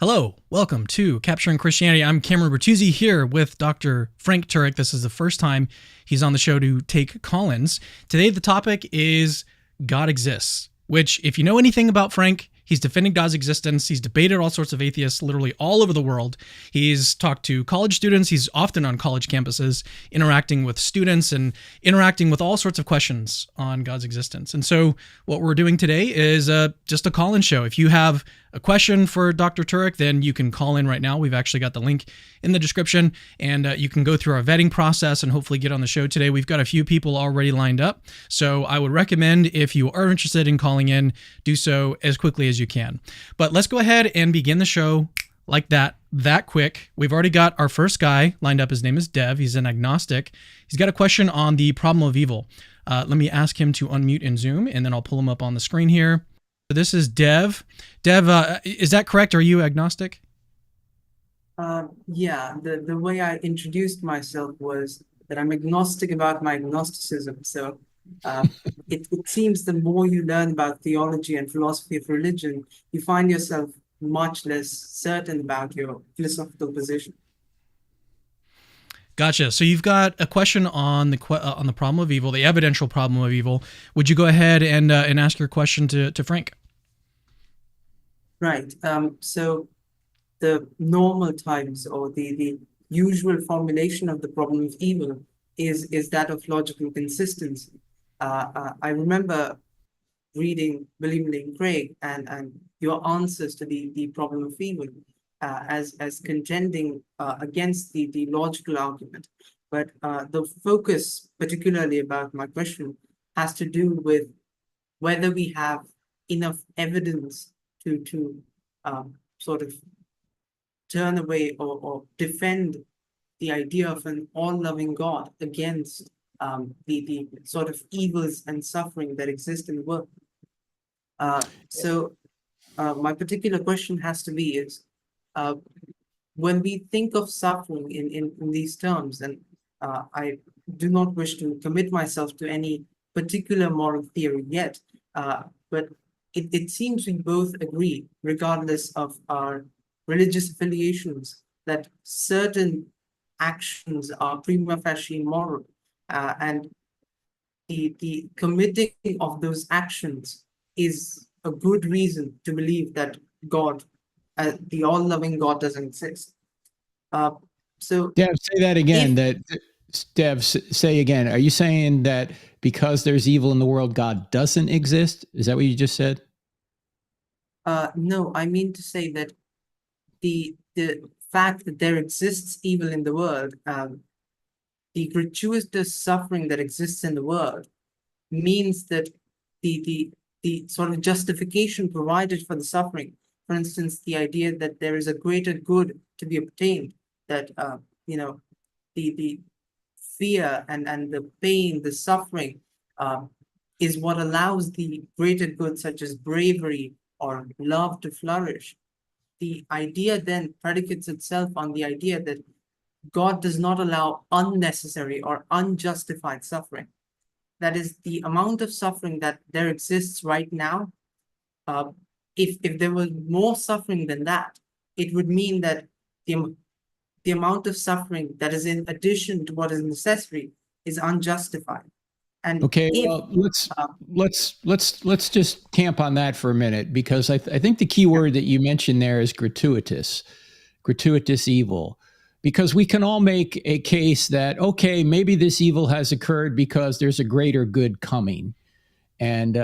Hello, welcome to Capturing Christianity. I'm Cameron Bertuzzi here with Dr. Frank Turek. This is the first time he's on the show to take call-ins. Today, the topic is God exists, which, if you know anything about Frank, he's defending God's existence. He's debated all sorts of atheists literally all over the world. He's talked to college students. He's often on college campuses, interacting with students and interacting with all sorts of questions on God's existence. And so what we're doing today is just a call-in show. If you have a question for Dr. Turek, then you can call in right now. We've actually got the link in the description, and you can go through our vetting process and hopefully get on the show today. We've got a few people already lined up, so I would recommend, if you are interested in calling in, do so as quickly as you can. But let's go ahead and begin the show like that quick. We've already got our first guy lined up. His name is Dev. He's an agnostic. He's got a question on the problem of evil. Let me ask him to unmute in Zoom, and then I'll pull him up on the screen here. This is Dev. Dev, is that correct? Are you agnostic? Yeah, the way I introduced myself was that I'm agnostic about my agnosticism. So it seems the more you learn about theology and philosophy of religion, you find yourself much less certain about your philosophical position. Gotcha. So you've got a question on the problem of evil, the evidential problem of evil. Would you go ahead and ask your question to Frank? Right. So the normal times, or the usual formulation of the problem of evil is that of logical consistency. I remember reading William Lane Craig and your answers to the problem of evil as contending against the logical argument. But the focus, particularly about my question, has to do with whether we have enough evidence to sort of turn away or defend the idea of an all-loving God against the sort of evils and suffering that exist in the world. So my particular question has to be is, when we think of suffering in these terms, and I do not wish to commit myself to any particular moral theory yet, but it seems we both agree, regardless of our religious affiliations, that certain actions are prima facie moral, and the committing of those actions is a good reason to believe that God, the all-loving God, doesn't exist. So, Dev, say that again. Dev, say again. Are you saying that because there's evil in the world, God doesn't exist? Is that what you just said? No, I mean to say that the fact that there exists evil in the world, the gratuitous suffering that exists in the world, means that the sort of justification provided for the suffering, for instance, the idea that there is a greater good to be obtained, that the fear and the pain, the suffering, is what allows the greater good, such as bravery or love, to flourish. The idea then predicates itself on the idea that God does not allow unnecessary or unjustified suffering. That is, the amount of suffering that there exists right now. If there was more suffering than that, it would mean that the amount of suffering that is in addition to what is necessary is unjustified. And okay, well, let's just camp on that for a minute, because I think the key word that you mentioned there is gratuitous evil. Because we can all make a case that, okay, maybe this evil has occurred because there's a greater good coming, and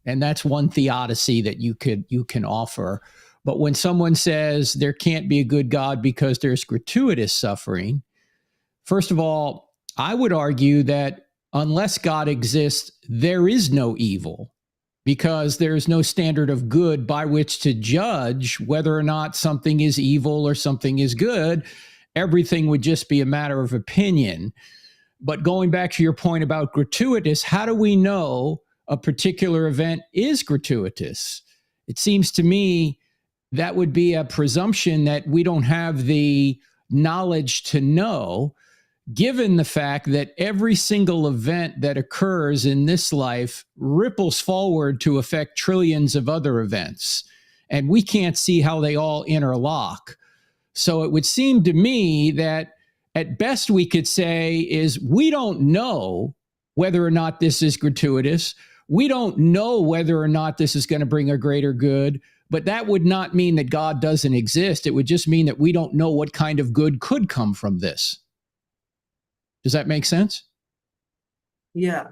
that's one theodicy that you can offer. But when someone says there can't be a good God because there's gratuitous suffering, first of all, I would argue that unless God exists, there is no evil, because there is no standard of good by which to judge whether or not something is evil or something is good. Everything would just be a matter of opinion. But going back to your point about gratuitous, how do we know a particular event is gratuitous? It seems to me that would be a presumption that we don't have the knowledge to know, given the fact that every single event that occurs in this life ripples forward to affect trillions of other events. and we can't see how they all interlock. So it would seem to me that at best we could say is we don't know whether or not this is gratuitous. We don't know whether or not this is going to bring a greater good, but that would not mean that God doesn't exist. It would just mean that we don't know what kind of good could come from this. Does that make sense? Yeah,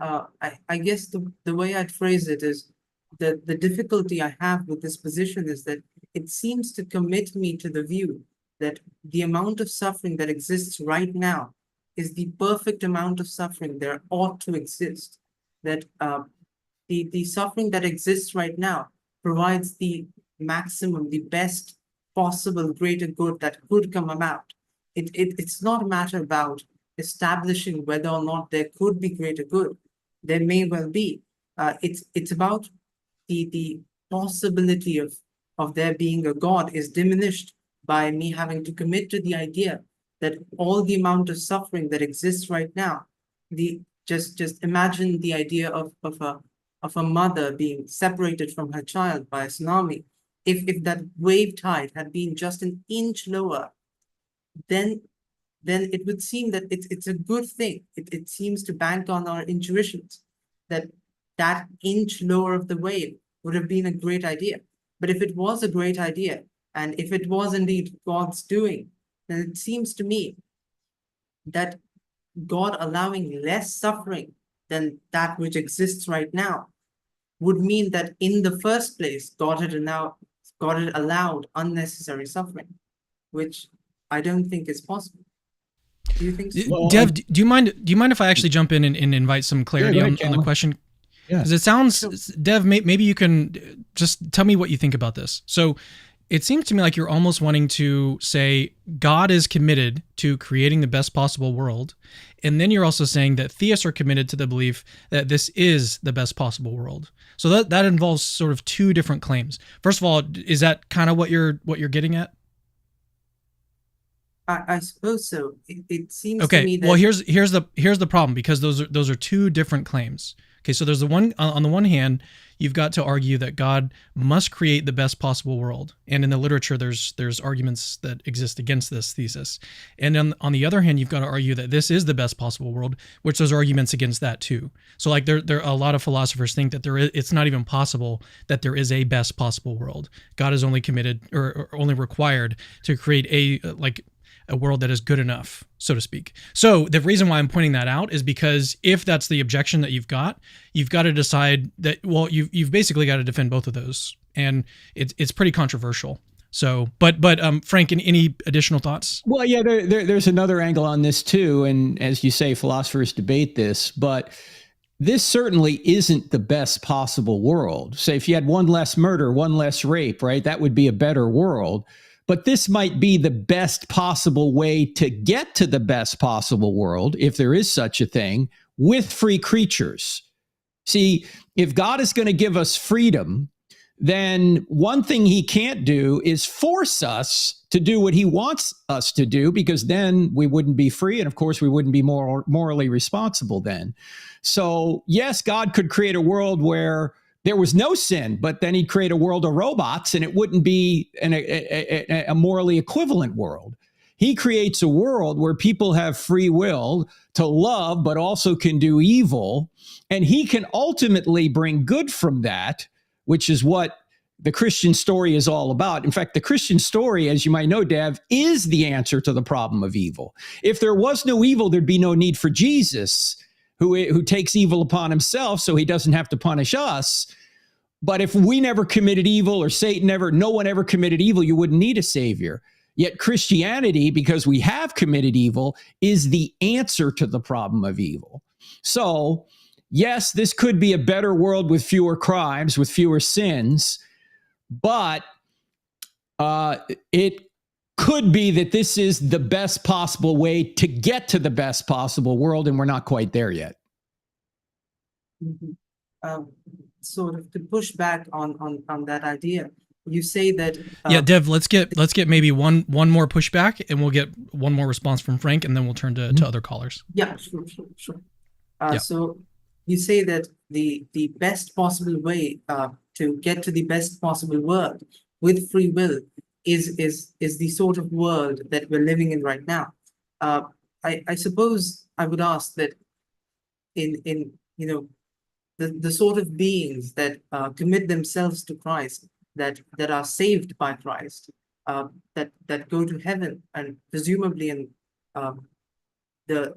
I guess the way I'd phrase it is that the difficulty I have with this position is that it seems to commit me to the view that the amount of suffering that exists right now is the perfect amount of suffering there ought to exist. That the suffering that exists right now provides the maximum, the best possible greater good that could come about. It's not a matter about establishing whether or not there could be greater good. There may well be. It's about the possibility of there being a God is diminished by me having to commit to the idea that all the amount of suffering that exists right now, just imagine the idea of a mother being separated from her child by a tsunami. If that wave tide had been just an inch lower, then it would seem that it's a good thing. It seems to bank on our intuitions that inch lower of the wave would have been a great idea. But if it was a great idea, and if it was indeed God's doing, then it seems to me that God allowing less suffering than that which exists right now would mean that in the first place, God had allowed unnecessary suffering, which I don't think is possible. Do you think so? Well, Dev, do you mind if I actually jump in and invite some clarity on the question? Because it sounds, Dev, maybe you can just tell me what you think about this. So it seems to me like you're almost wanting to say God is committed to creating the best possible world. And then you're also saying that theists are committed to the belief that this is the best possible world. So that involves sort of two different claims. First of all, is that kind of what you're getting at? I suppose so. It seems okay. to me that Well, here's the problem, because those are two different claims. Okay, so there's the one on the one hand, you've got to argue that God must create the best possible world, and in the literature, there's arguments that exist against this thesis. And on the other hand, you've got to argue that this is the best possible world, which there's arguments against that too. So like there a lot of philosophers think that it's not even possible that there is a best possible world. God is only committed or only required to create a world that is good enough, so to speak. So the reason why I'm pointing that out is because if that's the objection that you've got to decide that, well, you've basically got to defend both of those. And it's pretty controversial. So, but Frank, any additional thoughts? Well, yeah, there's another angle on this too. And as you say, philosophers debate this, but this certainly isn't the best possible world. Say if you had one less murder, one less rape, right? That would be a better world. But this might be the best possible way to get to the best possible world, if there is such a thing, with free creatures. See, if God is going to give us freedom, then one thing he can't do is force us to do what he wants us to do, because then we wouldn't be free. And of course, we wouldn't be morally responsible then. So yes, God could create a world where there was no sin, but then he'd create a world of robots and it wouldn't be a morally equivalent world. He creates a world where people have free will to love, but also can do evil. And he can ultimately bring good from that, which is what the Christian story is all about. In fact, the Christian story, as you might know, Dev, is the answer to the problem of evil. If there was no evil, there'd be no need for Jesus, who takes evil upon himself so he doesn't have to punish us. But if we never committed evil, or no one ever committed evil, you wouldn't need a savior. Yet Christianity, because we have committed evil, is the answer to the problem of evil. So yes, this could be a better world with fewer crimes, with fewer sins, but it could be that this is the best possible way to get to the best possible world, and we're not quite there yet. Mm-hmm. Sort of to push back on that idea, you say that yeah, Dev, let's get maybe one more pushback, and we'll get one more response from Frank, and then we'll turn to other callers. Yeah, sure. So you say that the best possible way to get to the best possible world with free will is the sort of world that we're living in right now. I suppose I would ask that in the sort of beings that commit themselves to Christ, that are saved by Christ, that go to heaven, and presumably in the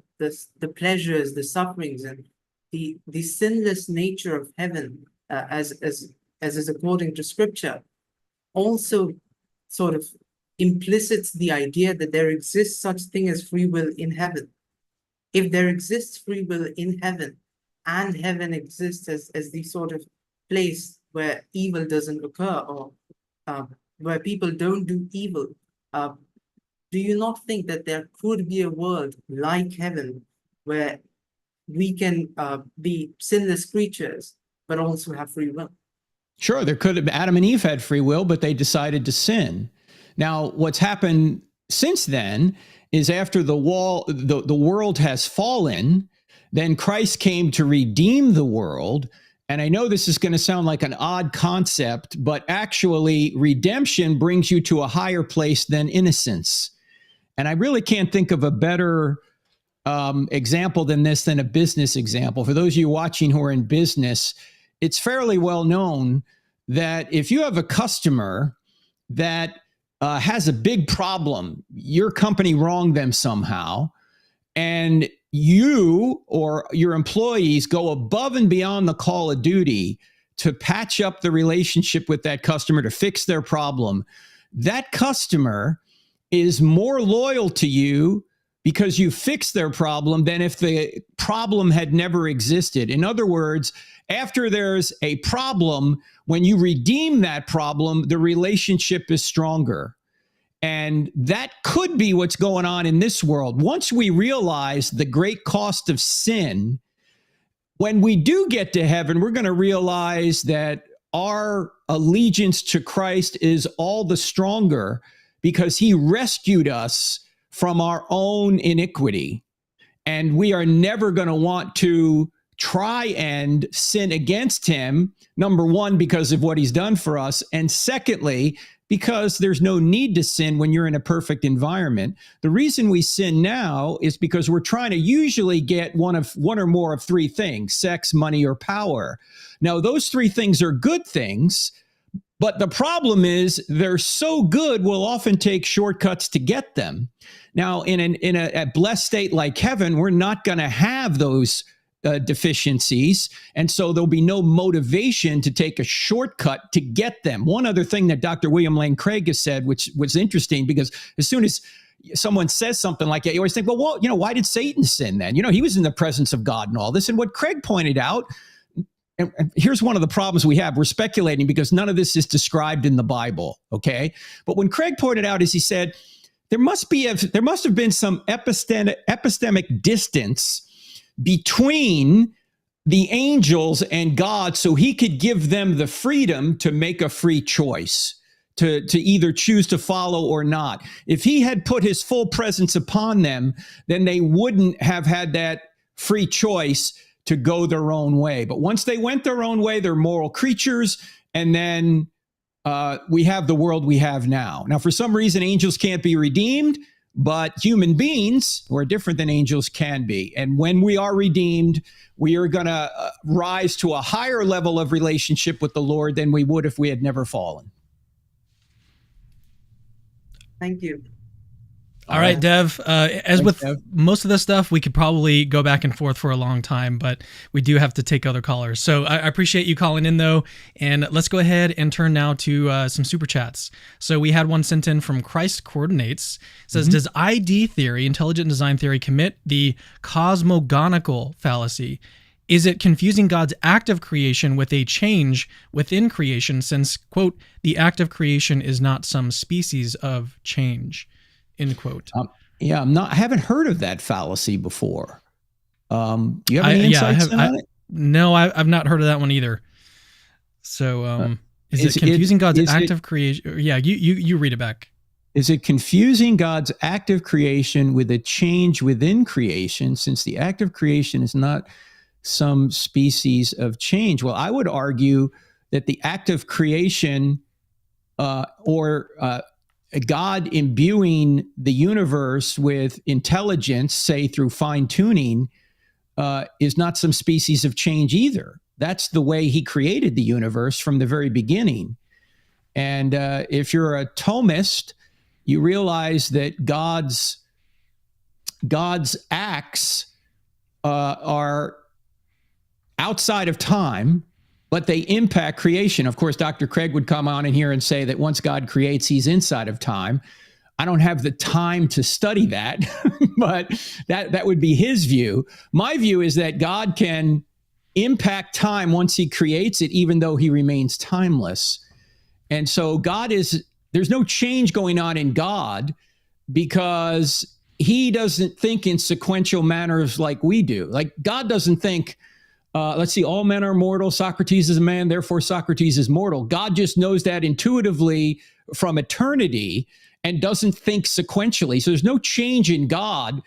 pleasures, the sufferings, and the sinless nature of heaven, as is according to Scripture, also sort of implicits the idea that there exists such thing as free will in heaven. If there exists free will in heaven, and heaven exists as the sort of place where evil doesn't occur, or where people don't do evil, do you not think that there could be a world like heaven where we can be sinless creatures, but also have free will? Sure, there could have. Adam and Eve had free will, but they decided to sin. Now, what's happened since then is after the world has fallen, then Christ came to redeem the world. And I know this is going to sound like an odd concept, but actually redemption brings you to a higher place than innocence. And I really can't think of a better example than this, than a business example. For those of you watching who are in business, it's fairly well known that if you have a customer that has a big problem, your company wronged them somehow, and you or your employees go above and beyond the call of duty to patch up the relationship with that customer, to fix their problem, that customer is more loyal to you because you fixed their problem than if the problem had never existed. In other words, after there's a problem, when you redeem that problem, the relationship is stronger. And that could be what's going on in this world. Once we realize the great cost of sin, when we do get to heaven, we're going to realize that our allegiance to Christ is all the stronger because he rescued us from our own iniquity. And we are never going to want to try and sin against him, number one, because of what he's done for us. And secondly, because there's no need to sin when you're in a perfect environment. The reason we sin now is because we're trying to usually get one or more of three things: sex, money, or power. Now, those three things are good things, but the problem is they're so good, we'll often take shortcuts to get them. Now, in a blessed state like heaven, we're not going to have those deficiencies. And so there'll be no motivation to take a shortcut to get them. One other thing that Dr. William Lane Craig has said, which was interesting, because as soon as someone says something like that, you always think, well, why did Satan sin then? He was in the presence of God and all this. And what Craig pointed out, and here's one of the problems we have. We're speculating because none of this is described in the Bible, okay? But when Craig pointed out, is he said, there must have been some epistemic distance between the angels and God, so he could give them the freedom to make a free choice, to either choose to follow or not. If he had put his full presence upon them, then they wouldn't have had that free choice to go their own way. But once they went their own way, they're moral creatures, and then we have the world we have now. Now, for some reason, angels can't be redeemed, but human beings who are different than angels can be. And when we are redeemed, we are going to rise to a higher level of relationship with the Lord than we would if we had never fallen. Thank you. All right, Dev. Most of this stuff, we could probably go back and forth for a long time, but we do have to take other callers. So I appreciate you calling in, though. And let's go ahead and turn now to some super chats. So we had one sent in from Christ Coordinates. It says, does ID theory, intelligent design theory, commit the cosmogonical fallacy? Is it confusing God's act of creation with a change within creation, since, quote, the act of creation is not some species of change? End quote. I haven't heard of that fallacy before. Do you have any insights on it? No, I've not heard of that one either. So, is it confusing God's act of creation? Yeah, you read it back. Is it confusing God's act of creation with a change within creation, since the act of creation is not some species of change? Well, I would argue that the act of creation or God imbuing the universe with intelligence, say through fine tuning, is not some species of change either. That's the way he created the universe from the very beginning. And if you're a Thomist, you realize that God's acts are outside of time, but they impact creation. Of course, Dr. Craig would come on in here and say that once God creates, he's inside of time. I don't have the time to study that, but that would be his view. My view is that God can impact time once he creates it, even though he remains timeless. And so there's no change going on in God because he doesn't think in sequential manners like we do. Like God doesn't think, let's see, all men are mortal. Socrates is a man, therefore Socrates is mortal. God just knows that intuitively from eternity and doesn't think sequentially. So there's no change in God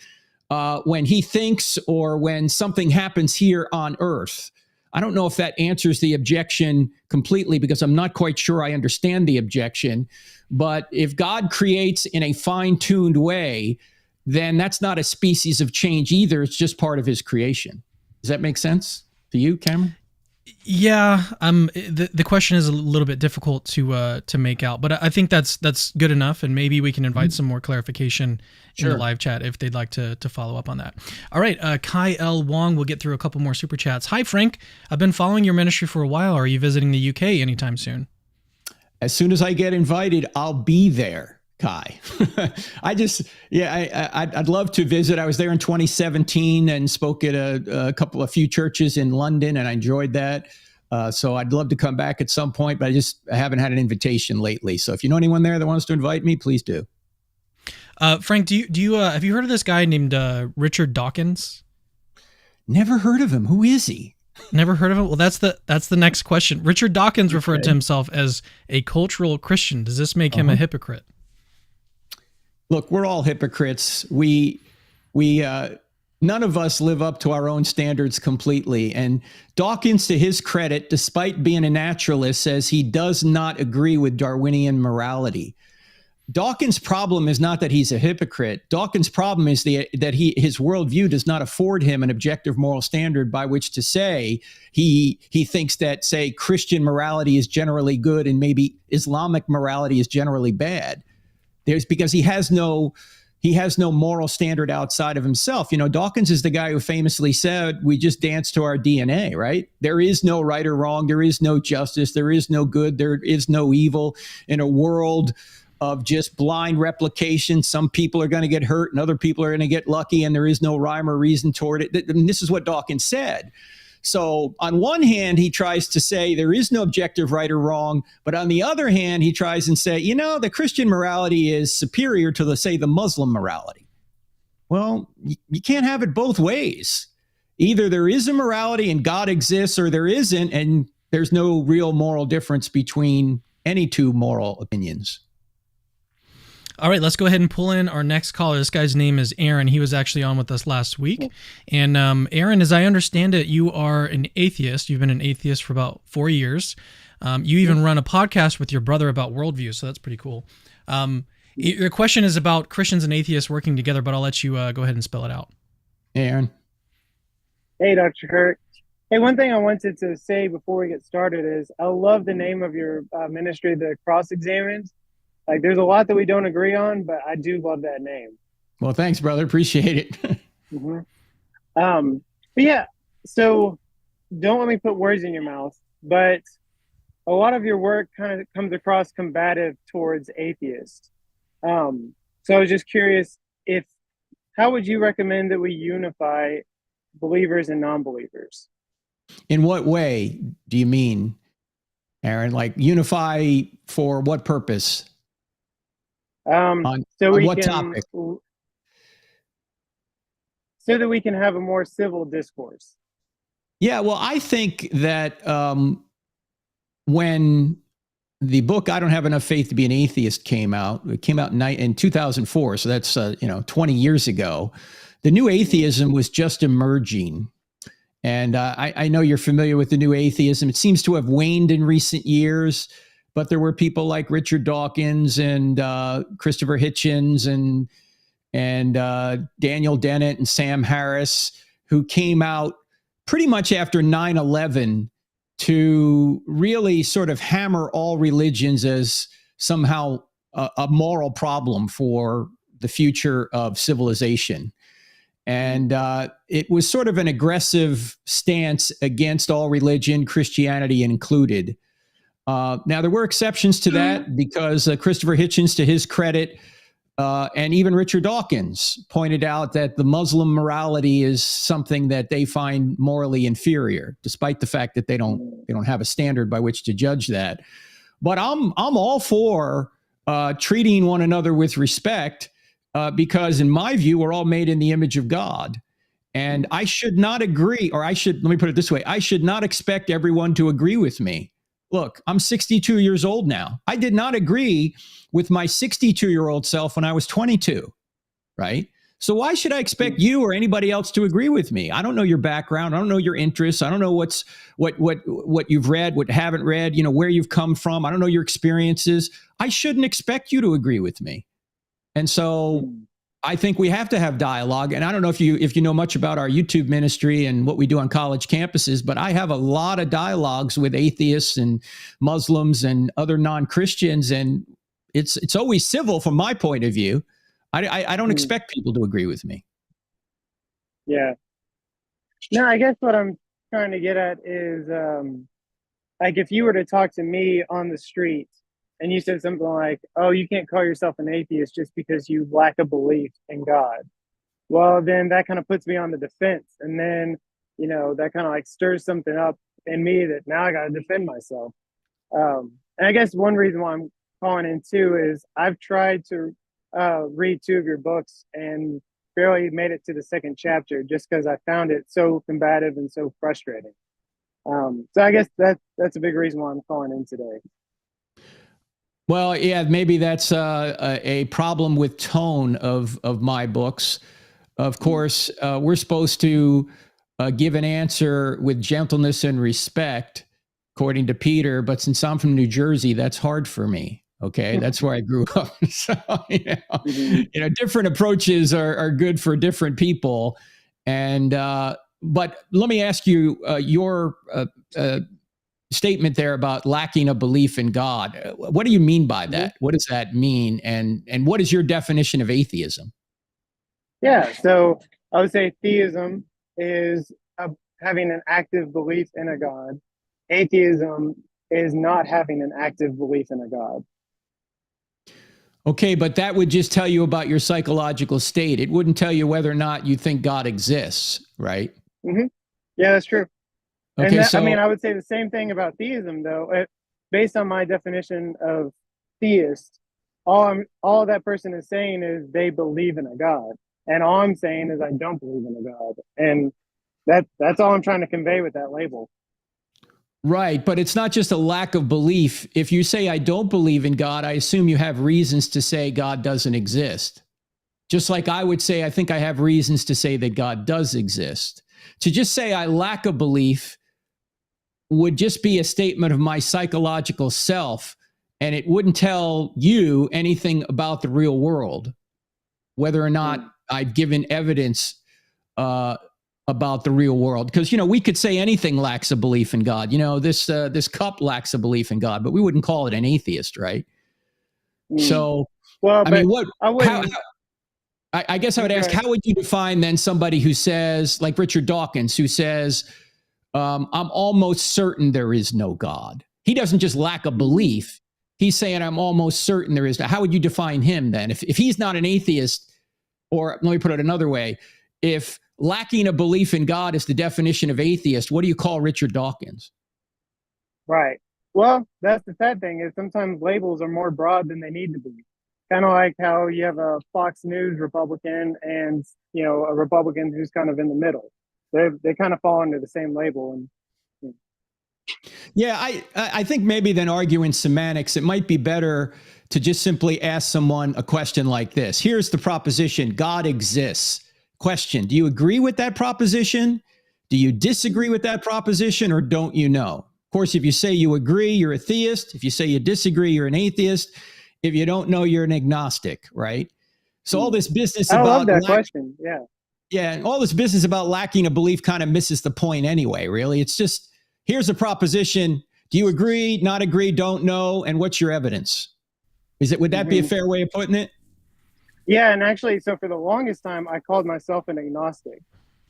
when he thinks or when something happens here on earth. I don't know if that answers the objection completely because I'm not quite sure I understand the objection. But if God creates in a fine-tuned way, then that's not a species of change either. It's just part of his creation. Does that make sense to you, Cameron? Yeah, the question is a little bit difficult to make out, but I think that's good enough, and maybe we can invite some more clarification in the live chat if they'd like to follow up on that. All right, Kai L. Wong, we'll get through a couple more super chats. Hi, Frank. I've been following your ministry for a while. Are you visiting the UK anytime soon? As soon as I get invited, I'll be there, Kai. I'd love to visit. I was there in 2017 and spoke at a few churches in London, and I enjoyed that. So I'd love to come back at some point, but I haven't had an invitation lately. So if you know anyone there that wants to invite me, please do. Frank, do you have you heard of this guy named Richard Dawkins? Never heard of him. Who is he? Never heard of him? Well, that's the next question. Richard Dawkins referred to himself as a cultural Christian. Does this make him a hypocrite? Look, we're all hypocrites. We none of us live up to our own standards completely. And Dawkins, to his credit, despite being a naturalist, says he does not agree with Darwinian morality. Dawkins' problem is not that he's a hypocrite. Dawkins' problem is that his worldview does not afford him an objective moral standard by which to say he thinks that, say, Christian morality is generally good and maybe Islamic morality is generally bad. Because he has no moral standard outside of himself. You know, Dawkins is the guy who famously said, we just dance to our DNA, right? There is no right or wrong. There is no justice. There is no good. There is no evil in a world of just blind replication. Some people are going to get hurt and other people are going to get lucky, and there is no rhyme or reason toward it. And this is what Dawkins said. So on one hand, he tries to say there is no objective right or wrong, but on the other hand, he tries and say, the Christian morality is superior to the Muslim morality. Well, you can't have it both ways. Either there is a morality and God exists, or there isn't, and there's no real moral difference between any two moral opinions. All right, let's go ahead and pull in our next caller. This guy's name is Aaron. He was actually on with us last week. And Aaron, as I understand it, you are an atheist. You've been an atheist for about 4 years. You even run a podcast with your brother about worldview, so that's pretty cool. Your question is about Christians and atheists working together, but I'll let you go ahead and spell it out. Hey, Aaron. Hey, Dr. Kirk. Hey, one thing I wanted to say before we get started is I love the name of your ministry, the Cross-Examined. Like, there's a lot that we don't agree on, but I do love that name. Well, thanks, brother. Appreciate it. But yeah, so don't let me put words in your mouth, but a lot of your work kind of comes across combative towards atheists. So I was just curious, how would you recommend that we unify believers and non-believers? In what way do you mean, Aaron? Like unify for what purpose? On what topic? So that we can have a more civil discourse. Yeah, well, I think that when the book "I Don't Have Enough Faith to Be an Atheist" came out, it came out in 2004, so that's 20 years ago. The new atheism was just emerging, and I know you're familiar with the new atheism. It seems to have waned in recent years. but there were people like Richard Dawkins and Christopher Hitchens and Daniel Dennett and Sam Harris, who came out pretty much after 9/11 to really sort of hammer all religions as somehow a moral problem for the future of civilization. And it was sort of an aggressive stance against all religion, Christianity included. Now, there were exceptions to that because Christopher Hitchens, to his credit, and even Richard Dawkins pointed out that the Muslim morality is something that they find morally inferior, despite the fact that they don't have a standard by which to judge that. But I'm all for treating one another with respect, because in my view, we're all made in the image of God. And I should not agree, or let me put it this way, I should not expect everyone to agree with me. Look, I'm 62 years old now. I did not agree with my 62-year-old self when I was 22, right? So why should I expect you or anybody else to agree with me? I don't know your background. I don't know your interests. I don't know what you've read, what haven't read, where you've come from. I don't know your experiences. I shouldn't expect you to agree with me. And so I think we have to have dialogue. And I don't know if you know much about our YouTube ministry and what we do on college campuses, but I have a lot of dialogues with atheists and Muslims and other non-Christians, and it's always civil from my point of view. I don't expect people to agree with me. Yeah. No, I guess what I'm trying to get at is, like, if you were to talk to me on the street and you said something like, oh, you can't call yourself an atheist just because you lack a belief in God. Well, then that kind of puts me on the defense. And then, that kind of like stirs something up in me that now I got to defend myself. And I guess one reason why I'm calling in too is I've tried to read 2 of your books and barely made it to the 2nd chapter just because I found it so combative and so frustrating. So I guess that's a big reason why I'm calling in today. Well, yeah, maybe that's a problem with tone of my books. Of course, we're supposed to give an answer with gentleness and respect, according to Peter. But since I'm from New Jersey, that's hard for me. Okay, that's where I grew up. So, different approaches are good for different people. And but let me ask you your statement there about lacking a belief in God. What do you mean by that? What does that mean? And what is your definition of atheism? Yeah, so I would say theism is having an active belief in a God. Atheism is not having an active belief in a God. Okay, but that would just tell you about your psychological state. It wouldn't tell you whether or not you think God exists, right? Mm-hmm. Yeah, that's true. Okay, and I would say the same thing about theism, though. Based on my definition of theist, all that person is saying is they believe in a God, and all I'm saying is I don't believe in a God, and that's all I'm trying to convey with that label. Right, but it's not just a lack of belief. If you say I don't believe in God, I assume you have reasons to say God doesn't exist. Just like I would say I think I have reasons to say that God does exist. To just say I lack a belief would just be a statement of my psychological self, and it wouldn't tell you anything about the real world, whether or not I've given evidence about the real world. Because, we could say anything lacks a belief in God. This cup lacks a belief in God, but we wouldn't call it an atheist, right? So, well, I guess I would ask, how would you define then somebody who says, like Richard Dawkins, who says, I'm almost certain there is no God? He doesn't just lack a belief. He's saying, I'm almost certain there is. How would you define him then? If he's not an atheist, or let me put it another way, if lacking a belief in God is the definition of atheist, what do you call Richard Dawkins? Right. Well, that's the sad thing is sometimes labels are more broad than they need to be. Kind of like how you have a Fox News Republican and, a Republican who's kind of in the middle. They kind of fall under the same label. And yeah, I think maybe than arguing semantics, it might be better to just simply ask someone a question like this. Here's the proposition: God exists. Question: do you agree with that proposition? Do you disagree with that proposition, or don't you know? course, if you say you agree, you're a theist. If you say you disagree, you're an atheist. If you don't know, you're an agnostic, right? So all this business I about love that question. Yeah. Yeah, and all this business about lacking a belief kind of misses the point anyway, really. It's just, here's a proposition. Do you agree, not agree, don't know, and what's your evidence? Would that be a fair way of putting it? Yeah, and actually, so for the longest time, I called myself an agnostic.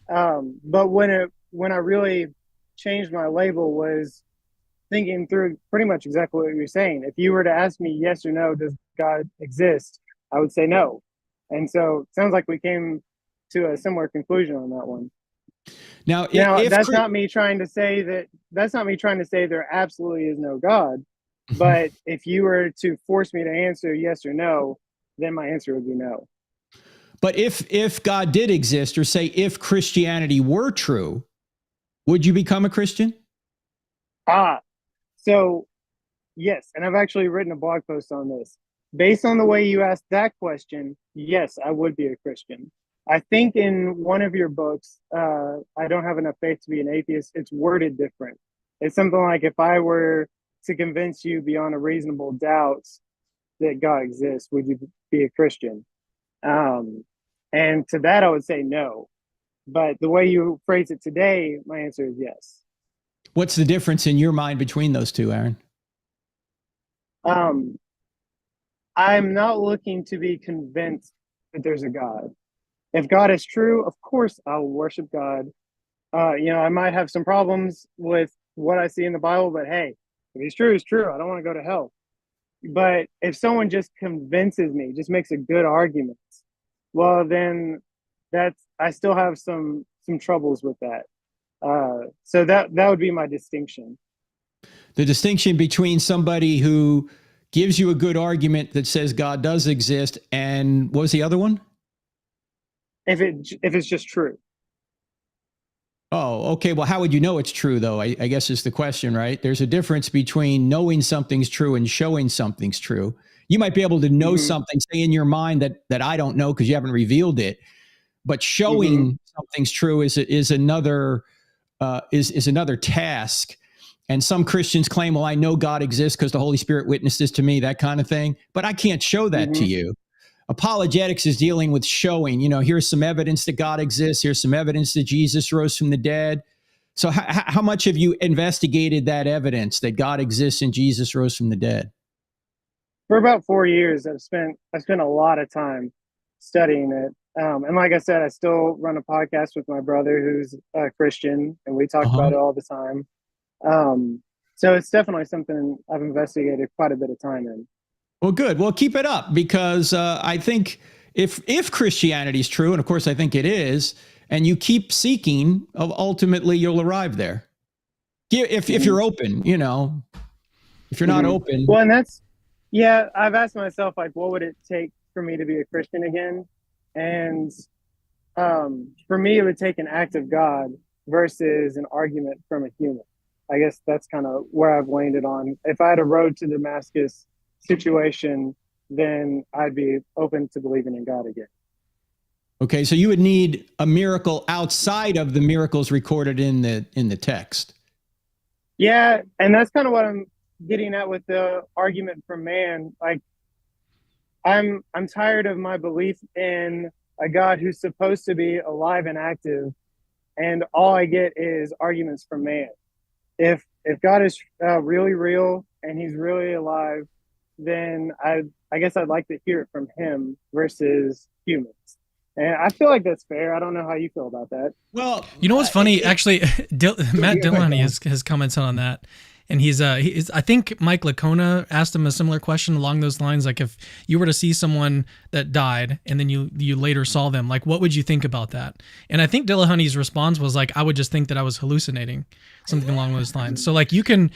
But when I really changed my label was thinking through pretty much exactly what you're saying. If you were to ask me yes or no, does God exist? I would say no. And so it sounds like we came to a similar conclusion on that one. Now, that's not me trying to say there absolutely is no God. But if you were to force me to answer yes or no, then my answer would be no. But if God did exist, or say if Christianity were true, would you become a Christian? So yes, and I've actually written a blog post on this. Based on the way you asked that question, yes, I would be a Christian. I think in one of your books, I Don't Have Enough Faith to Be an Atheist, it's worded different. It's something like, if I were to convince you beyond a reasonable doubt that God exists, would you be a Christian? And to that, I would say no. But the way you phrase it today, my answer is yes. What's the difference in your mind between those two, Aaron? I'm not looking to be convinced that there's a God. If God is true, of course I'll worship God. I might have some problems with what I see in the Bible, but hey, if he's true, he's true. I don't want to go to hell. But if someone just convinces me, just makes a good argument, well, then I still have some troubles with that. So that would be my distinction. The distinction between somebody who gives you a good argument that says God does exist, and what was the other one? If it's just true. Oh, okay. Well, how would you know it's true, though? I guess is the question, right? There's a difference between knowing something's true and showing something's true. You might be able to know something, say in your mind that I don't know because you haven't revealed it, but showing something's true is another task. And some Christians claim, well, I know God exists because the Holy Spirit witnesses to me, that kind of thing. But I can't show that to you. Apologetics is dealing with showing, here's some evidence that God exists. Here's some evidence that Jesus rose from the dead. So how much have you investigated that evidence that God exists and Jesus rose from the dead? For about 4 years, I've spent a lot of time studying it. And like I said, I still run a podcast with my brother who's a Christian, and we talk about it all the time. So it's definitely something I've investigated quite a bit of time in. Well, good. Well, keep it up, because I think if Christianity is true, and of course I think it is, and you keep seeking, ultimately you'll arrive there. If you're open, if you're not open. Well, and I've asked myself, like, what would it take for me to be a Christian again? And for me, it would take an act of God versus an argument from a human. I guess that's kind of where I've landed on. If I had a road to Damascus situation, then I'd be open to believing in God again. Okay, so you would need a miracle outside of the miracles recorded in the text. Yeah, and that's kind of what I'm getting at with the argument from man. Like, I'm tired of my belief in a God who's supposed to be alive and active, and all I get is arguments from man. If God is really real and he's really alive, then I guess I'd like to hear it from him versus humans. And I feel like that's fair. I don't know how you feel about that. Well, you know what's funny? Actually, Matt Dillahunty has commented on that. And he's I think Mike Lacona asked him a similar question along those lines. Like, if you were to see someone that died and then you later saw them, like, what would you think about that? And I think Dillahunty's response was like, I would just think that I was hallucinating, something along those lines. So like, you can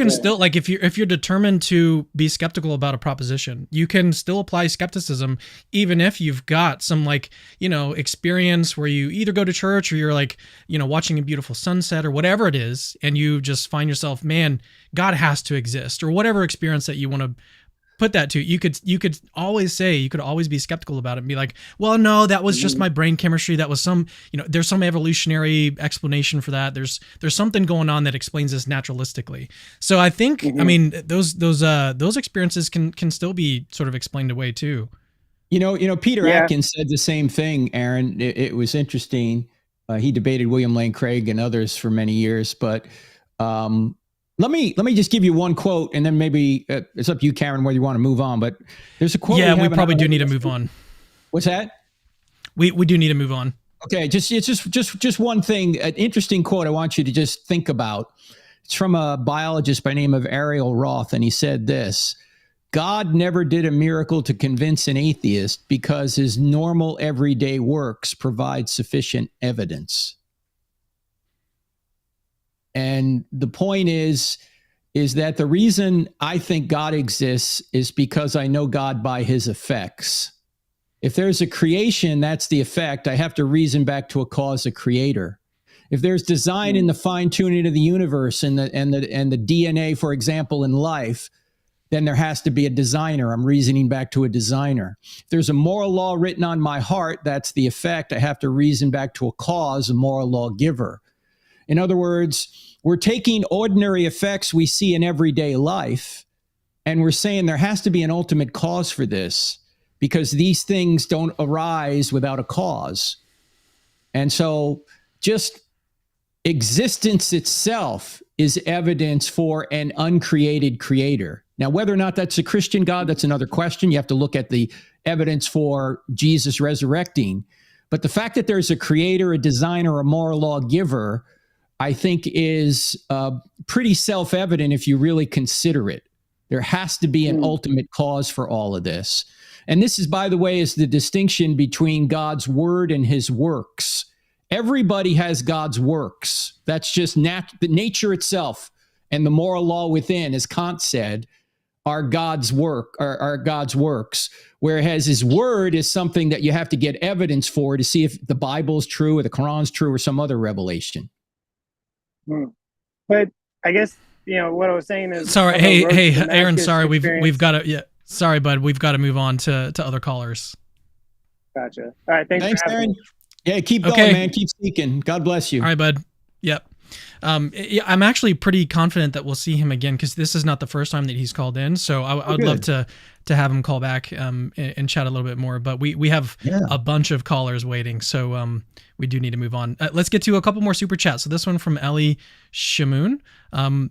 still, like, if you're determined to be skeptical about a proposition, you can still apply skepticism, even if you've got some, like, experience where you either go to church or you're like, watching a beautiful sunset or whatever it is. And you just find yourself, man, God has to exist, or whatever experience that you want to put that to. You could always be skeptical about it and be like, well, no, that was just my brain chemistry. That was some, there's some evolutionary explanation for that. There's something going on that explains this naturalistically. So I think, I mean, those experiences can still be sort of explained away too. Peter Atkins said the same thing, Aaron. It was interesting. He debated William Lane Craig and others for many years, but let me just give you one quote, and then maybe it's up to you, Cameron, whether you want to move on. But there's a quote. Yeah, we probably do need to move on. What's that? We do need to move on. Okay, just one thing. An interesting quote I want you to just think about. It's from a biologist by name of Ariel Roth, and he said this: God never did a miracle to convince an atheist because his normal everyday works provide sufficient evidence. And the point is that the reason I think God exists is because I know God by his effects. If there's a creation, that's the effect. I have to reason back to a cause, a creator. If there's design in the fine tuning of the universe and the DNA, for example, in life, then there has to be a designer. I'm reasoning back to a designer. If there's a moral law written on my heart, that's the effect. I have to reason back to a cause, a moral law giver. In other words, we're taking ordinary effects we see in everyday life, and we're saying there has to be an ultimate cause for this because these things don't arise without a cause. And so just existence itself is evidence for an uncreated creator. Now, whether or not that's a Christian God, that's another question. You have to look at the evidence for Jesus resurrecting. But the fact that there's a creator, a designer, a moral law giver, I think is pretty self-evident if you really consider it. There has to be an ultimate cause for all of this. And this is, by the way, is the distinction between God's word and his works. Everybody has God's works. That's just the nature itself. And the moral law within, as Kant said, are God's work, are God's works. Whereas his word is something that you have to get evidence for to see if the Bible's true or the Quran's true or some other revelation. But I guess, what I was saying is... Sorry, hey, Aaron, sorry, we've got to, sorry, bud, we've got to move on to other callers. Gotcha. All right, thanks for having Aaron. me. Yeah, keep going, man. Keep seeking. God bless you. All right, bud. Yep. I'm actually pretty confident that we'll see him again because this is not the first time that he's called in. So I would love to have him call back and chat a little bit more. But we have a bunch of callers waiting, so we do need to move on. Let's get to a couple more super chats. So this one from Ellie Shamoon,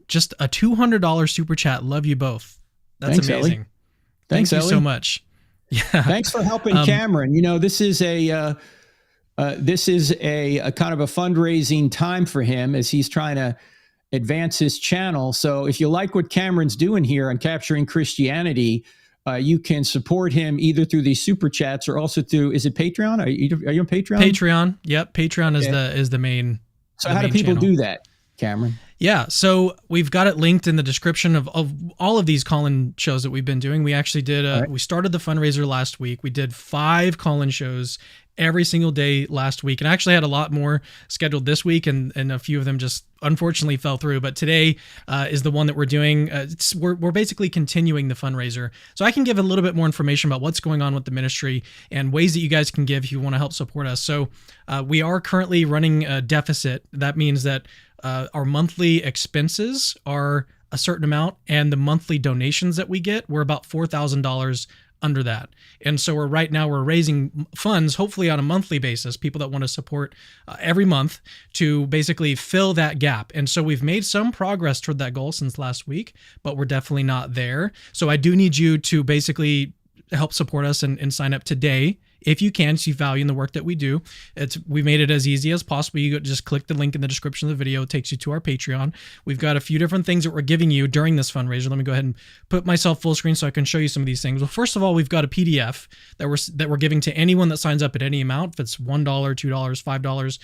just a $200 super chat. Love you both. That's Thanks, amazing. Ellie. Thanks, Thank you Ellie. so much. Yeah. Thanks for helping Cameron. This is a kind of a fundraising time for him as he's trying to advance his channel. So if you like what Cameron's doing here on Capturing Christianity, you can support him either through these super chats or also through, is it Patreon? Are you on Patreon? Patreon. Yep. Patreon is the main. So how do people do that, Cameron? Yeah, so we've got it linked in the description of all of these call-in shows that we've been doing. We actually did, we started the fundraiser last week. We did 5 call-in shows every single day last week, and I actually had a lot more scheduled this week, and a few of them just unfortunately fell through. But today is the one that we're doing. We're basically continuing the fundraiser. So I can give a little bit more information about what's going on with the ministry and ways that you guys can give if you want to help support us. So we are currently running a deficit. That means that our monthly expenses are a certain amount, and the monthly donations that we get, we're about $4,000 under that. And so we're raising funds, hopefully on a monthly basis, people that want to support every month to basically fill that gap. And so we've made some progress toward that goal since last week, but we're definitely not there. So I do need you to basically help support us and sign up today. If you can, see value in the work that we do. We made it as easy as possible. You just click the link in the description of the video. It takes you to our Patreon. We've got a few different things that we're giving you during this fundraiser. Let me go ahead and put myself full screen so I can show you some of these things. Well, first of all, we've got a PDF that we're giving to anyone that signs up at any amount. If it's $1, $2, $5,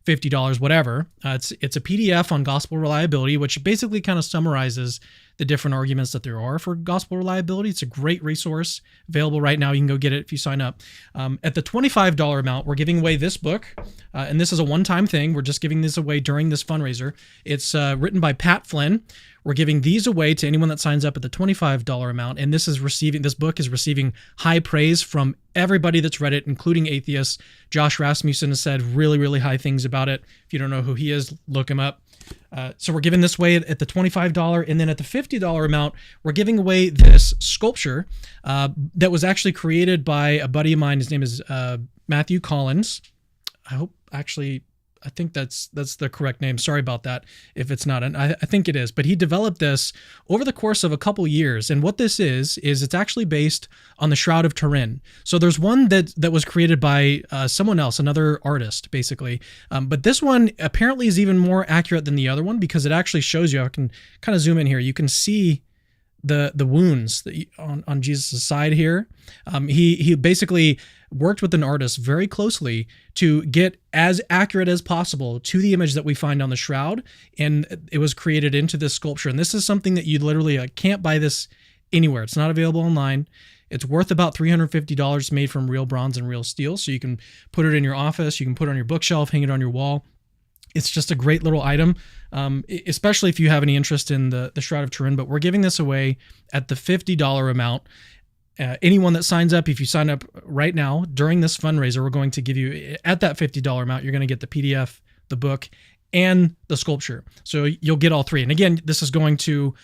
$50, whatever. It's a PDF on gospel reliability, which basically kind of summarizes the different arguments that there are for gospel reliability. It's a great resource available right now. You can go get it if you sign up. At the $25 amount, we're giving away this book, and this is a one-time thing. We're just giving this away during this fundraiser. It's written by Pat Flynn. We're giving these away to anyone that signs up at the $25 amount, and this book is receiving high praise from everybody that's read it, including atheists. Josh Rasmussen has said really, really high things about it. If you don't know who he is, look him up. So we're giving this away at the $25, and then at the $50 amount, we're giving away this sculpture that was actually created by a buddy of mine. His name is Matthew Collins. I think that's the correct name. Sorry about that if it's not. And I think it is. But he developed this over the course of a couple years. And what this is it's actually based on the Shroud of Turin. So there's one that was created by someone else, another artist, basically. But this one apparently is even more accurate than the other one because it actually shows you. I can kind of zoom in here. You can see the wounds on Jesus' side here. He basically worked with an artist very closely to get as accurate as possible to the image that we find on the shroud, and it was created into this sculpture. And this is something that you literally can't buy this anywhere. It's not available online. It's worth about $350, made from real bronze and real steel, so you can put it in your office, you can put it on your bookshelf, hang it on your wall. It's just a great little item, especially if you have any interest in the Shroud of Turin. But we're giving this away at the $50 amount. Anyone that signs up, if you sign up right now during this fundraiser, we're going to give you, at that $50 amount, you're going to get the PDF, the book, and the sculpture. So you'll get all three. And again, this is going to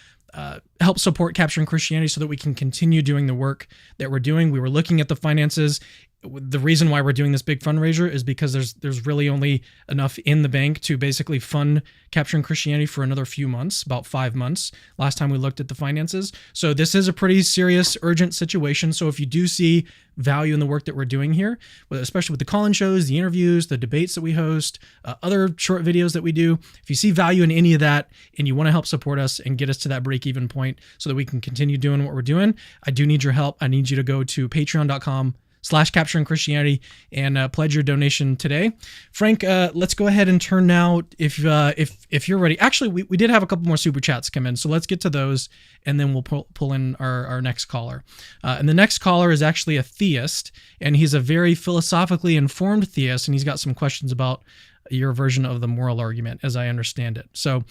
help support Capturing Christianity so that we can continue doing the work that we're doing. We were looking at the finances. The reason why we're doing this big fundraiser is because there's really only enough in the bank to basically fund Capturing Christianity for another few months, about 5 months, last time we looked at the finances. So this is a pretty serious, urgent situation. So if you do see value in the work that we're doing here, especially with the call-in shows, the interviews, the debates that we host, other short videos that we do, if you see value in any of that and you want to help support us and get us to that break-even point so that we can continue doing what we're doing, I do need your help. I need you to go to patreon.com/Capturing Christianity and pledge your donation today. Frank, let's go ahead and turn now, if you're ready. Actually, we did have a couple more super chats come in, so let's get to those, and then we'll pull in our next caller. And the next caller is actually a theist, and he's a very philosophically informed theist, and he's got some questions about your version of the moral argument, as I understand it. So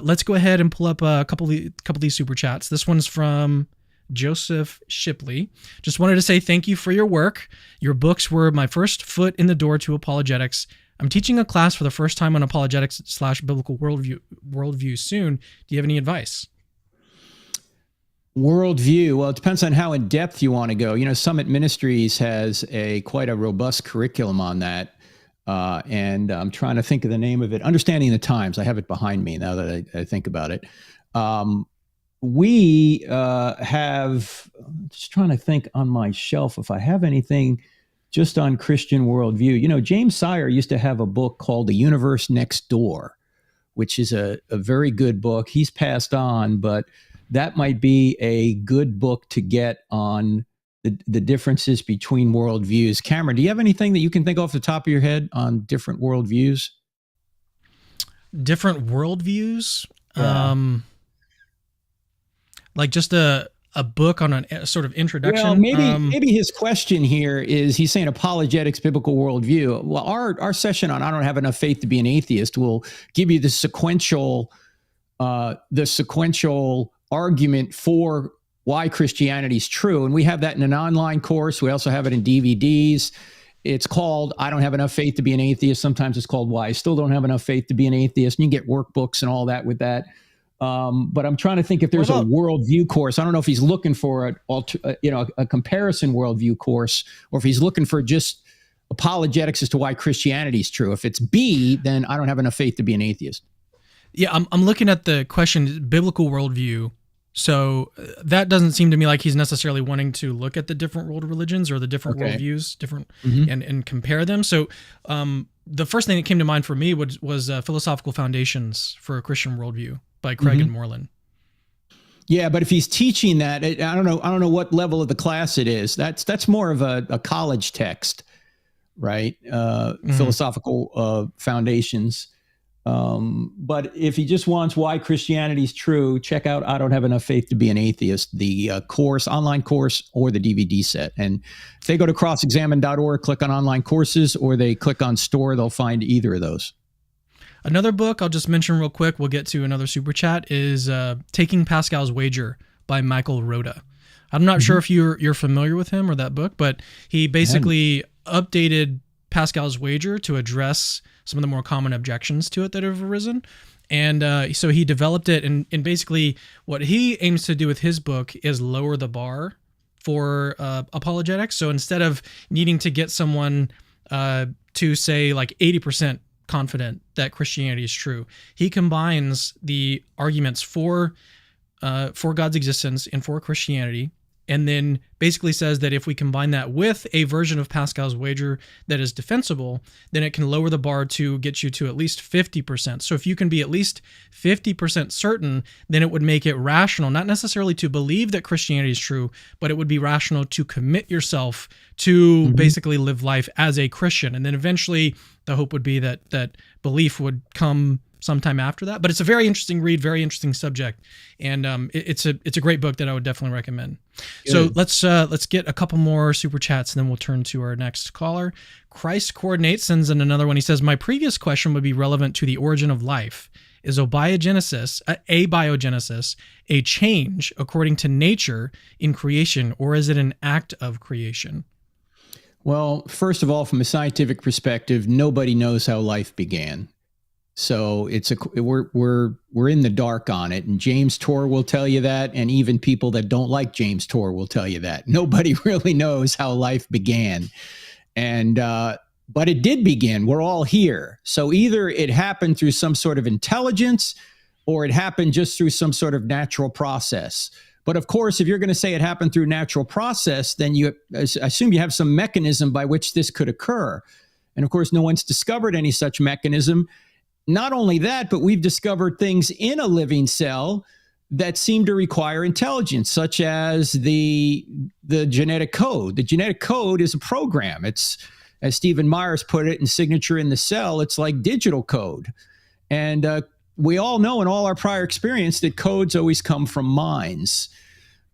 let's go ahead and pull up a couple of these super chats. This one's from Joseph Shipley. Just wanted to say thank you for your work. Your books were my first foot in the door to apologetics. I'm teaching a class for the first time on apologetics/biblical worldview soon. Do you have any advice? Worldview. Well, it depends on how in depth you want to go. Summit Ministries has quite a robust curriculum on that. And I'm trying to think of the name of it. Understanding the Times. I have it behind me now that I think about it. We have, just trying to think on my shelf if I have anything just on Christian worldview. James Sire used to have a book called The Universe Next Door, which is a very good book. He's passed on, but that might be a good book to get on the differences between worldviews. Cameron, do you have anything that you can think off the top of your head on different worldviews? Different worldviews? Yeah. Like just a book on a sort of introduction. Well, maybe his question here is, he's saying apologetics, biblical worldview. Well, our session on I don't have enough faith to be an atheist will give you the sequential argument for why Christianity is true, and we have that in an online course. We also have it in DVDs. It's called I Don't Have Enough Faith to Be an Atheist. Sometimes it's called Why I Still Don't Have Enough Faith to Be an Atheist. And you can get workbooks and all that with that. But I'm trying to think if there's a worldview course. I don't know if he's looking for a comparison worldview course, or if he's looking for just apologetics as to why Christianity is true. If it's B, then I don't have enough faith to be an atheist. Yeah, I'm looking at the question, biblical worldview. So that doesn't seem to me like he's necessarily wanting to look at the different world religions or the different worldviews, and compare them. So the first thing that came to mind for me was Philosophical Foundations for a Christian Worldview by Craig and Moreland. Yeah, but if he's teaching that, I don't know what level of the class it is. That's more of a college text, right? Philosophical Foundations. But if he just wants why Christianity is true, check out I Don't Have Enough Faith to Be an Atheist, the online course, or the DVD set. And if they go to crossexamine.org, click on online courses, or they click on store, they'll find either of those. Another book I'll just mention real quick, we'll get to another super chat, is Taking Pascal's Wager by Michael Rhoda. I'm not sure if you're familiar with him or that book, but he basically updated Pascal's Wager to address some of the more common objections to it that have arisen. And so he developed it, and basically what he aims to do with his book is lower the bar for apologetics. So instead of needing to get someone to say like 80% confident that Christianity is true, he combines the arguments for God's existence and for Christianity, and then basically says that if we combine that with a version of Pascal's Wager that is defensible, then it can lower the bar to get you to at least 50%. So if you can be at least 50% certain, then it would make it rational, not necessarily to believe that Christianity is true, but it would be rational to commit yourself to basically live life as a Christian. And then eventually the hope would be that belief would come sometime after that. But it's a very interesting read, very interesting subject, and it's a great book that I would definitely recommend. Good. So let's get a couple more super chats, and then we'll turn to our next caller. Christ Coordinate sends in another one. He says, my previous question would be relevant to the origin of life. Is abiogenesis a change according to nature in creation, or is it an act of creation? Well, first of all, from a scientific perspective, nobody knows how life began. So we're in the dark on it, and James Tour will tell you that, and even people that don't like James Tour will tell you that. Nobody really knows how life began, and but it did begin. We're all here. So either it happened through some sort of intelligence, or it happened just through some sort of natural process. But of course, if you're going to say it happened through natural process, then you assume you have some mechanism by which this could occur. And of course, no one's discovered any such mechanism. Not only that, but we've discovered things in a living cell that seem to require intelligence, such as the genetic code. The genetic code is a program. It's, as Stephen Myers put it in Signature in the Cell, it's like digital code. And we all know in all our prior experience that codes always come from minds.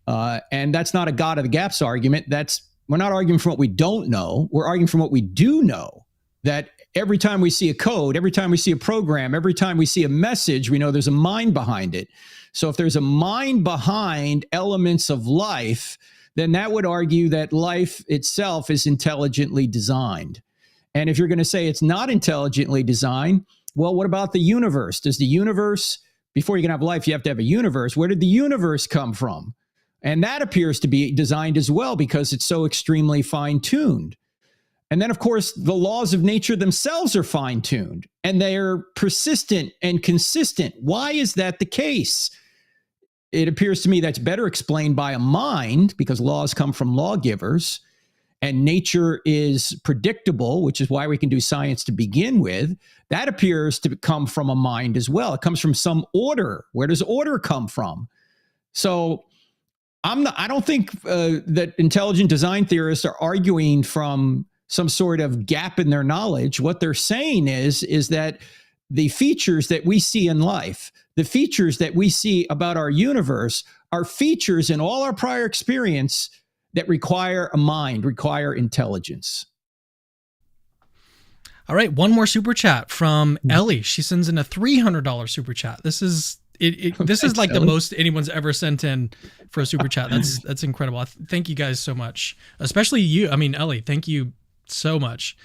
And that's not a God of the gaps argument. We're not arguing from what we don't know. We're arguing from what we do know, that every time we see a code, every time we see a program, every time we see a message, we know there's a mind behind it. So if there's a mind behind elements of life, then that would argue that life itself is intelligently designed. And if you're going to say it's not intelligently designed, well, what about the universe? Does the universe, before you can have life, you have to have a universe. Where did the universe come from? And that appears to be designed as well because it's so extremely fine-tuned. And then, of course, the laws of nature themselves are fine-tuned, and they're persistent and consistent. Why is that the case? It appears to me that's better explained by a mind, because laws come from lawgivers, and nature is predictable, which is why we can do science to begin with. That appears to come from a mind as well. It comes from some order. Where does order come from? So I don't think that intelligent design theorists are arguing from some sort of gap in their knowledge. What they're saying is that the features that we see in life, the features that we see about our universe, are features in all our prior experience that require a mind, require intelligence. All right, one more super chat from Ellie. She sends in a $300 super chat. This is this is like the most anyone's ever sent in for a super chat. That's incredible. Thank you guys so much, especially you. I mean, Ellie, thank you so much.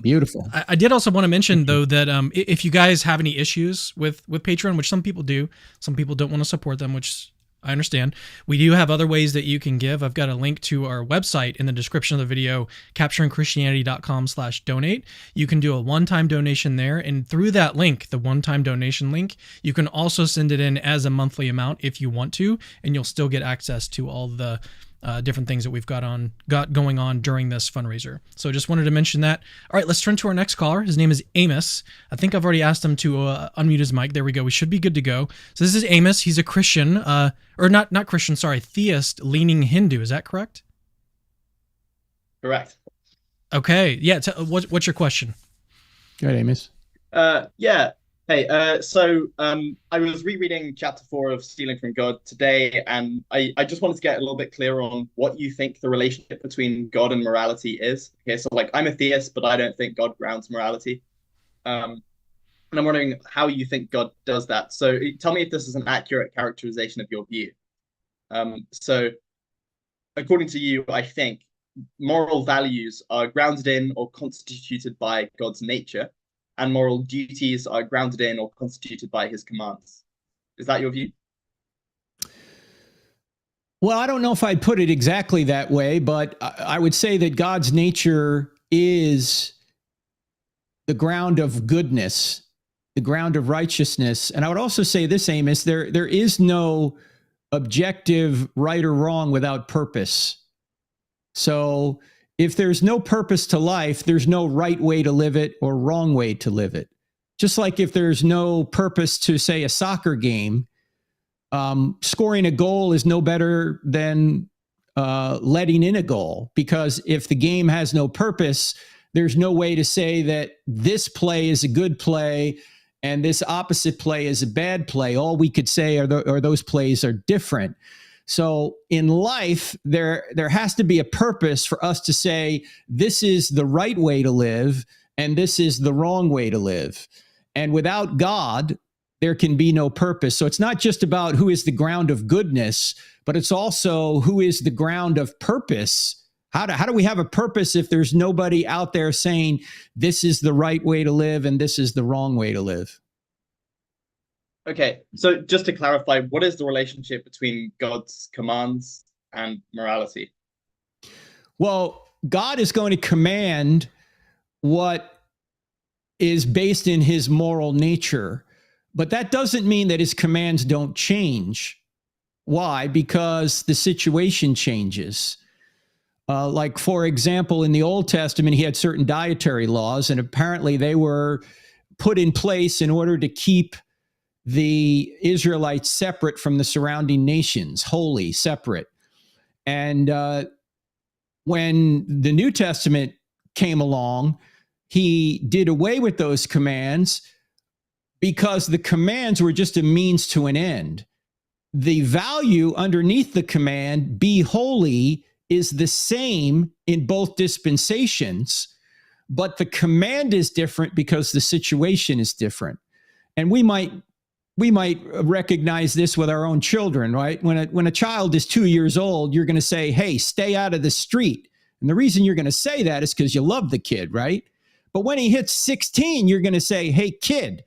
Beautiful. I did also want to mention, though, that if you guys have any issues with Patreon, which some people do, some people don't want to support them, which I understand. We do have other ways that you can give. I've got a link to our website in the description of the video, capturingchristianity.com/donate. You can do a one-time donation there. And through that link, the one-time donation link, you can also send it in as a monthly amount if you want to, and you'll still get access to all the different things that we've got going on during this fundraiser. So just wanted to mention that. All right, let's turn to our next caller. His name is Amos. I think I've already asked him to unmute his mic. There we go. We should be good to go. So this is Amos. He's a Christian, or not Christian, sorry, theist leaning Hindu. Is that correct? Correct. Okay. Yeah. What's your question? Go ahead, Amos. Yeah. Hey, I was rereading chapter 4 of Stealing from God today, and I just wanted to get a little bit clearer on what you think the relationship between God and morality is. Okay, so like I'm a theist, but I don't think God grounds morality. Um, and I'm wondering how you think God does that. So tell me if this is an accurate characterization of your view. So according to you, I think moral values are grounded in or constituted by God's nature, and moral duties are grounded in or constituted by his commands. Is that your view? Well, I don't know if I'd put it exactly that way, but I would say that God's nature is the ground of goodness, the ground of righteousness. And I would also say this, Amos, there is no objective right or wrong without purpose. So if there's no purpose to life, there's no right way to live it or wrong way to live it. Just like if there's no purpose to, say, a soccer game, scoring a goal is no better than letting in a goal, because if the game has no purpose, there's no way to say that this play is a good play and this opposite play is a bad play. All we could say are those plays are different. So in life, there has to be a purpose for us to say, this is the right way to live and this is the wrong way to live. And without God, there can be no purpose. So it's not just about who is the ground of goodness, but it's also who is the ground of purpose. How do we have a purpose if there's nobody out there saying this is the right way to live and this is the wrong way to live? Okay, so just to clarify, what is the relationship between God's commands and morality? Well, God is going to command what is based in his moral nature, but that doesn't mean that his commands don't change. Why? Because the situation changes. Like, for example, in the Old Testament, he had certain dietary laws, and apparently they were put in place in order to keep the Israelites separate from the surrounding nations, holy, separate. And when the New Testament came along, he did away with those commands because the commands were just a means to an end. The value underneath the command, be holy, is the same in both dispensations, but the command is different because the situation is different. And we might recognize this with our own children, right? When a child is 2 years old, you're going to say, hey, stay out of the street. And the reason you're going to say that is because you love the kid, right? But when he hits 16, you're going to say, hey, kid,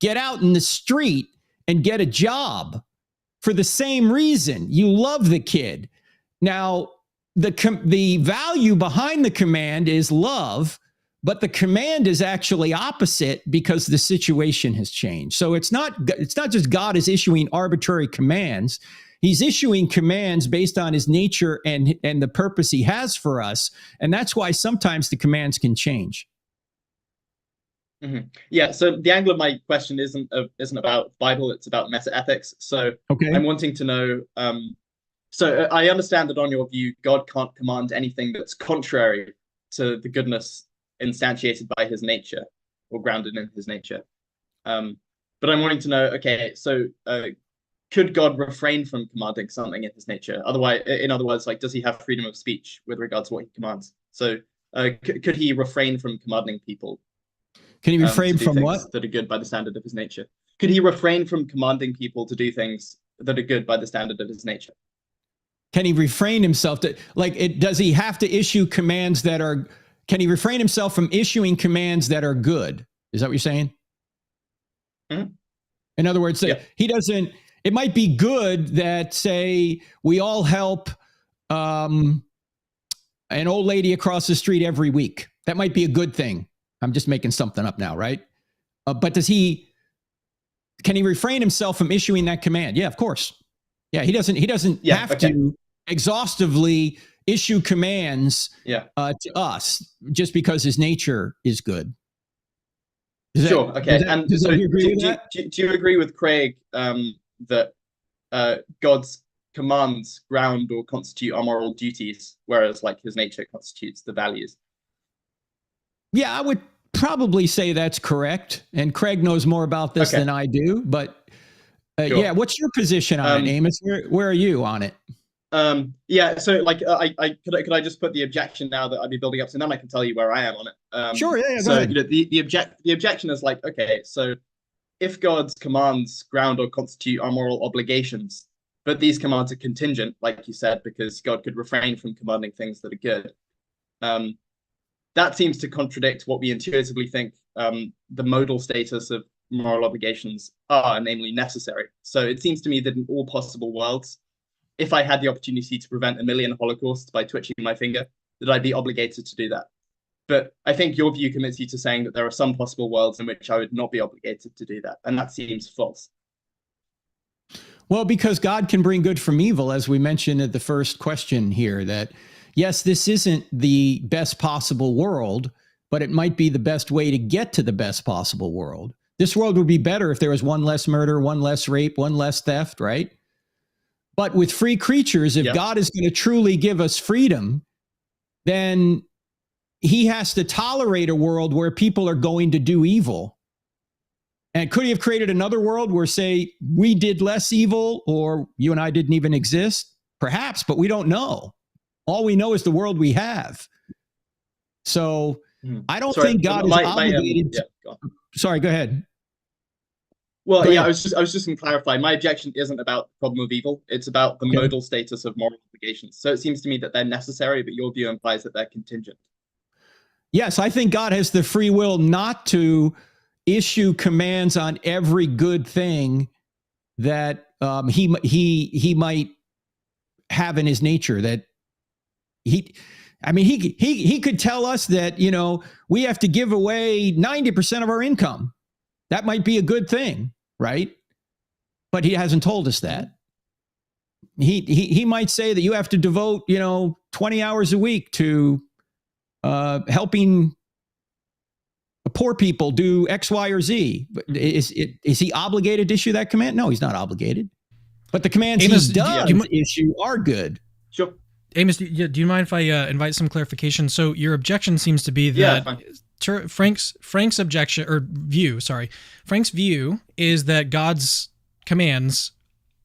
get out in the street and get a job, for the same reason. You love the kid. Now, the value behind the command is love, but the command is actually opposite because the situation has changed. So it's not just God is issuing arbitrary commands. He's issuing commands based on his nature and the purpose he has for us. And that's why sometimes the commands can change. Mm-hmm. Yeah, so the angle of my question isn't about Bible, it's about meta-ethics. So okay. I'm wanting to know, so I understand that on your view, God can't command anything that's contrary to the goodness instantiated by his nature or grounded in his nature. But I'm wanting to know, okay, so could God refrain from commanding something in his nature? Otherwise, in other words, like, does he have freedom of speech with regards to what he commands? So could he refrain from commanding people? Can he refrain from what? That are good by the standard of his nature? Could he refrain from commanding people to do things that are good by the standard of his nature? Can he refrain himself to, does he have to issue commands that are, can he refrain himself from issuing commands that are good? Is that what you're saying? Mm-hmm. In other words, yeah. He doesn't, it might be good that, say, we all help an old lady across the street every week. That might be a good thing. I'm just making something up now, right? But can he refrain himself from issuing that command? Yeah, of course. Yeah, he doesn't have to exhaustively issue commands to us just because his nature is good. Sure. Okay. And so do you agree with Craig that God's commands ground or constitute our moral duties, whereas like his nature constitutes the values? Yeah, I would probably say that's correct. And Craig knows more about this than I do. But Sure. yeah, what's your position on it, Amos? Where are you on it? Yeah, so like could I just put the objection now that I'd be building up, so then I can tell you where I am on it. Sure, yeah, so go ahead. You know, the objection is like, okay, so if God's commands ground or constitute our moral obligations, but these commands are contingent, like you said, because God could refrain from commanding things that are good, that seems to contradict what we intuitively think the modal status of moral obligations are, namely necessary. So it seems to me that in all possible worlds, if I had the opportunity to prevent 1 million Holocausts by twitching my finger, that I'd be obligated to do that. But I think your view commits you to saying that there are some possible worlds in which I would not be obligated to do that. And that seems false. Well, because God can bring good from evil, as we mentioned at the first question here, that yes, this isn't the best possible world, but it might be the best way to get to the best possible world. This world would be better if there was one less murder, one less rape, one less theft, right? But with free creatures, if God is going to truly give us freedom, then he has to tolerate a world where people are going to do evil. And could he have created another world where, say, we did less evil, or you and I didn't even exist? Perhaps, but we don't know. All we know is the world we have. So I don't think God is obligated. Sorry, go ahead. Well, go ahead. I was just going to clarify. My objection isn't about the problem of evil. It's about the modal status of moral obligations. So it seems to me that they're necessary, but your view implies that they're contingent. Yes, I think God has the free will not to issue commands on every good thing that he might have in his nature. That he could tell us that, you know, we have to give away 90% of our income. That might be a good thing, right? But he hasn't told us that. He might say that you have to devote, 20 hours a week to helping poor people do X, Y, or Z. Is he obligated to issue that command? No, he's not obligated. But the commands he does issue are good. Sure. Amos, do you mind if I invite some clarification? So your objection seems to be that Frank's objection or view, Frank's view is that God's commands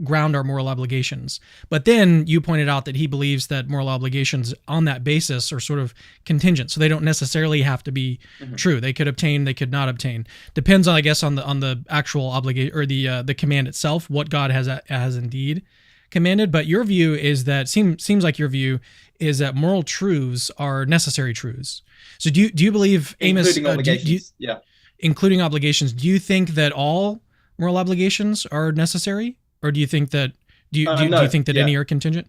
ground our moral obligations. But then you pointed out that he believes that moral obligations on that basis are sort of contingent. So they don't necessarily have to be true. They could obtain, they could not obtain. Depends on, I guess, on the actual obligation or the command itself, what God has indeed commanded. But your view is that seems like your view is that moral truths are necessary truths. So do you believe, Amos, including obligations? Including obligations, do you think that all moral obligations are necessary? Or do you think that do you think that any are contingent?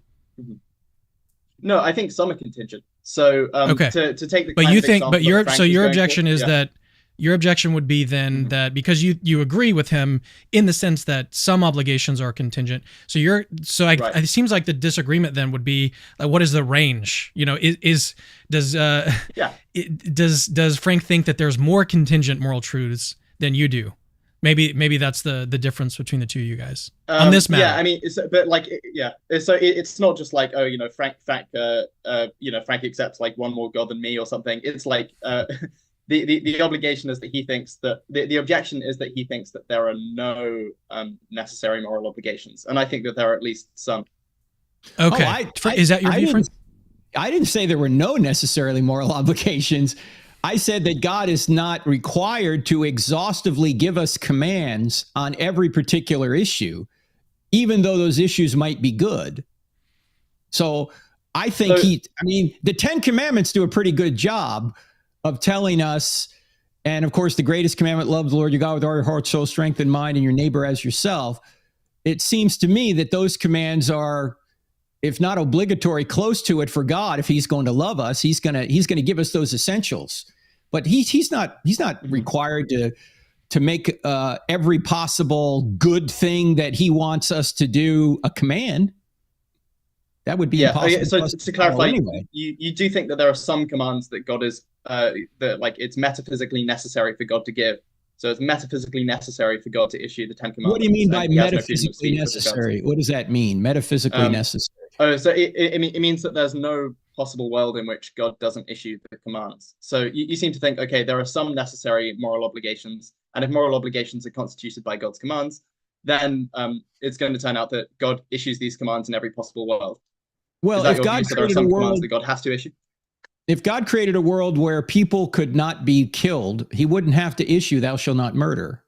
No, I think some are contingent. So to take the but you think your objection is that your objection would be then that because you agree with him in the sense that some obligations are contingent. So it seems like the disagreement then would be like, what is the range? Does Frank think that there's more contingent moral truths than you do? Maybe that's the difference between the two of you guys on this matter. Yeah, I mean, so it's not just like, Frank accepts like one more God than me or something. It's like the obligation is that he thinks that the objection is that he thinks that there are no necessary moral obligations, and I think that there are at least some. Okay, is that your view, Frank? I didn't say there were no necessarily moral obligations. I said that God is not required to exhaustively give us commands on every particular issue, even though those issues might be good. So I think the 10 Commandments do a pretty good job of telling us, and of course, the greatest commandment, love the Lord your God with all your heart, soul, strength, and mind, and your neighbor as yourself. It seems to me that those commands are, if not obligatory, close to it for God. If he's going to love us, he's going to give us those essentials. But he's not required to make every possible good thing that he wants us to do a command. That would be impossible. Okay, so to clarify, anyway, you do think that there are some commands that God is that like it's metaphysically necessary for God to give. So it's metaphysically necessary for God to issue the 10 Commandments. What do you mean by metaphysically necessary? What does that mean? Metaphysically necessary. Oh, so it means that there's no possible world in which God doesn't issue the commands. So you seem to think, okay, there are some necessary moral obligations, and if moral obligations are constituted by God's commands, then it's going to turn out that God issues these commands in every possible world. Well, if God created a world that God has to issue. If God created a world where people could not be killed, he wouldn't have to issue "thou shalt not murder,"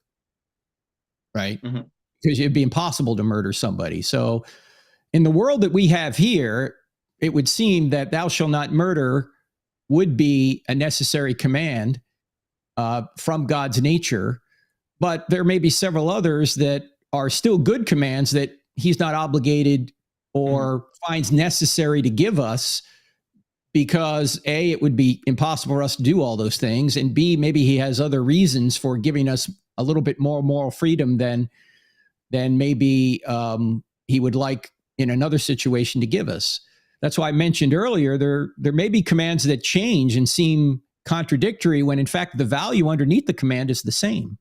right? Mm-hmm. Because it'd be impossible to murder somebody. So in the world that we have here, it would seem that "thou shalt not murder" would be a necessary command from God's nature. But there may be several others that are still good commands that he's not obligated or finds necessary to give us, because A, it would be impossible for us to do all those things, and B, maybe he has other reasons for giving us a little bit more moral freedom than maybe he would like in another situation to give us. That's why I mentioned earlier, there may be commands that change and seem contradictory when in fact the value underneath the command is the same.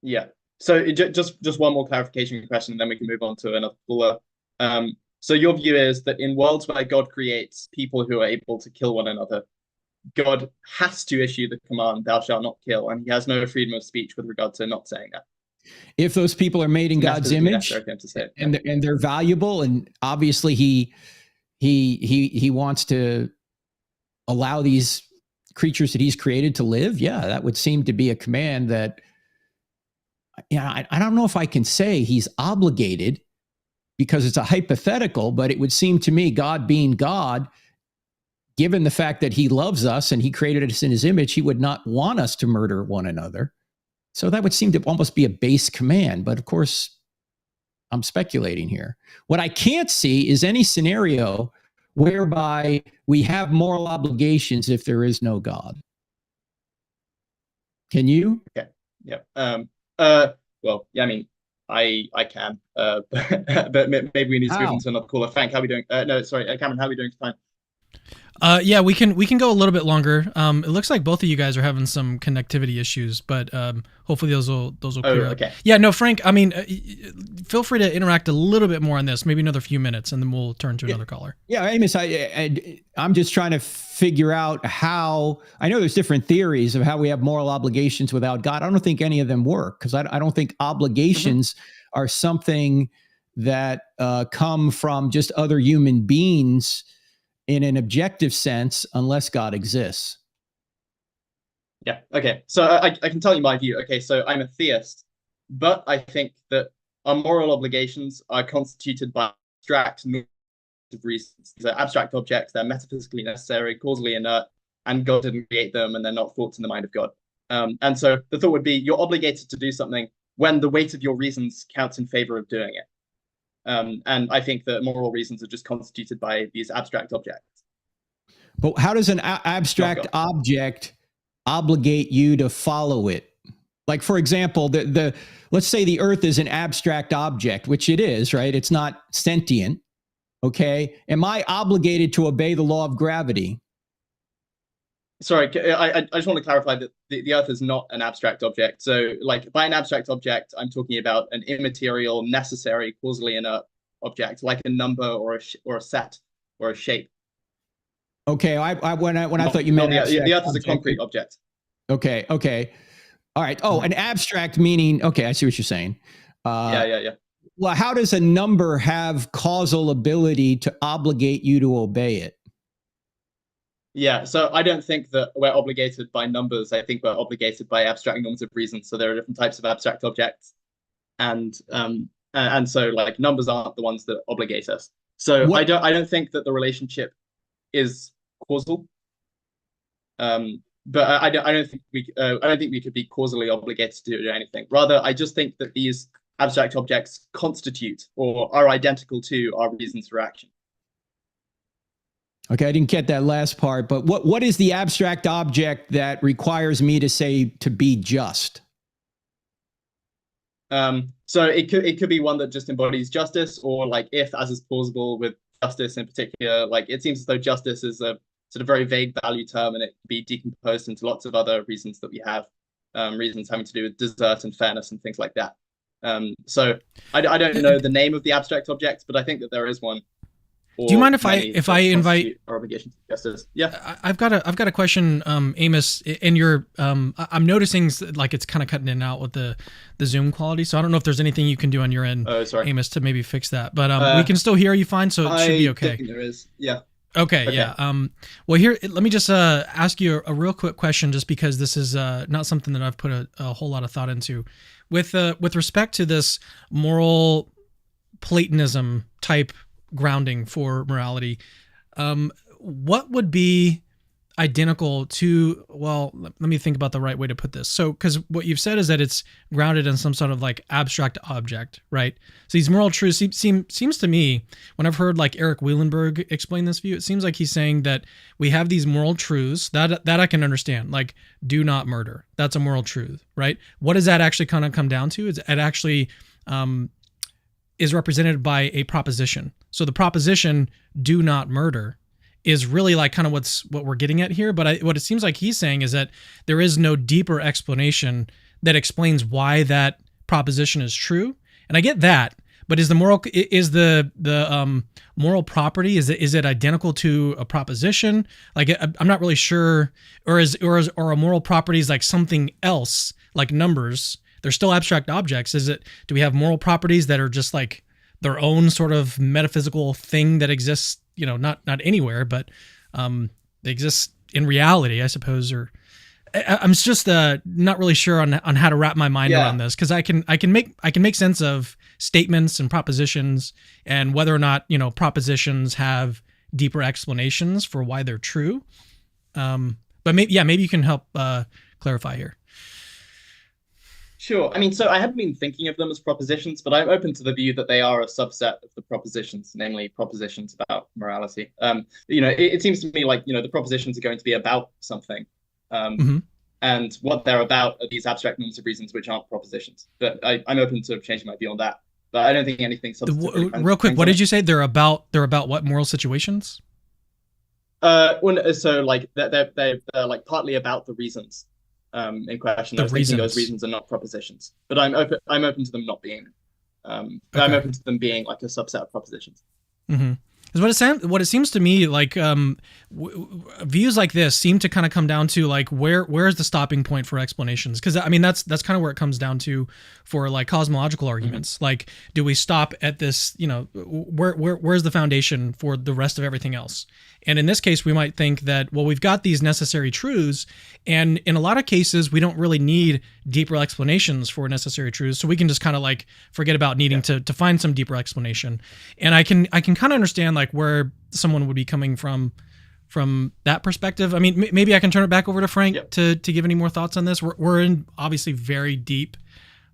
Yeah. So just one more clarification question, and then we can move on to another caller. So your view is that in worlds where God creates people who are able to kill one another, God has to issue the command, "thou shalt not kill," and he has no freedom of speech with regard to not saying that. If those people are made in God's image and they're valuable, and obviously he wants to allow these creatures that he's created to live, yeah, that would seem to be a command that, I don't know if I can say he's obligated, because it's a hypothetical, but it would seem to me, God being God, given the fact that he loves us and he created us in his image, he would not want us to murder one another. So that would seem to almost be a base command. But of course, I'm speculating here. What I can't see is any scenario whereby we have moral obligations if there is no God. Can you? Okay. Yeah. Well, yeah, I mean, I can, but maybe we need to move on to another caller. Frank, how are we doing? No, sorry, Cameron, how are we doing for time? Yeah, we can go a little bit longer. It looks like both of you guys are having some connectivity issues, but hopefully those will clear up. Okay. Yeah, no, Frank, I mean, feel free to interact a little bit more on this, maybe another few minutes, and then we'll turn to another caller. Yeah, Amos, I'm just trying to figure out how, I know there's different theories of how we have moral obligations without God. I don't think any of them work, because I don't think obligations are something that come from just other human beings in an objective sense, unless God exists. Yeah. Okay. So I can tell you my view. Okay. So I'm a theist, but I think that our moral obligations are constituted by abstract normative reasons. These are abstract objects. They're metaphysically necessary, causally inert, and God didn't create them, and they're not thoughts in the mind of God. And so the thought would be, you're obligated to do something when the weight of your reasons counts in favor of doing it. And I think that moral reasons are just constituted by these abstract objects. But how does an abstract object obligate you to follow it? Like, for example, let's say the Earth is an abstract object, which it is, right? It's not sentient. Okay. Am I obligated to obey the law of gravity? Sorry, I just want to clarify that the Earth is not an abstract object. So, like, by an abstract object, I'm talking about an immaterial, necessary, causally inert object, like a number or a set or a shape. Okay, when I thought you meant the Earth is a concrete object. Okay. All right. Oh, an abstract meaning. Okay, I see what you're saying. Yeah. Well, how does a number have causal ability to obligate you to obey it? Yeah, so I don't think that we're obligated by numbers. I think we're obligated by abstract normative reasons. So there are different types of abstract objects, and so like numbers aren't the ones that obligate us. So I don't think that the relationship is causal. But I don't think we could be causally obligated to do anything. Rather, I just think that these abstract objects constitute or are identical to our reasons for action. Okay, I didn't get that last part, but what is the abstract object that requires me to say to be just? So it could be one that just embodies justice, or like if, as is plausible with justice in particular, like it seems as though justice is a sort of very vague value term, and it can be decomposed into lots of other reasons that we have, reasons having to do with desert and fairness and things like that. So I don't know the name of the abstract object, but I think that there is one. Do you mind if money I that invite constitute our obligation to justice? Yeah. I've got a question, Amos, and you're I'm noticing like it's kind of cutting in and out with the Zoom quality. So I don't know if there's anything you can do on your end, Oh, sorry. Amos, to maybe fix that. But we can still hear you fine, so it should be okay. I think there is. Yeah. Okay, yeah. Well, here, let me just ask you a real quick question, just because this is not something that I've put a whole lot of thought into. With respect to this moral Platonism type grounding for morality, what would be identical to, well, let me think about the right way to put this. So, because what you've said is that it's grounded in some sort of like abstract object, right? So these moral truths seems to me, when I've heard like Eric Wielenberg explain this view, it seems like he's saying that we have these moral truths that I can understand, like do not murder. That's a moral truth, right? What does that actually kind of come down to? It actually is represented by a proposition. So the proposition do not murder is really like kind of what we're getting at here. But what it seems like he's saying is that there is no deeper explanation that explains why that proposition is true. And I get that, but is the moral property, is it identical to a proposition? Like I'm not really sure, or a moral property is like something else, like numbers. They're still abstract objects. Do we have moral properties that are just like their own sort of metaphysical thing that exists, not anywhere, but they exist in reality, I suppose? Or I'm just not really sure on how to wrap my mind around this, because I can make sense of statements and propositions and whether or not propositions have deeper explanations for why they're true. But maybe you can help clarify here. Sure. I mean, so I hadn't been thinking of them as propositions, but I'm open to the view that they are a subset of the propositions, namely propositions about morality. It seems to me like, the propositions are going to be about something. And what they're about are these abstract norms of reasons, which aren't propositions. But I'm open to changing my view on that. But I don't think anything substantive. Real quick, what did you say? They're about what moral situations? So like they're like partly about the reasons in question. I was thinking those reasons are not propositions, but I'm open to them not being. I'm open to them being like a subset of propositions. Mm-hmm. Because what it seems to me like views like this seem to kind of come down to like where's the stopping point for explanations? Because I mean that's kind of where it comes down to for like cosmological arguments. Mm-hmm. Like, do we stop at this? Where's the foundation for the rest of everything else? And in this case, we might think that, well, we've got these necessary truths, and in a lot of cases, we don't really need deeper explanations for necessary truths, so we can just kind of like forget about needing to find some deeper explanation. And I can kind of understand like where someone would be coming from that perspective. I mean, maybe I can turn it back over to Frank to give any more thoughts on this. We're in obviously very deep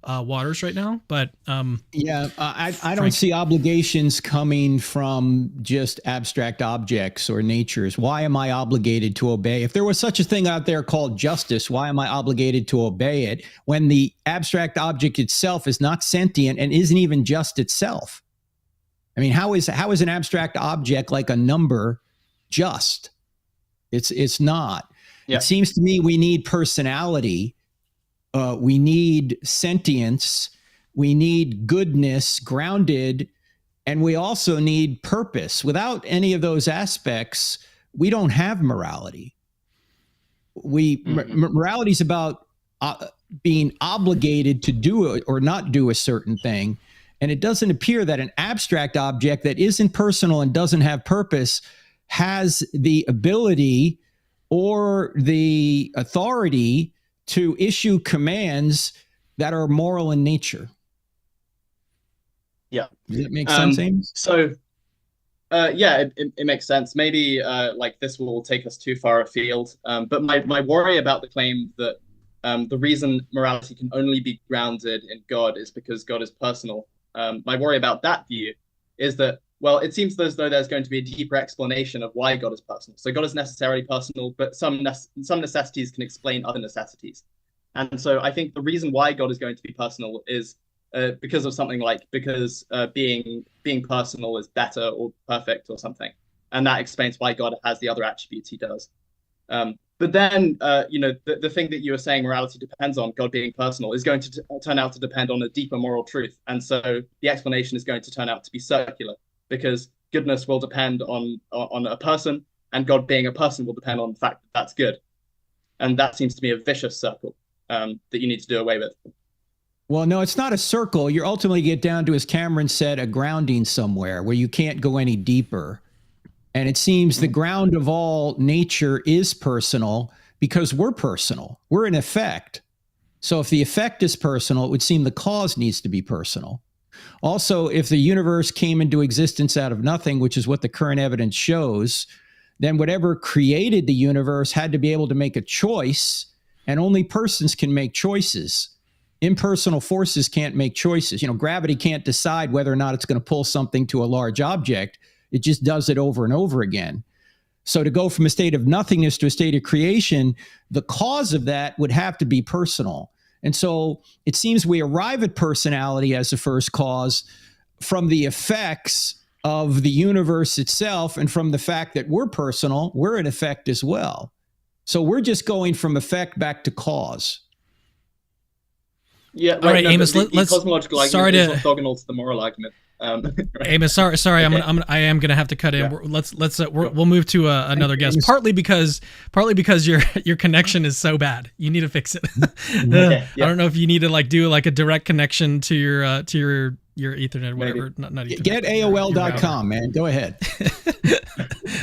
waters right now, but I don't see obligations coming from just abstract objects or natures. Why am I obligated to obey? If there was such a thing out there called justice, why am I obligated to obey it when the abstract object itself is not sentient and isn't even just itself? I mean, how is an abstract object like a number just? It's not. It seems to me we need personality. We need sentience, we need goodness grounded, and we also need purpose. Without any of those aspects, we don't have morality. Morality is about being obligated to do it or not do a certain thing. And it doesn't appear that an abstract object that isn't personal and doesn't have purpose has the ability or the authority to issue commands that are moral in nature. Yeah. Does that make sense, Ames? So, it makes sense. Maybe like this will take us too far afield. But my worry about the claim that the reason morality can only be grounded in God is because God is personal. My worry about that view is that, well, it seems as though there's going to be a deeper explanation of why God is personal. So God is necessarily personal, but some necessities can explain other necessities. And so I think the reason why God is going to be personal is because of something like, being personal is better or perfect or something. And that explains why God has the other attributes he does. But then, the thing that you were saying morality depends on, God being personal, is going to turn out to depend on a deeper moral truth. And so the explanation is going to turn out to be circular, because goodness will depend on a person, and God being a person will depend on the fact that that's good. And that seems to be a vicious circle that you need to do away with. Well, no, it's not a circle. You ultimately get down to, as Cameron said, a grounding somewhere where you can't go any deeper. And it seems the ground of all nature is personal because we're personal. We're an effect. So if the effect is personal, it would seem the cause needs to be personal. Also, if the universe came into existence out of nothing, which is what the current evidence shows, then whatever created the universe had to be able to make a choice, and only persons can make choices. Impersonal forces can't make choices. You know, gravity can't decide whether or not it's going to pull something to a large object. It just does it over and over again. So to go from a state of nothingness to a state of creation, the cause of that would have to be personal. And so it seems we arrive at personality as the first cause from the effects of the universe itself, and from the fact that we're personal, we're an effect as well. So we're just going from effect back to cause. Yeah, All right, no, Amos. the Let's. cosmological Sorry argument is to. orthogonal to the moral argument. Right. Amos, sorry. Okay. I am gonna have to cut in. Yeah. We'll move to another guest. Partly because your connection is so bad. You need to fix it. Okay, yeah. I don't know if you need to do a direct connection to your Ethernet or whatever. Not Ethernet. Get AOL.com, man. Go ahead.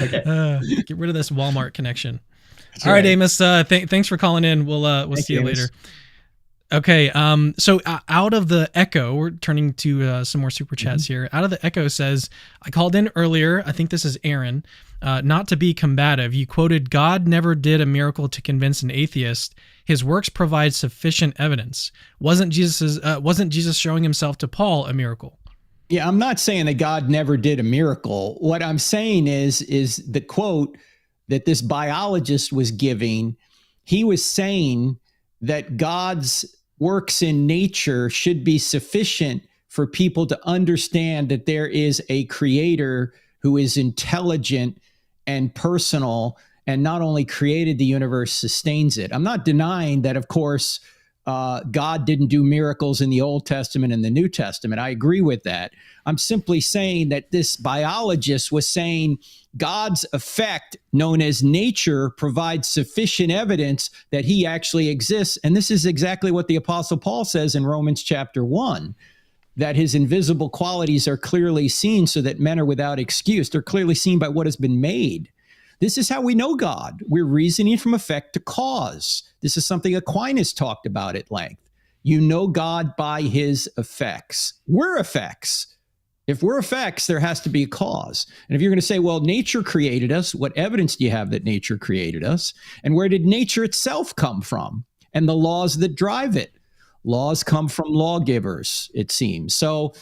Okay. Get rid of this Walmart connection. All right, Amos. Thanks for calling in. We'll see you later. Okay, so out of the echo, we're turning to some more super chats here. Out of the echo says, I called in earlier, I think this is Aaron, not to be combative. You quoted, God never did a miracle to convince an atheist. His works provide sufficient evidence. Wasn't Jesus showing himself to Paul a miracle? Yeah, I'm not saying that God never did a miracle. What I'm saying is the quote that this biologist was giving, he was saying that God's works in nature should be sufficient for people to understand that there is a creator who is intelligent and personal, and not only created the universe, sustains it. I'm not denying that, of course, God didn't do miracles in the Old Testament and the New Testament. I agree with that. I'm simply saying that this biologist was saying God's effect, known as nature, provides sufficient evidence that he actually exists. And this is exactly what the Apostle Paul says in Romans chapter 1, that his invisible qualities are clearly seen so that men are without excuse. They're clearly seen by what has been made. This is how we know God. We're reasoning from effect to cause. This is something Aquinas talked about at length. You know God by his effects. We're effects. If we're effects, there has to be a cause. And if you're going to say, well, nature created us, what evidence do you have that nature created us? And where did nature itself come from? And the laws that drive it? Laws come from lawgivers, it seems. So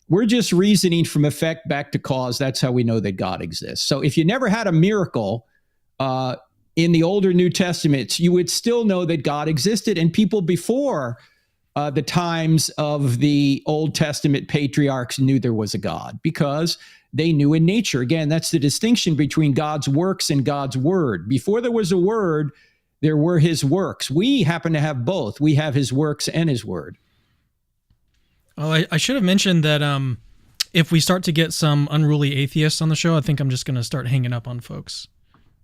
we're just reasoning from effect back to cause. That's how we know that God exists. So if you never had a miracle in the older New Testaments, you would still know that God existed. And people before the times of the Old Testament patriarchs knew there was a God because they knew in nature. Again, that's the distinction between God's works and God's word. Before there was a word, there were his works. We happen to have both. We have his works and his word. Oh, I should have mentioned that if we start to get some unruly atheists on the show, I think I'm just going to start hanging up on folks.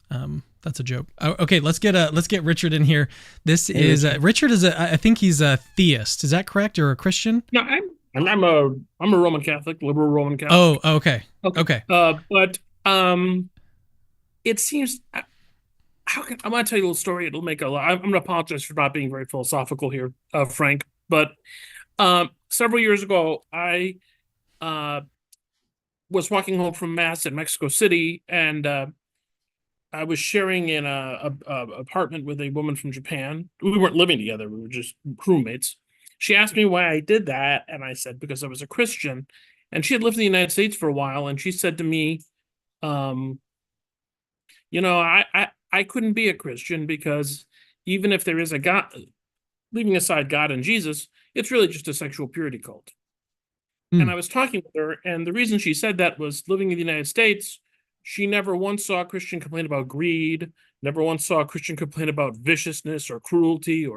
That's a joke. Okay, let's get Richard in here. This is Richard is I think he's a theist. Is that correct, or a Christian? No, I'm a Roman Catholic, liberal Roman Catholic. Oh, okay. But it seems. I'm going to tell you a little story. It'll make a lot. I'm going to apologize for not being very philosophical here, Frank. But several years ago, I was walking home from Mass in Mexico City, and I was sharing in a apartment with a woman from Japan. We weren't living together. We were just roommates. She asked me why I did that, and I said, because I was a Christian. And she had lived in the United States for a while, and she said to me, I couldn't be a Christian because even if there is a God, leaving aside God and Jesus, it's really just a sexual purity cult. And I was talking with her, and the reason she said that was living in the United States, she never once saw a Christian complain about greed, never once saw a Christian complain about viciousness or cruelty,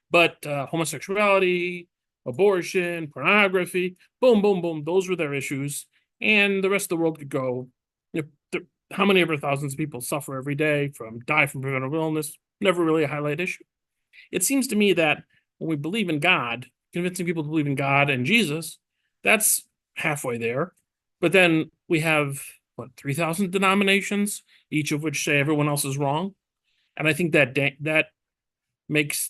but homosexuality, abortion, pornography, boom, boom, boom. Those were their issues. and the rest of the world could go, how many ever thousands of people suffer every day die from preventable illness, never really a highlight issue. It seems to me that when we believe in God, convincing people to believe in God and Jesus, that's halfway there. But then we have, 3,000 denominations, each of which say everyone else is wrong. And I think that makes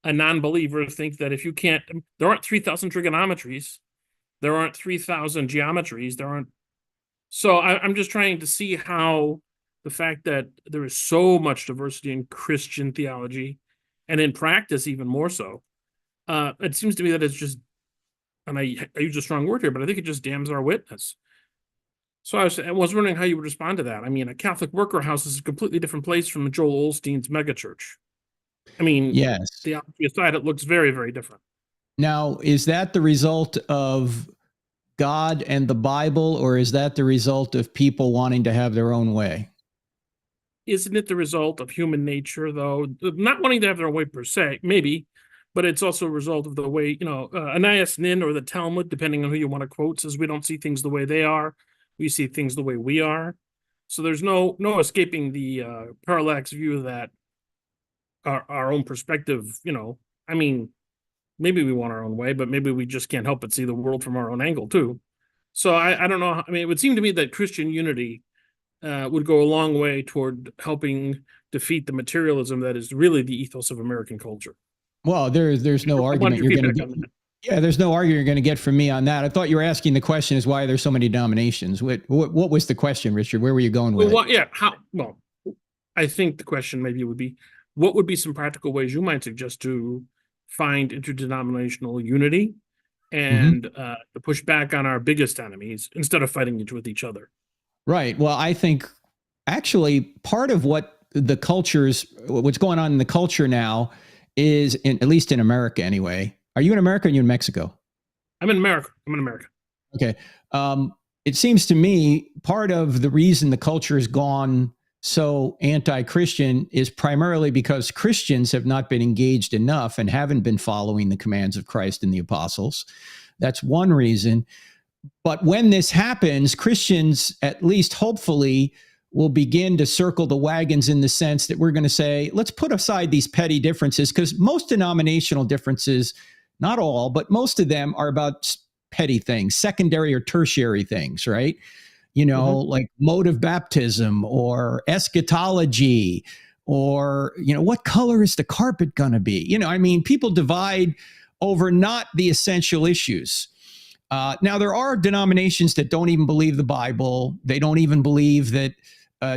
a non-believer think that if you can't, there aren't 3,000 trigonometries, there aren't 3,000 geometries, there aren't. So I'm just trying to see how the fact that there is so much diversity in Christian theology, and in practice even more so, it seems to me that it's just, and I use a strong word here, but I think it just damns our witness. So I was wondering how you would respond to that. I mean, a Catholic worker house is a completely different place from Joel Osteen's megachurch. I mean, Yes. Theology aside, it looks very, very different. Now, is that the result of God and the Bible, or is that the result of people wanting to have their own way? Isn't it the result of human nature, though? Not wanting to have their own way per se, maybe, but it's also a result of the way, Anais Nin or the Talmud, depending on who you want to quote, says we don't see things the way they are. We see things the way we are. So there's no escaping the parallax view that our own perspective, I mean, maybe we want our own way, but maybe we just can't help but see the world from our own angle too. So I don't know. I mean, it would seem to me that Christian unity would go a long way toward helping defeat the materialism that is really the ethos of American culture. Well, there's no argument you're going to get. Yeah, there's no argument you're going to get from me on that. I thought you were asking the question is why there's so many denominations. What was the question, Richard? Where were you going with it? Yeah, I think the question maybe would be, what would be some practical ways you might suggest to find interdenominational unity and to push back on our biggest enemies instead of fighting with each other? Right. Well, I think actually part of what's going on in the culture now is, at least in America anyway. Are you in America or are you in Mexico? I'm in America. Okay. It seems to me part of the reason the culture has gone so anti-Christian is primarily because Christians have not been engaged enough and haven't been following the commands of Christ and the apostles. That's one reason. But when this happens, Christians, at least hopefully, will begin to circle the wagons in the sense that we're going to say, let's put aside these petty differences, because most denominational differences, not all, but most of them are about petty things, secondary or tertiary things, right? Like mode of baptism or eschatology or, what color is the carpet going to be? I mean, people divide over not the essential issues. Now, there are denominations that don't even believe the Bible. They don't even believe that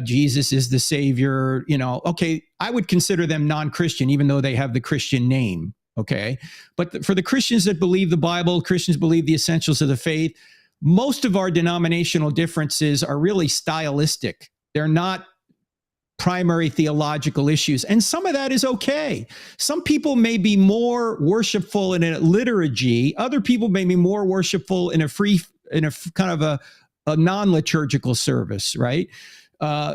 Jesus is the Savior. Okay, I would consider them non-Christian, even though they have the Christian name. Okay, but for the Christians that believe the Bible, Christians believe the essentials of the faith, most of our denominational differences are really stylistic. They're not primary theological issues. And some of that is okay. Some people may be more worshipful in a liturgy. Other people may be more worshipful in a kind of a non-liturgical service, right?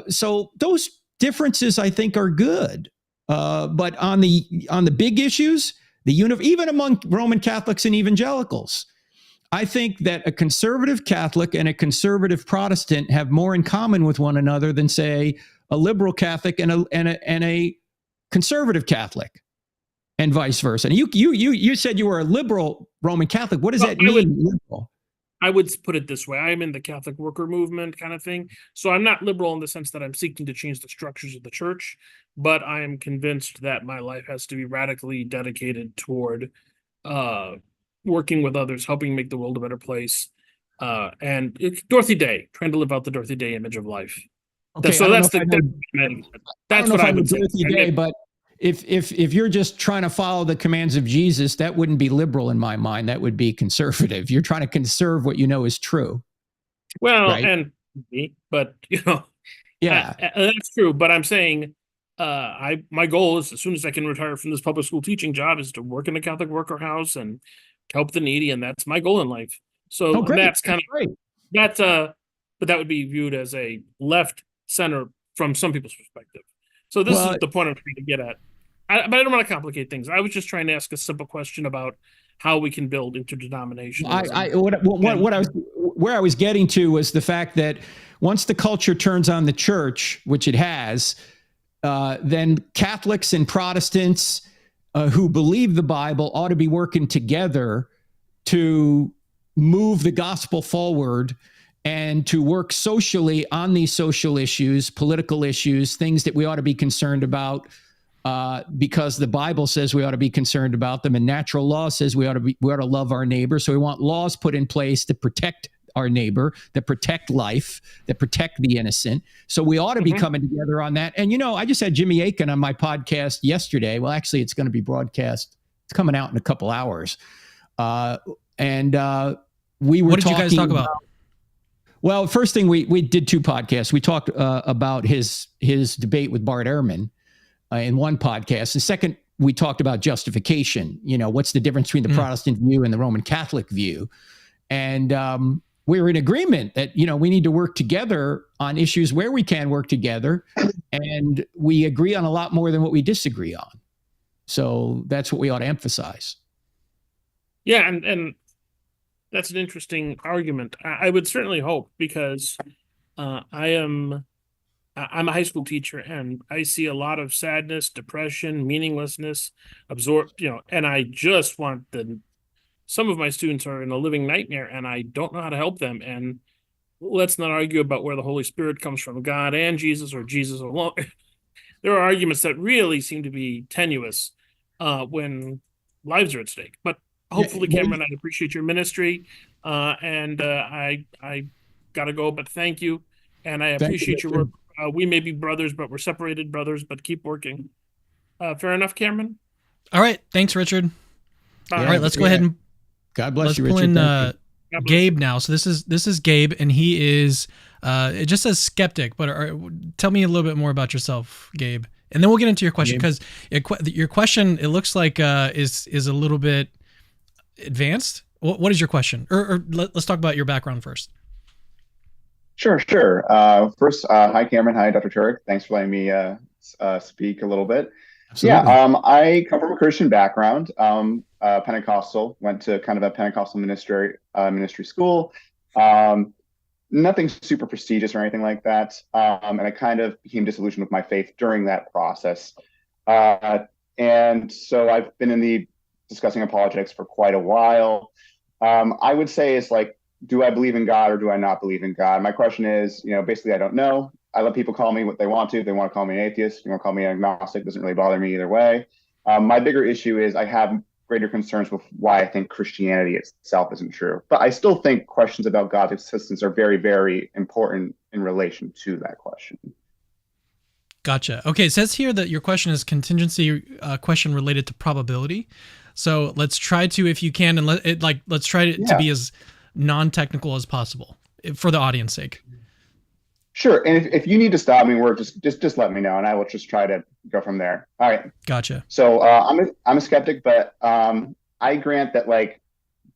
So those differences, I think, are good. But on the big issues, even among Roman Catholics and evangelicals, I think that a conservative Catholic and a conservative Protestant have more in common with one another than, say, a liberal Catholic and a conservative Catholic, and vice versa. And you said you were a liberal Roman Catholic. What does that mean, liberal? I would put it this way. I'm in the Catholic worker movement kind of thing. So I'm not liberal in the sense that I'm seeking to change the structures of the church, but I am convinced that my life has to be radically dedicated toward working with others, helping make the world a better place. And it's Dorothy Day, trying to live out the Dorothy Day image of life. Okay, so that's what I would say. Dorothy Day, but if you're just trying to follow the commands of Jesus, that wouldn't be liberal in my mind. That would be conservative. You're trying to conserve what you know is true. Well, right? But yeah, that's true. But I'm saying, my goal is, as soon as I can retire from this public school teaching job, is to work in a Catholic worker house and help the needy, and that's my goal in life. So that's kind of great. But that would be viewed as a left center from some people's perspective. So this is the point I'm trying to get at. But I don't want to complicate things. I was just trying to ask a simple question about how we can build interdenominationalism. where I was getting to was the fact that once the culture turns on the church, which it has, then Catholics and Protestants who believe the Bible ought to be working together to move the gospel forward and to work socially on these social issues, political issues, things that we ought to be concerned about, because the Bible says we ought to be concerned about them, and natural law says we ought to love our neighbor. So we want laws put in place to protect our neighbor, that protect life, that protect the innocent. So we ought to be coming together on that. And, I just had Jimmy Akin on my podcast yesterday. Well, actually, it's going to be broadcast. It's coming out in a couple hours. And we were What did you guys talk about? Well, first thing, we did 2 podcasts. We talked about his debate with Bart Ehrman in one podcast. The second, we talked about justification. What's the difference between the Protestant view and the Roman Catholic view? And we were in agreement that, we need to work together on issues where we can work together. And we agree on a lot more than what we disagree on. So that's what we ought to emphasize. Yeah, and that's an interesting argument. I would certainly hope, because I'm a high school teacher, and I see a lot of sadness, depression, meaninglessness, and I just want some of my students are in a living nightmare, and I don't know how to help them. And let's not argue about where the Holy Spirit comes from, God and Jesus, or Jesus alone. There are arguments that really seem to be tenuous when lives are at stake. But hopefully, Cameron, I appreciate your ministry, and I got to go, but thank you. And I appreciate your work. We may be brothers, but we're separated brothers, but keep working. Fair enough, Cameron? All right. Thanks, Richard. Bye. All right, let's go ahead and God bless you, pull Richard. in Gabe now. So this is Gabe, and he is it just says skeptic, but tell me a little bit more about yourself, Gabe, and then we'll get into your question, because your question, it looks like is a little bit advanced. What is your question? Or let's talk about your background first. Sure. First, hi, Cameron. Hi, Dr. Turek. Thanks for letting me speak a little bit. Absolutely. Yeah, I come from a Christian background, Pentecostal, went to kind of a Pentecostal ministry school. Nothing super prestigious or anything like that. And I kind of became disillusioned with my faith during that process. And so I've been discussing apologetics for quite a while. I would say it's like, do I believe in God or do I not believe in God? My question is, basically, I don't know. I let people call me what they want to. If they want to call me an atheist, if you want to call me an agnostic, doesn't really bother me either way. My bigger issue is I have greater concerns with why I think Christianity itself isn't true. But I still think questions about God's existence are very, very important in relation to that question. Gotcha. Okay, it says here that your question is contingency question related to probability. So let's try to, if you can, and let's try to be as non-technical as possible for the audience sake. Sure. And if you need to stop me, just let me know, and I will just try to go from there. All right. Gotcha. So I'm a skeptic, but I grant that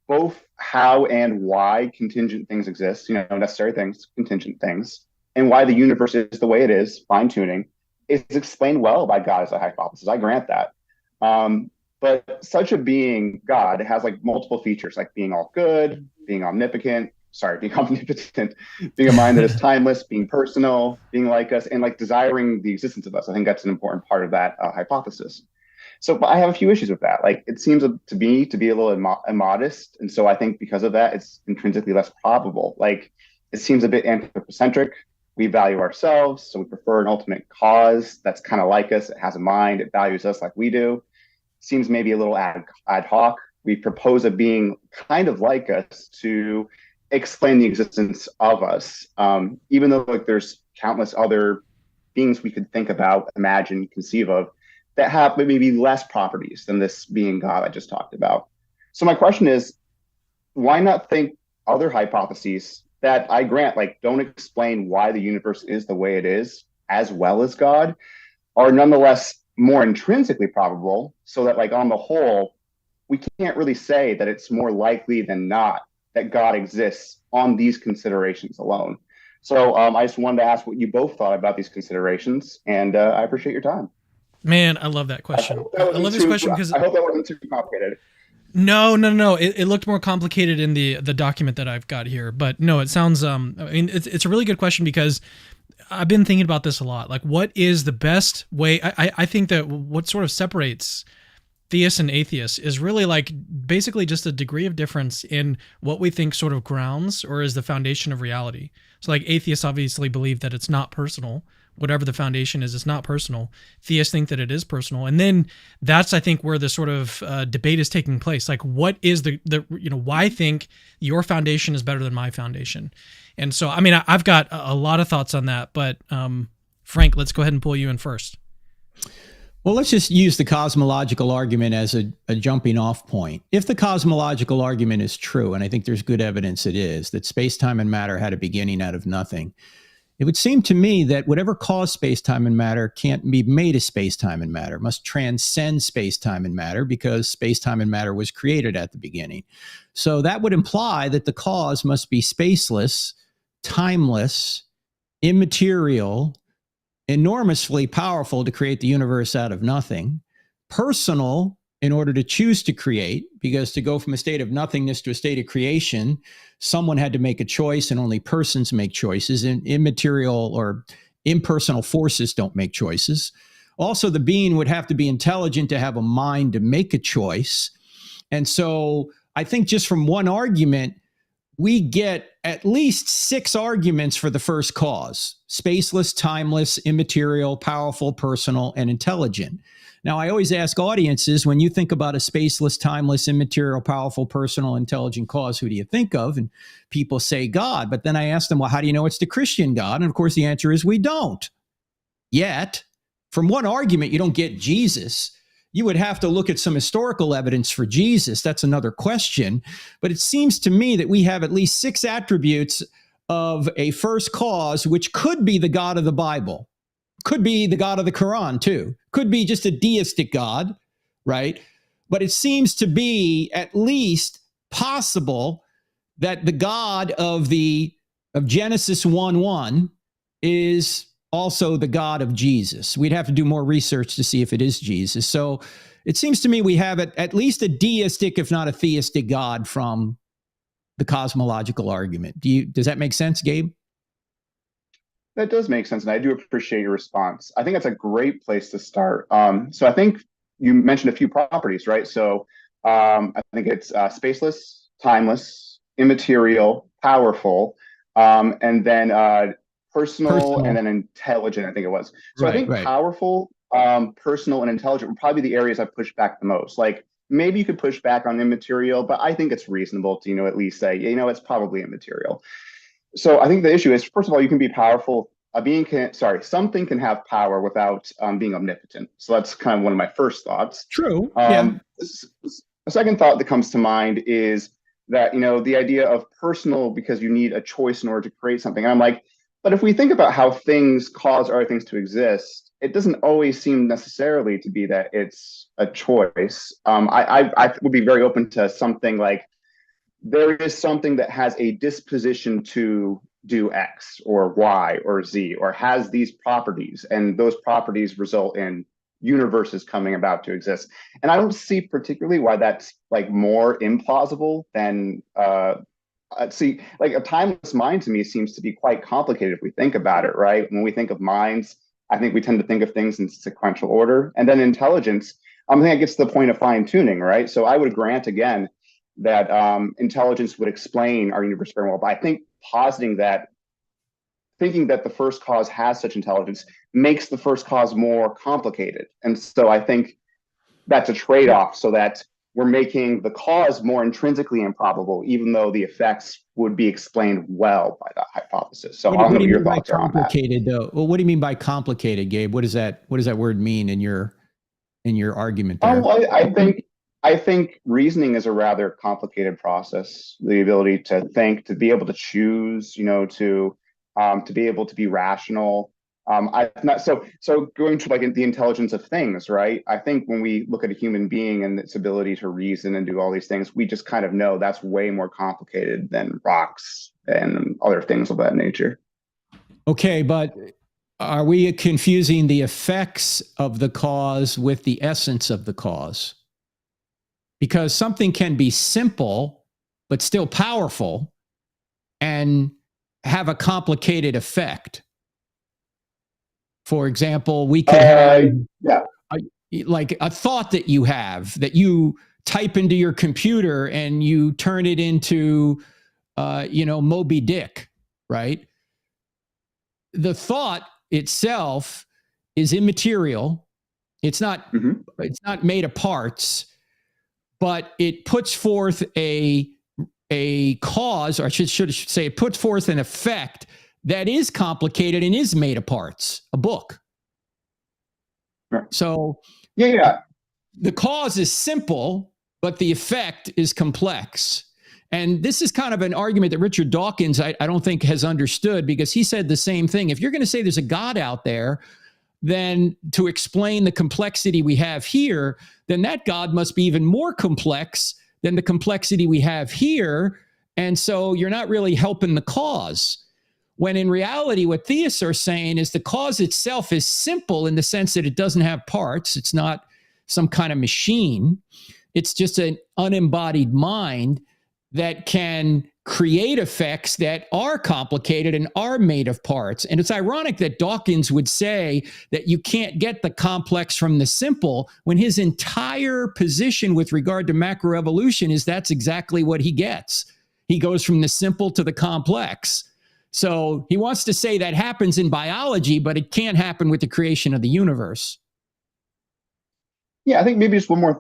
both how and why contingent things exist, necessary things, contingent things, and why the universe is the way it is, fine-tuning, is explained well by God as a hypothesis. I grant that. But such a being, God, has multiple features, like being all good, being omnipotent, being a mind that is timeless, being personal, being like us, and desiring the existence of us. I think that's an important part of that hypothesis. So I have a few issues with that. It seems to me to be a little immodest. And so I think because of that, it's intrinsically less probable. It seems a bit anthropocentric. We value ourselves, so we prefer an ultimate cause that's kind of like us. It has a mind. It values us like we do. Seems maybe a little ad hoc. We propose a being kind of like us to explain the existence of us, even though there's countless other beings we could think about, imagine, conceive of, that have maybe less properties than this being God I just talked about. So my question is, why not think other hypotheses that I grant don't explain why the universe is the way it is, as well as God, are nonetheless more intrinsically probable, so that on the whole, we can't really say that it's more likely than not that God exists on these considerations alone. So I just wanted to ask what you both thought about these considerations, and I appreciate your time. Man, I love that question. I love this question because I hope that wasn't too complicated. No. It looked more complicated in the document that I've got here, but no, it sounds. I mean, it's a really good question because I've been thinking about this a lot. Like, what is the best way? I think that what sort of separates theists and atheists is really like basically just a degree of difference in what we think sort of grounds or is the foundation of reality. So like atheists obviously believe that it's not personal. Whatever the foundation is, it's not personal. Theists think that it is personal. And then that's, I think, where the sort of debate is taking place. Like, what is the why think your foundation is better than my foundation? And so, I mean, I've got a lot of thoughts on that, but Frank, let's go ahead and pull you in first. Well, let's just use the cosmological argument as a jumping off point. If the cosmological argument is true, and I think there's good evidence it is, that space-time and matter had a beginning out of nothing, it would seem to me that whatever caused space-time and matter can't be made as space-time and matter, must transcend space-time and matter because space-time and matter was created at the beginning. So that would imply that the cause must be spaceless, timeless, immaterial, enormously powerful to create the universe out of nothing, personal in order to choose to create, because to go from a state of nothingness to a state of creation, someone had to make a choice, and only persons make choices, and immaterial or impersonal forces don't make choices. Also, the being would have to be intelligent to have a mind to make a choice. And so I think just from one argument, we get at least 6 arguments for the first cause: spaceless, timeless, immaterial, powerful, personal, and intelligent. Now, I always ask audiences, when you think about a spaceless, timeless, immaterial, powerful, personal, intelligent cause, who do you think of? And people say God. But then I ask them, well, how do you know it's the Christian God? And of course, the answer is we don't. Yet, from one argument, you don't get Jesus. You would have to look at some historical evidence for Jesus. That's another question. But it seems to me that we have at least 6 attributes of a first cause, which could be the God of the Bible, could be the God of the Quran too, could be just a deistic God, right? But it seems to be at least possible that the God of Genesis 1:1 is also the God of Jesus. We'd have to do more research to see if it is Jesus. So it seems to me we have at least a deistic, if not a theistic God from the cosmological argument. Does that make sense, Gabe? That does make sense, and I do appreciate your response. I think that's a great place to start. So I think you mentioned a few properties, right? So I think it's spaceless, timeless, immaterial, powerful, and then personal, and then intelligent, I think it was. So I think powerful, personal, and intelligent would probably be the areas I push back the most. Like, maybe you could push back on immaterial, but I think it's reasonable to, at least say, it's probably immaterial. So I think the issue is, first of all, you can be powerful. Something can have power without being omnipotent. So that's kind of one of my first thoughts. True. A second thought that comes to mind is that, the idea of personal, because you need a choice in order to create something. And I'm like, but if we think about how things cause other things to exist, it doesn't always seem necessarily to be that it's a choice. I would be very open to something like, there is something that has a disposition to do X or Y or Z, or has these properties, and those properties result in universes coming about to exist. And I don't see particularly why that's like more implausible than like a timeless mind to me seems to be quite complicated if we think about it, right? When we think of minds, I think we tend to think of things in sequential order. And then intelligence, I think it gets to the point of fine tuning, right? So I would grant again that intelligence would explain our universe very well. But I think thinking that the first cause has such intelligence makes the first cause more complicated. And so I think that's a trade-off, so that we're making the cause more intrinsically improbable, even though the effects would be explained well by that hypothesis. So I don't know what your thoughts are on that. Though? Well, what do you mean by complicated, Gabe? What does that word mean in your argument there? I think reasoning is a rather complicated process. The ability to think, to be able to choose, to be able to be rational. So going to like the intelligence of things, right? I think when we look at a human being and its ability to reason and do all these things, we just kind of know that's way more complicated than rocks and other things of that nature. Okay, but are we confusing the effects of the cause with the essence of the cause? because something can be simple but still powerful and have a complicated effect. For example, we could have like a thought that you have that you type into your computer and you turn it into, Moby Dick, right? The thought itself is immaterial. It's not made of parts, but it puts forth a cause, or I should say it puts forth an effect that is complicated and is made of parts, a book. Right. So the cause is simple, but the effect is complex. And this is kind of an argument that Richard Dawkins, I don't think, has understood, because he said the same thing. If you're going to say there's a God out there, then to explain the complexity we have here, then that God must be even more complex than the complexity we have here. And so you're not really helping the cause. When in reality, what theists are saying is the cause itself is simple in the sense that it doesn't have parts. It's not some kind of machine. It's just an unembodied mind that can create effects that are complicated and are made of parts. And it's ironic that Dawkins would say that you can't get the complex from the simple, when his entire position with regard to macroevolution is that's exactly what he gets. He goes from the simple to the complex. So he wants to say that happens in biology, but it can't happen with the creation of the universe. Yeah, I think maybe just one more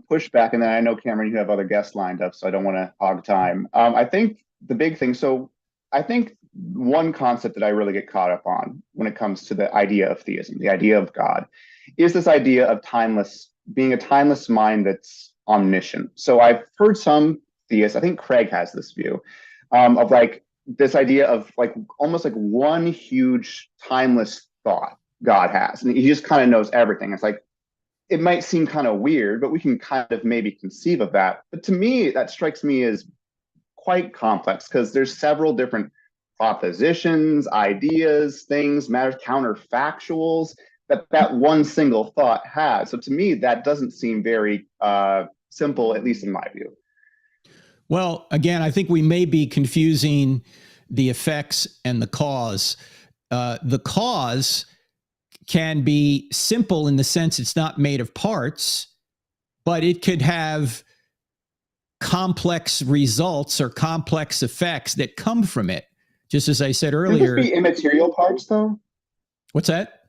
pushback, and then I know, Cameron, you have other guests lined up, so I don't want to hog time. I think the big thing, so I think one concept that I really get caught up on when it comes to the idea of theism, the idea of God, is this idea of being a timeless mind that's omniscient. So I've heard some theists, I think Craig has this view, of like this idea of like almost like one huge timeless thought God has, and he just kind of knows everything. It's like, it might seem kind of weird, but we can kind of maybe conceive of that. But to me, that strikes me as quite complex, because there's several different propositions, ideas, things, matters, counterfactuals that one single thought has. So to me, that doesn't seem very simple, at least in my view. Well, again, I think we may be confusing the effects and the cause. The cause can be simple in the sense it's not made of parts, but it could have complex results or complex effects that come from it. Just as I said earlier. Would this be immaterial parts, though? What's that?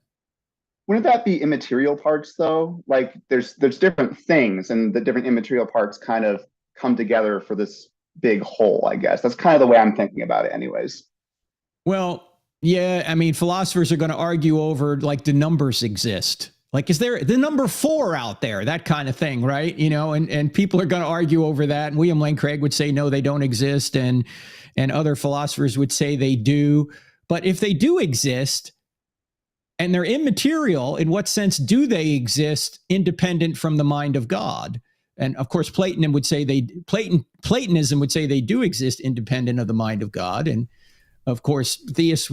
Wouldn't that be immaterial parts, though? Like there's different things, and the different immaterial parts kind of come together for this big whole, I guess. That's kind of the way I'm thinking about it anyways. Well, yeah, I mean, philosophers are going to argue over, like, do numbers exist? Like, is there the number 4 out there? That kind of thing, right? And people are going to argue over that. And William Lane Craig would say, no, they don't exist. And other philosophers would say they do. But if they do exist and they're immaterial, in what sense do they exist independent from the mind of God? And of course, Platonism would say they do exist independent of the mind of God. And of course, most theists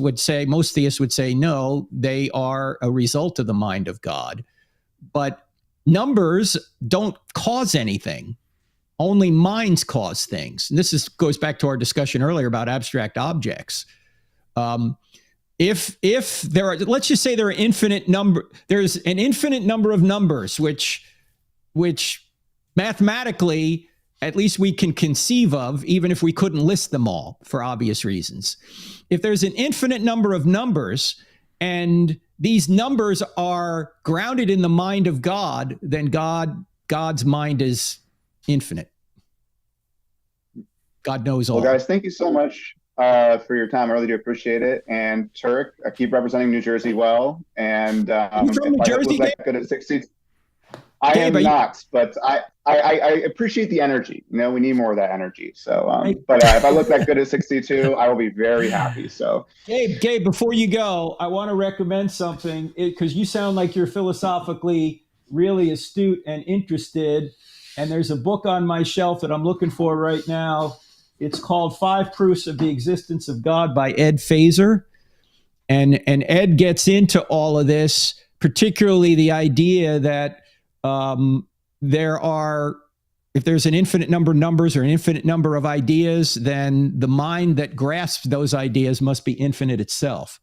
would say, no, they are a result of the mind of God. But numbers don't cause anything. Only minds cause things. And this goes back to our discussion earlier about abstract objects. If there are, let's just say there's an infinite number of numbers, which mathematically, at least we can conceive of, even if we couldn't list them all for obvious reasons. If there's an infinite number of numbers and these numbers are grounded in the mind of God, then God's mind is infinite. God knows all. Well, guys, thank you so much for your time. I really do appreciate it. And Turek, I keep representing New Jersey well. And you from New Jersey, Gabe? Good at 60. I am not, but I appreciate the energy. We need more of that energy. So, but if I look that good at 62, I will be very happy. So, Gabe, before you go, I want to recommend something, because you sound like you're philosophically really astute and interested. And there's a book on my shelf that I'm looking for right now. It's called 5 Proofs of the Existence of God by Ed Feser. And Ed gets into all of this, particularly the idea that there are if there's an infinite number of numbers or an infinite number of ideas, then the mind that grasps those ideas must be infinite itself.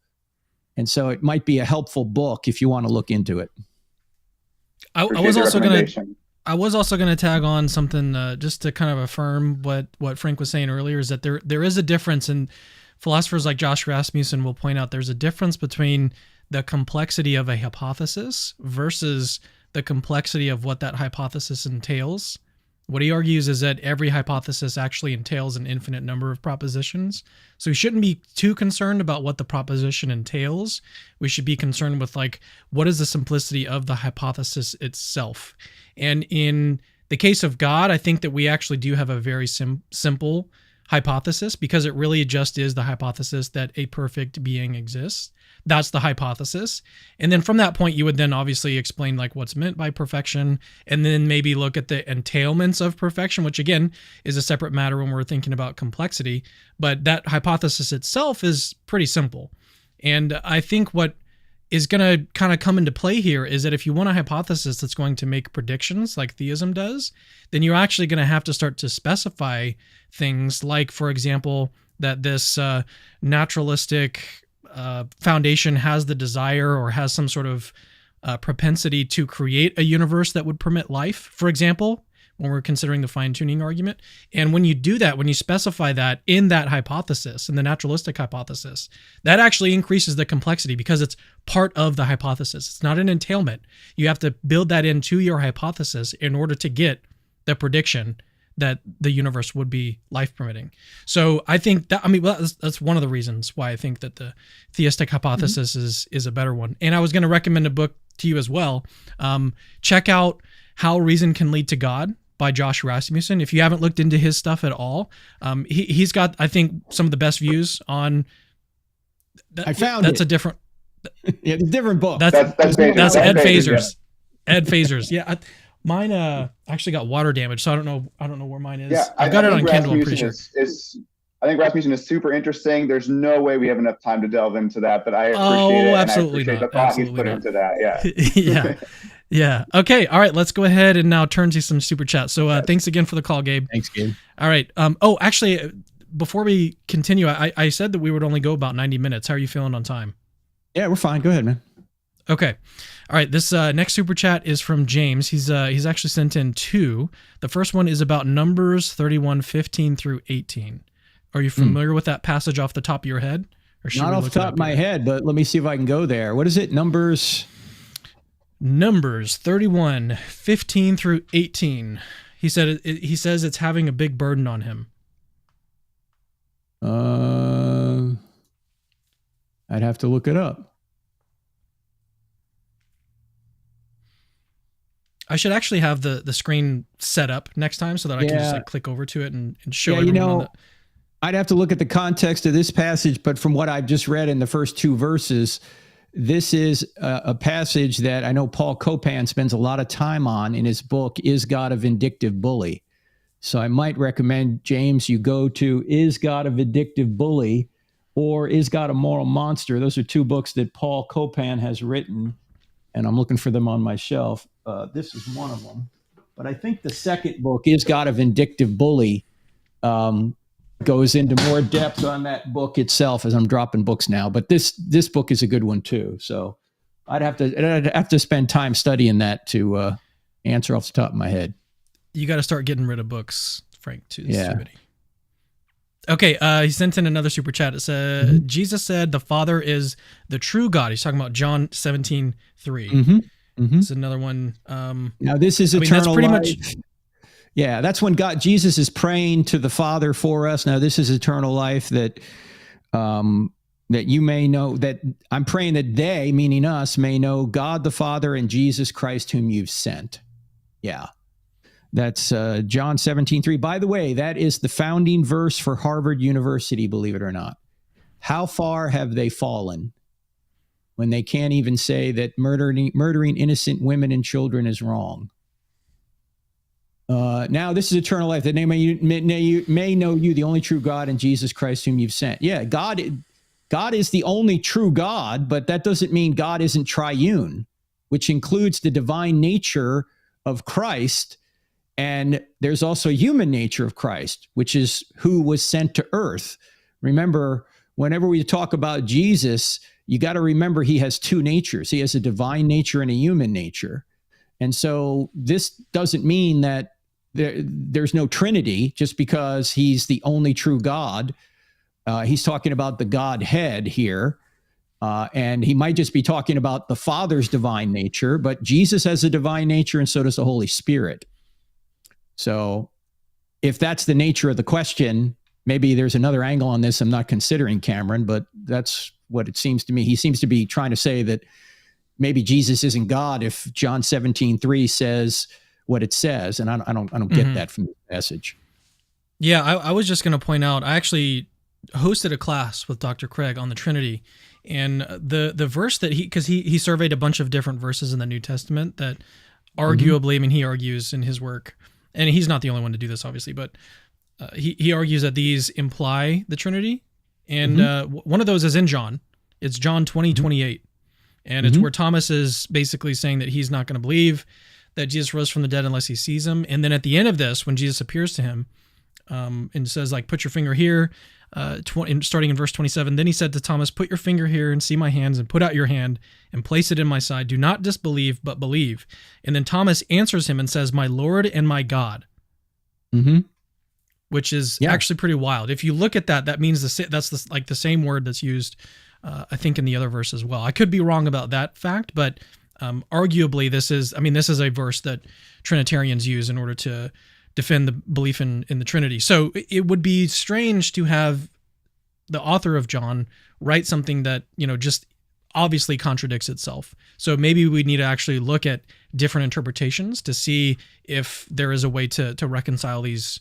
And so it might be a helpful book if you want to look into it. I was also going to tag on something just to kind of affirm what Frank was saying earlier, is that there is a difference, and philosophers like Josh Rasmussen will point out there's a difference between the complexity of a hypothesis versus the complexity of what that hypothesis entails. What he argues is that every hypothesis actually entails an infinite number of propositions. So we shouldn't be too concerned about what the proposition entails. We should be concerned with, like, what is the simplicity of the hypothesis itself? And in the case of God, I think that we actually do have a very simple hypothesis, because it really just is the hypothesis that a perfect being exists. That's the hypothesis. And then from that point, you would then obviously explain like what's meant by perfection, and then maybe look at the entailments of perfection, which again is a separate matter when we're thinking about complexity. But that hypothesis itself is pretty simple. And I think what is going to kind of come into play here is that if you want a hypothesis that's going to make predictions like theism does, then you're actually going to have to start to specify things like, for example, that this naturalistic foundation has the desire or has some sort of propensity to create a universe that would permit life, for example, when we're considering the fine-tuning argument. And when you do that, when you specify that in that hypothesis, in the naturalistic hypothesis, that actually increases the complexity because it's part of the hypothesis. It's not an entailment. You have to build that into your hypothesis in order to get the prediction that the universe would be life permitting. So I think that, that's one of the reasons why I think that the theistic hypothesis is a better one. And I was going to recommend a book to you as well. Check out How Reason Can Lead to God by Josh Rasmussen. If you haven't looked into his stuff at all, he's got, I think, some of the best views on that. I found that's it. a different. Yeah, it's a different book. That's Ed Fazer's. Yeah. Ed Fazer's. Yeah. Mine actually got water damage, so I don't know where mine is. Yeah, I've got it on Kindle, I'm pretty sure. I think Rasmussen is super interesting. There's no way we have enough time to delve into that, but I appreciate it. Absolutely and I appreciate not. the thought Absolutely he's put not. into that. Yeah. Yeah. Yeah. Okay. All right. Let's go ahead and now turn to some super chats. So thanks again for the call, Gabe. Thanks, Gabe. All right. Actually, before we continue, I said that we would only go about 90 minutes. How are you feeling on time? Yeah, we're fine. Go ahead, man. Okay. All right. This next super chat is from James. He's actually sent in two. The first one is about Numbers 31:15 through 18. Are you familiar with that passage off the top of your head? Or not off the top of my head, but let me see if I can go there. What is it? Numbers 31:15 through 18. He says it's having a big burden on him. I'd have to look it up. I should actually have the screen set up next time so that I can just like click over to it and show everyone. I'd have to look at the context of this passage, but from what I've just read in the first two verses, this is a passage that I know Paul Copan spends a lot of time on in his book, Is God a Vindictive Bully? So I might recommend, James, you go to Is God a Vindictive Bully or Is God a Moral Monster? Those are two books that Paul Copan has written, and I'm looking for them on my shelf. This is one of them. But I think the second book, Is God a Vindictive Bully, goes into more depth on that book itself, as I'm dropping books now. But this book is a good one too. So I'd have to spend time studying that to answer off the top of my head. You got to start getting rid of books, Frank, too. Yeah. Okay, he sent in another super chat. It said, Jesus said the Father is the true God. He's talking about John 17:3. It's another one. Now this is eternal that's pretty life. much. Yeah, that's when Jesus is praying to the Father for us. Now this is eternal life, that you may know, that I'm praying that they, meaning us, may know God the Father and Jesus Christ whom you've sent. Yeah. That's John 17:3. By the way, that is the founding verse for Harvard University, believe it or not. How far have they fallen when they can't even say that murdering innocent women and children is wrong? Now this is eternal life, that they may know you, the only true God, and Jesus Christ whom you've sent. Yeah, God is the only true God, but that doesn't mean God isn't triune, which includes the divine nature of Christ And there's also human nature of Christ, which is who was sent to earth. Remember, whenever we talk about Jesus, you got to remember he has two natures. He has a divine nature and a human nature. And so this doesn't mean that there's no Trinity just because he's the only true God. He's talking about the Godhead here. And he might just be talking about the Father's divine nature, but Jesus has a divine nature and so does the Holy Spirit. So if that's the nature of the question, maybe there's another angle on this I'm not considering, Cameron, but that's what it seems to me. He seems to be trying to say that maybe Jesus isn't God if John 17:3 says what it says. And I don't get that from the passage. Yeah, I was just going to point out, I actually hosted a class with Dr. Craig on the Trinity, and the verse that because he surveyed a bunch of different verses in the New Testament that arguably, I mean, he argues in his work, and he's not the only one to do this, obviously, but he argues that these imply the Trinity, and one of those is in John. It's John 20:28, and it's where Thomas is basically saying that he's not going to believe that Jesus rose from the dead unless he sees him. And then at the end of this, when Jesus appears to him and says, like, put your finger here, starting in verse 27, then he said to Thomas, put your finger here and see my hands, and put out your hand and place it in my side. Do not disbelieve, but believe. And then Thomas answers him and says, my Lord and my God. Which is actually pretty wild. If you look at that, that means that's the same word that's used, I think, in the other verse as well. I could be wrong about that fact, but arguably this is a verse that Trinitarians use in order to defend the belief in the Trinity. So it would be strange to have the author of John write something that, just obviously contradicts itself. So maybe we need to actually look at different interpretations to see if there is a way to reconcile these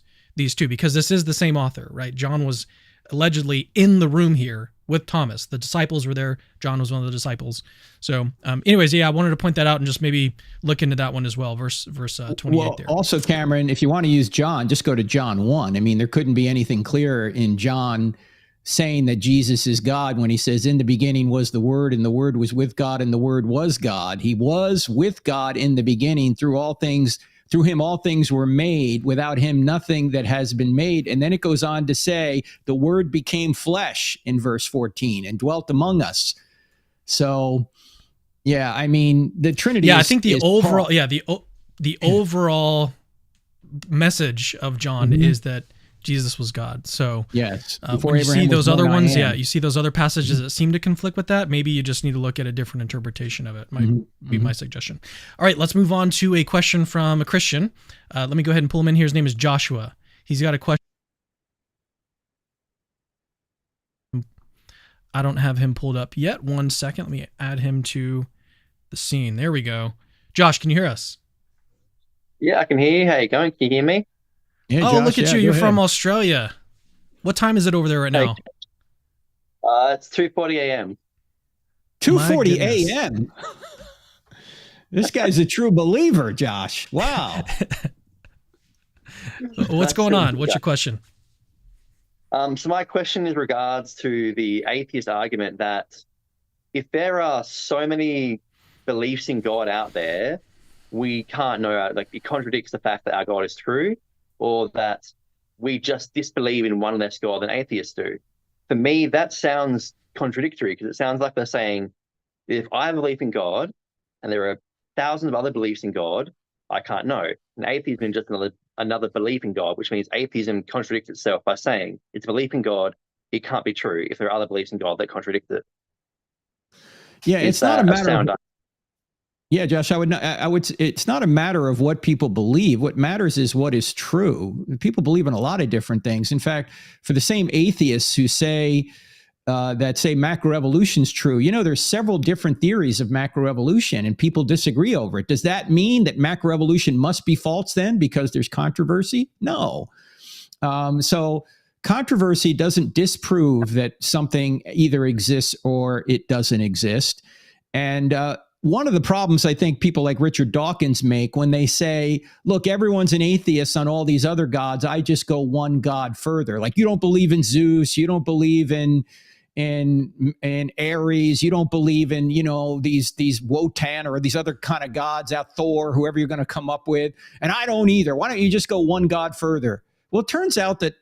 two, because this is the same author, right? John was allegedly in the room here with Thomas. The disciples were there. John was one of the disciples. So anyways, I wanted to point that out and just maybe look into that one as well, verse 28 there. Also, Cameron, if you want to use John, just go to John 1. I mean, there couldn't be anything clearer in John saying that Jesus is God when he says, in the beginning was the Word, and the Word was with God, and the Word was God. He was with God in the beginning. Through him all things were made. Without him nothing that has been made. And then it goes on to say, the Word became flesh in verse 14 and dwelt among us. So, I mean, the Trinity I think the overall, the overall message of John is that Jesus was God. So yes, when you see those other ones, you see those other passages that seem to conflict with that, maybe you just need to look at a different interpretation of it, might be my suggestion. All right, let's move on to a question from a Christian. Let me go ahead and pull him in here. His name is Joshua. He's got a question. I don't have him pulled up yet. 1 second. Let me add him to the scene. There we go. Josh, can you hear us? Yeah, I can hear you. How you going? Can you hear me? Yeah, oh, Josh, look at you. You're from Australia. What time is it over there right now? It's 2:40 a.m. 2:40 a.m.? This guy's a true believer, Josh. Wow. What's going on? What's your question? So my question is regards to the atheist argument that if there are so many beliefs in God out there, we can't know, like, it contradicts the fact that our God is true, or that we just disbelieve in one less God than atheists do. For me, that sounds contradictory, because it sounds like they're saying, if I have a belief in God and there are thousands of other beliefs in God, I can't know. And atheism is just another belief in God, which means atheism contradicts itself by saying it's a belief in God, it can't be true if there are other beliefs in God that contradict it. Yeah, it's not a matter of... Yeah, Josh, it's not a matter of what people believe. What matters is what is true. People believe in a lot of different things. In fact, for the same atheists who say macroevolution is true, there's several different theories of macroevolution, and people disagree over it. Does that mean that macroevolution must be false then because there's controversy? No. So controversy doesn't disprove that something either exists or it doesn't exist. And one of the problems I think people like Richard Dawkins make when they say, look, everyone's an atheist on all these other gods, I just go one God further. Like, you don't believe in Zeus, you don't believe in in Ares. You don't believe in, these Wotan or these other kind of gods out, Thor, whoever you're going to come up with. And I don't either. Why don't you just go one god further? Well, it turns out that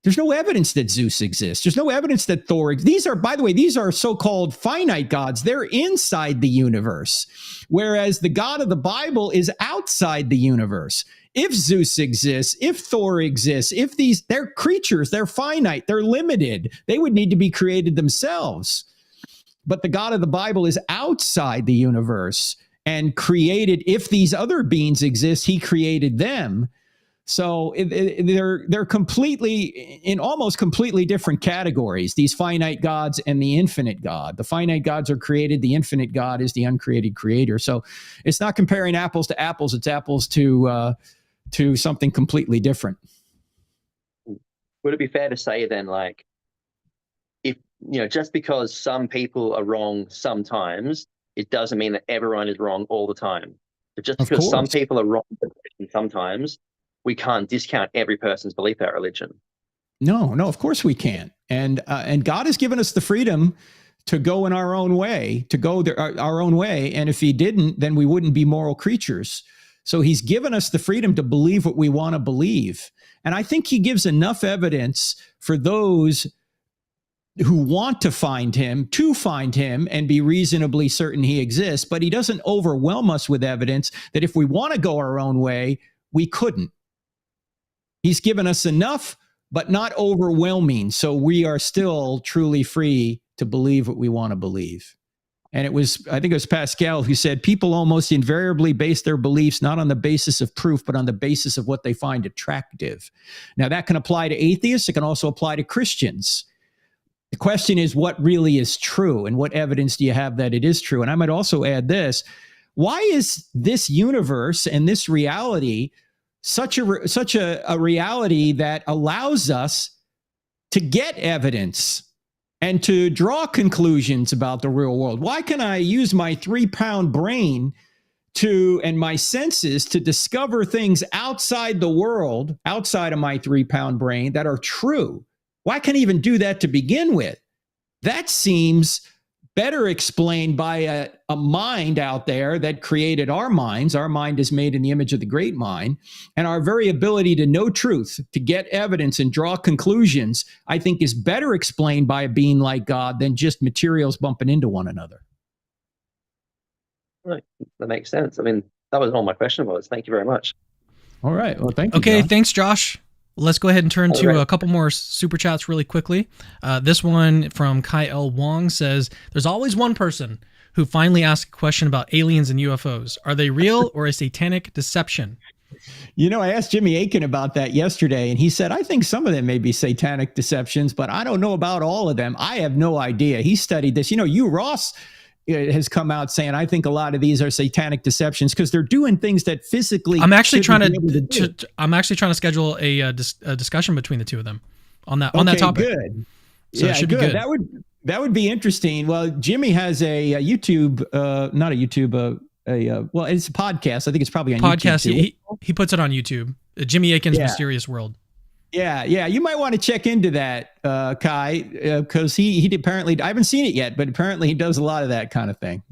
there's no evidence that Zeus exists. There's no evidence that Thor exists. These are, by the way, these are so-called finite gods. They're inside the universe, whereas the God of the Bible is outside the universe. If Zeus exists, if Thor exists, they're creatures, they're finite, they're limited. They would need to be created themselves. But the God of the Bible is outside the universe and created. If these other beings exist, he created them. So they're completely, in almost completely different categories, these finite gods and the infinite God. The finite gods are created. The infinite God is the uncreated creator. So it's not comparing apples to apples. It's apples to something completely different. Would it be fair to say then, like, if, just because some people are wrong sometimes, it doesn't mean that everyone is wrong all the time. But just because some people are wrong sometimes, we can't discount every person's belief about religion. No, of course we can't. And God has given us the freedom to go in our own way, our own way. And if he didn't, then we wouldn't be moral creatures. So he's given us the freedom to believe what we want to believe. And I think he gives enough evidence for those who want to find him and be reasonably certain he exists. But he doesn't overwhelm us with evidence that if we want to go our own way, we couldn't. He's given us enough, but not overwhelming. So we are still truly free to believe what we want to believe. And I think it was Pascal who said, people almost invariably base their beliefs not on the basis of proof, but on the basis of what they find attractive. Now, that can apply to atheists. It can also apply to Christians. The question is, what really is true? And what evidence do you have that it is true? And I might also add this. Why is this universe and this reality such a reality that allows us to get evidence and to draw conclusions about the real world? Why can I use my 3-pound brain and my senses to discover things outside the world, outside of my 3-pound brain, that are true? Why can't I even do that to begin with? That seems better explained by a mind out there that created our minds. Our mind is made in the image of the great mind. And our very ability to know truth, to get evidence and draw conclusions, I think is better explained by a being like God than just materials bumping into one another. Right. That makes sense. I mean, that was all my question was. Thank you very much. All right. Well, thank you. Okay. John. Thanks, Josh. Let's go ahead and turn to a couple more super chats really quickly. This one from Kai L. Wong says, there's always one person who finally asks a question about aliens and UFOs. Are they real or a satanic deception? I asked Jimmy Akin about that yesterday, and he said, I think some of them may be satanic deceptions, but I don't know about all of them. I have no idea. He studied this. Ross has come out saying, I think a lot of these are satanic deceptions because they're doing things that physically. I'm actually trying to schedule a discussion between the two of them on that topic. Good. So it should be good. That would be interesting. Well, Jimmy has a YouTube, not a YouTube, well, it's a podcast. I think it's probably on podcast. YouTube. He puts it on YouTube. Jimmy Akin's Mysterious World. Yeah. You might want to check into that, Kai, because he apparently, I haven't seen it yet, but apparently he does a lot of that kind of thing.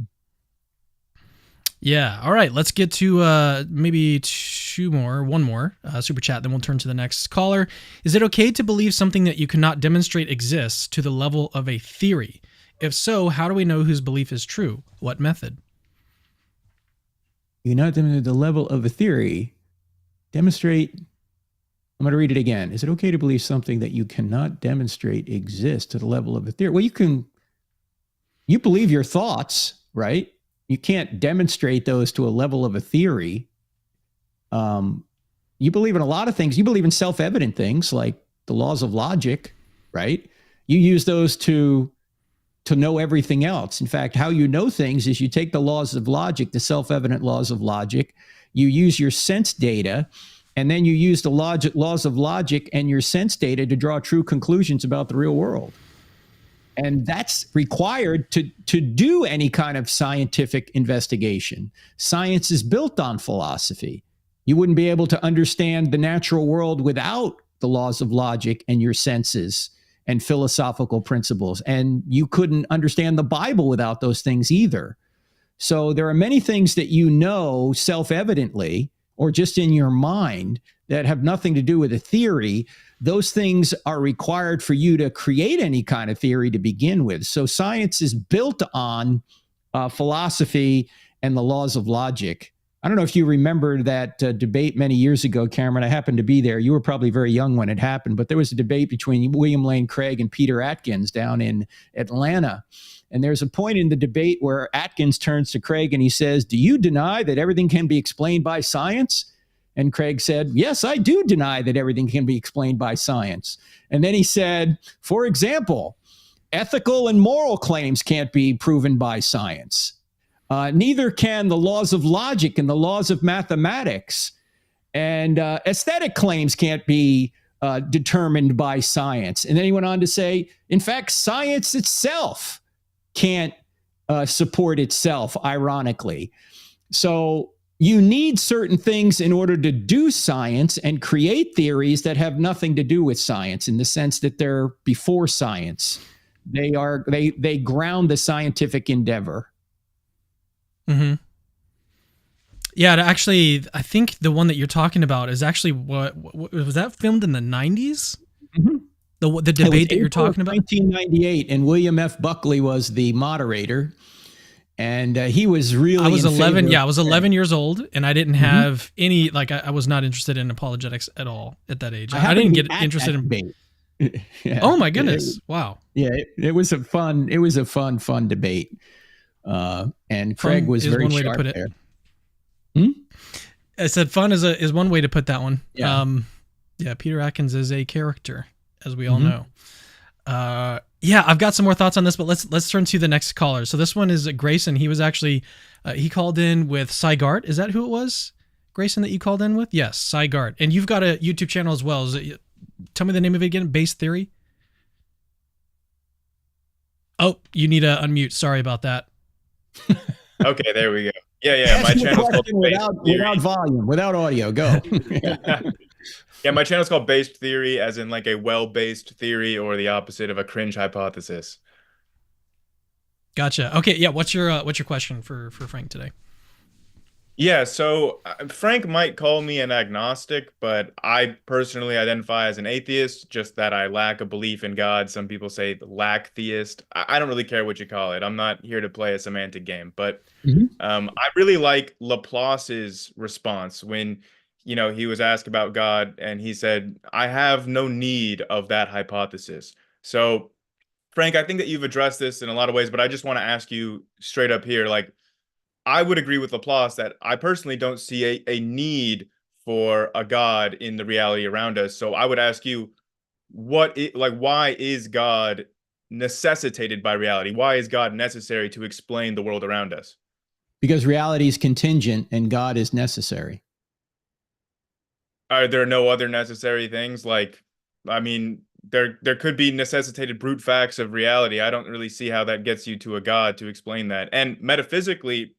Yeah. All right. Let's get to maybe one more super chat. Then we'll turn to the next caller. Is it okay to believe something that you cannot demonstrate exists to the level of a theory? If so, how do we know whose belief is true? What method? You're not demonstrating the level of a theory. Demonstrate. I'm going to read it again. Is it okay to believe something that you cannot demonstrate exists to the level of a theory? Well, you believe your thoughts, right? You can't demonstrate those to a level of a theory. You believe in a lot of things. You believe in self-evident things like the laws of logic, right? You use those to know everything else. In fact, how you know things is you take the laws of logic, the self-evident laws of logic, you use your sense data, and then you use the laws of logic and your sense data to draw true conclusions about the real world. And that's required to do any kind of scientific investigation. Science is built on philosophy. You wouldn't be able to understand the natural world without the laws of logic and your senses and philosophical principles. And you couldn't understand the Bible without those things either. So there are many things that you know self-evidently or just in your mind that have nothing to do with a theory. Those things are required for you to create any kind of theory to begin with. So science is built on philosophy and the laws of logic. I don't know if you remember that debate many years ago, Cameron. I happened to be there. You were probably very young when it happened, but there was a debate between William Lane Craig and Peter Atkins down in Atlanta. And there's a point in the debate where Atkins turns to Craig and he says, "Do you deny that everything can be explained by science?" And Craig said, "Yes, I do deny that everything can be explained by science." And then he said, "For example, ethical and moral claims can't be proven by science. Neither can the laws of logic and the laws of mathematics. And aesthetic claims can't be determined by science." And then he went on to say, "In fact, science itself can't support itself," ironically. So you need certain things in order to do science and create theories that have nothing to do with science, in the sense that they're before science. They ground the scientific endeavor. Mm-hmm. Yeah, actually, I think the one that you're talking about is actually what was that filmed in the 90s? Mm-hmm. The debate that you're talking about? 1998, and William F. Buckley was the moderator. And he was really. I was 11. Yeah, I was 11 years old, and I didn't have any. Like, I was not interested in apologetics at all at that age. I didn't get interested in debate. Yeah. Oh my goodness! Wow. Yeah, it was a fun debate. And Craig was very one way sharp to put it. there. I said fun is one way to put that one. Yeah. Yeah. Peter Atkins is a character, as we all know. Yeah, I've got some more thoughts on this, but let's turn to the next caller. So this one is Grayson. He was actually he called in with Cygart. Is that who it was, Grayson, that you called in with? Yes, Cygart. And you've got a YouTube channel as well. Tell me the name of it again. Base Theory. Oh, you need to unmute. Sorry about that. Okay, there we go. Yeah. My channel's called without volume, without audio. Go. Yeah, my channel's called Based Theory, as in like a well-based theory, or the opposite of a cringe hypothesis. Gotcha. Okay, yeah. What's your question for Frank today? Yeah, so Frank might call me an agnostic, but I personally identify as an atheist, just that I lack a belief in God. Some people say lack theist. I don't really care what you call it. I'm not here to play a semantic game, but I really like Laplace's response when, he was asked about God, and he said, "I have no need of that hypothesis." So, Frank, I think that you've addressed this in a lot of ways, but I just want to ask you straight up here, like, I would agree with Laplace that I personally don't see a need for a God in the reality around us. So I would ask you, why is God necessitated by reality? Why is God necessary to explain the world around us? Because reality is contingent and God is necessary. Are there no other necessary things? Like, I mean, there could be necessitated brute facts of reality. I don't really see how that gets you to a God to explain that. And metaphysically,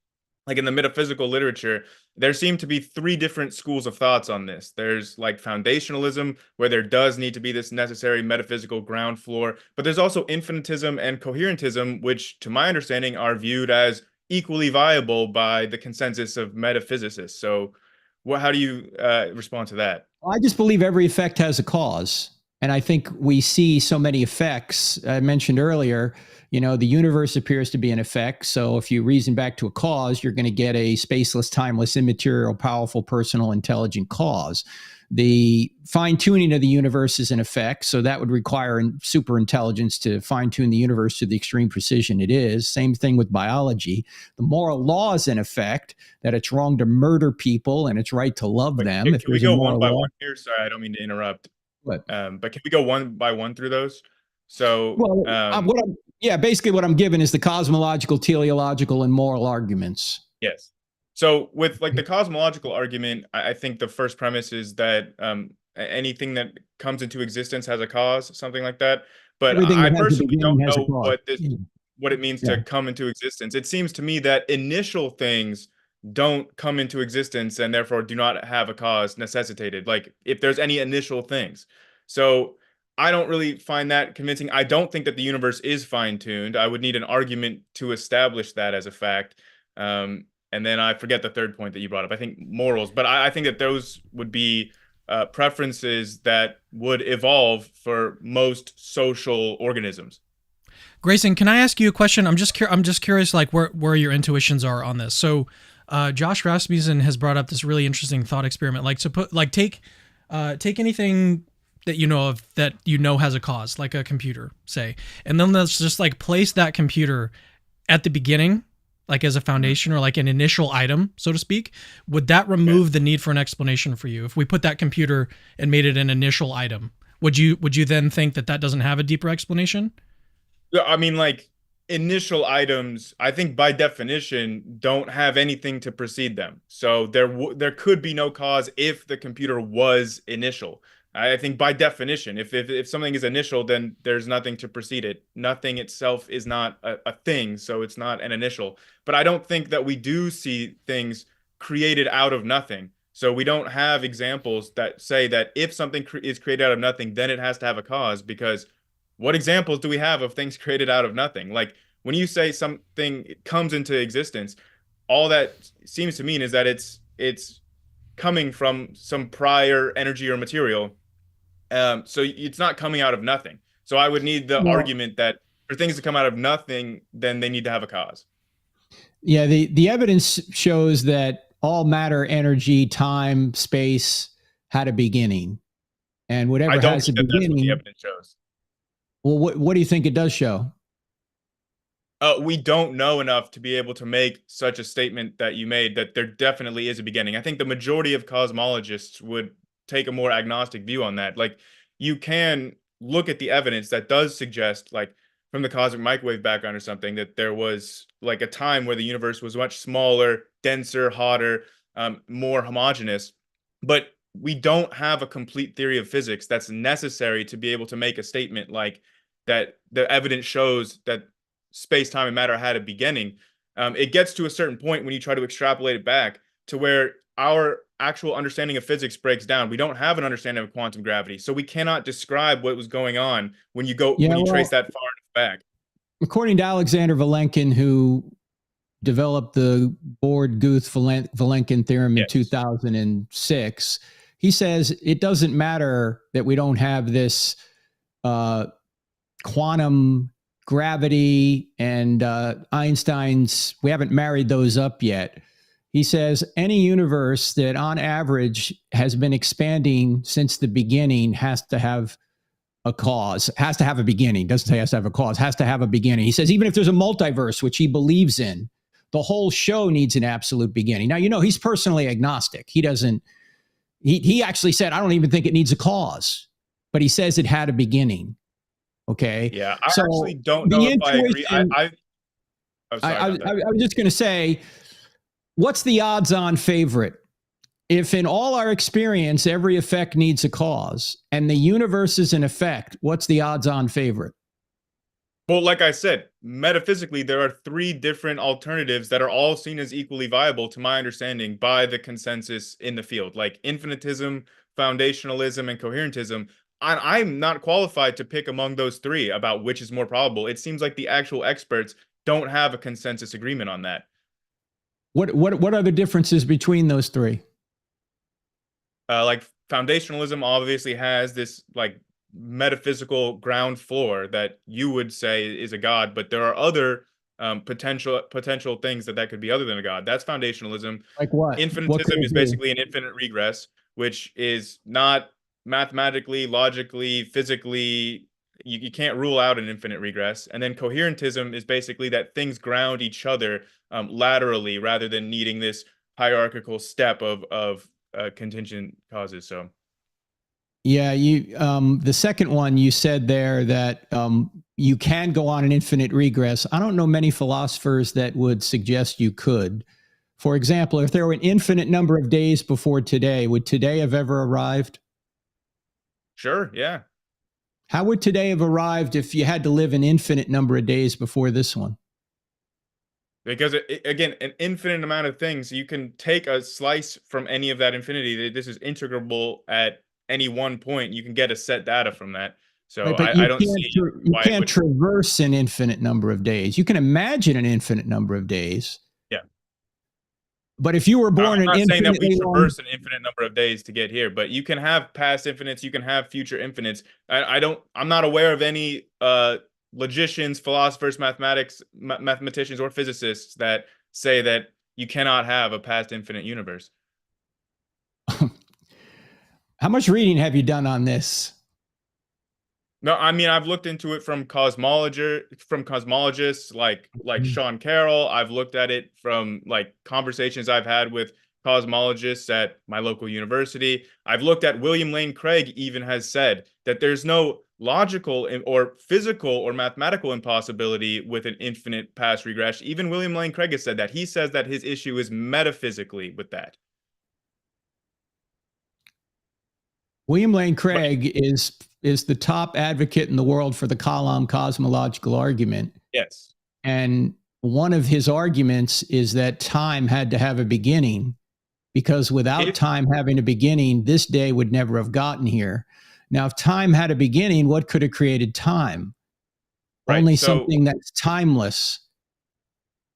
like in the metaphysical literature, there seem to be three different schools of thoughts on this. There's like foundationalism, where there does need to be this necessary metaphysical ground floor, but there's also infinitism and coherentism, which to my understanding are viewed as equally viable by the consensus of metaphysicists. So how do you respond to that? I just believe every effect has a cause. And I think we see so many effects. I mentioned earlier, the universe appears to be an effect. So if you reason back to a cause, you're going to get a spaceless, timeless, immaterial, powerful, personal, intelligent cause. The fine-tuning of the universe is an effect. So that would require super intelligence to fine-tune the universe to the extreme precision it is. Same thing with biology. The moral law is an effect, that it's wrong to murder people and it's right to love them. Can we go one by one here? Sorry, I don't mean to interrupt. What? But can we go one by one through those? So, basically what I'm given is the cosmological, teleological, and moral arguments. Yes. So with like the cosmological argument, I think the first premise is that anything that comes into existence has a cause, something like that. But I personally don't know what it means to come into existence. It seems to me that initial things don't come into existence and therefore do not have a cause necessitated, like if there's any initial things. So I don't really find that convincing. I don't think that the universe is fine-tuned. I would need an argument to establish that as a fact. And then I forget the third point that you brought up. I think morals, but I think that those would be preferences that would evolve for most social organisms. Grayson, can I ask you a question? I'm just curious, like where your intuitions are on this. So, Josh Rasmussen has brought up this really interesting thought experiment. Like, take anything that you know of that you know has a cause, like a computer, say, and then let's just like place that computer at the beginning, like as a foundation or like an initial item, so to speak. Would that remove the need for an explanation for you? If we put that computer and made it an initial item, would you then think that doesn't have a deeper explanation? I mean, like initial items, I think by definition don't have anything to precede them. So there could be no cause if the computer was initial. I think by definition, if something is initial, then there's nothing to precede it. Nothing itself is not a thing, so it's not an initial. But I don't think that we do see things created out of nothing. So we don't have examples that say that if something is created out of nothing, then it has to have a cause, because what examples do we have of things created out of nothing? Like when you say something comes into existence, all that seems to mean is that it's coming from some prior energy or material. So it's not coming out of nothing. So I would need the argument that for things to come out of nothing, then they need to have a cause. Yeah, the evidence shows that all matter, energy, time, space had a beginning, and whatever has a beginning. That's what the evidence shows. Well, what do you think it does show? We don't know enough to be able to make such a statement that you made, that there definitely is a beginning. I think the majority of cosmologists would take a more agnostic view on that. Like, you can look at the evidence that does suggest, like from the cosmic microwave background or something, that there was like a time where the universe was much smaller, denser, hotter, more homogeneous. But we don't have a complete theory of physics that's necessary to be able to make a statement like that. The evidence shows that space, time, and matter had a beginning. It gets to a certain point when you try to extrapolate it back to where our actual understanding of physics breaks down. We don't have an understanding of quantum gravity, so we cannot describe what was going on when you trace that far back. According to Alexander Vilenkin, who developed the Borde-Guth-Vilenkin theorem in 2006, he says it doesn't matter that we don't have this quantum gravity and Einstein's, we haven't married those up yet. He says any universe that on average has been expanding since the beginning has to have a cause, has to have a beginning. Doesn't say has to have a cause, has to have a beginning. He says even if there's a multiverse, which he believes in, the whole show needs an absolute beginning. Now, you know, he's personally agnostic. He doesn't, he actually said, I don't even think it needs a cause, but he says it had a beginning. Okay. Yeah, I actually don't know if I agree. I was just going to say, what's the odds-on favorite? If in all our experience, every effect needs a cause and the universe is an effect, what's the odds-on favorite? Well, like I said, metaphysically, there are three different alternatives that are all seen as equally viable, to my understanding, by the consensus in the field, like infinitism, foundationalism, and coherentism. I'm not qualified to pick among those three about which is more probable. It seems like the actual experts don't have a consensus agreement on that. What are the differences between those three? Like foundationalism obviously has this like metaphysical ground floor that you would say is a god, but there are other potential things that could be other than a god. That's foundationalism. Like what? Infinitism is basically an infinite regress, which is not mathematically, logically, physically, you can't rule out an infinite regress. And then coherentism is basically that things ground each other laterally rather than needing this hierarchical step of contingent causes. So yeah, you the second one you said there that you can go on an infinite regress. I don't know many philosophers that would suggest you could. For example, if there were an infinite number of days before today, would today have ever arrived? Sure, yeah. How would today have arrived if you had to live an infinite number of days before this one? Because, again, an infinite amount of things, you can take a slice from any of that infinity. This is integrable at any one point. You can get a set data from that. So Right, but you I don't see you why it can't would. traverse an infinite number of days. You can imagine an infinite number of days. Yeah. But if you were born I'm an not saying that we infinitely long, traverse an infinite number of days to get here, but you can have past infinites, you can have future infinites. I'm not aware of any logicians, philosophers, mathematicians, or physicists that say that you cannot have a past infinite universe. how much reading have you done on this? No, I mean I've looked into it from cosmologists like Sean Carroll. I've looked at it from like conversations I've had with cosmologists at my local university. I've looked at William Lane Craig even has said that there's no logical or physical or mathematical impossibility with an infinite past regression. Even William Lane Craig has said that. He says that his issue is metaphysically with that. William Lane Craig is the top advocate in the world for the Kalam cosmological argument. Yes. And one of his arguments is that time had to have a beginning, because without time having a beginning, this day would never have gotten here. Now, if time had a beginning, what could have created time? Right, Only so, something that's timeless,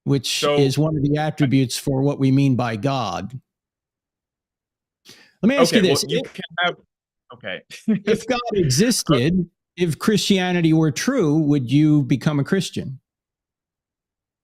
which is one of the attributes for what we mean by God. Let me ask you this. Well, you can have, okay. If God existed, if Christianity were true, would you become a Christian?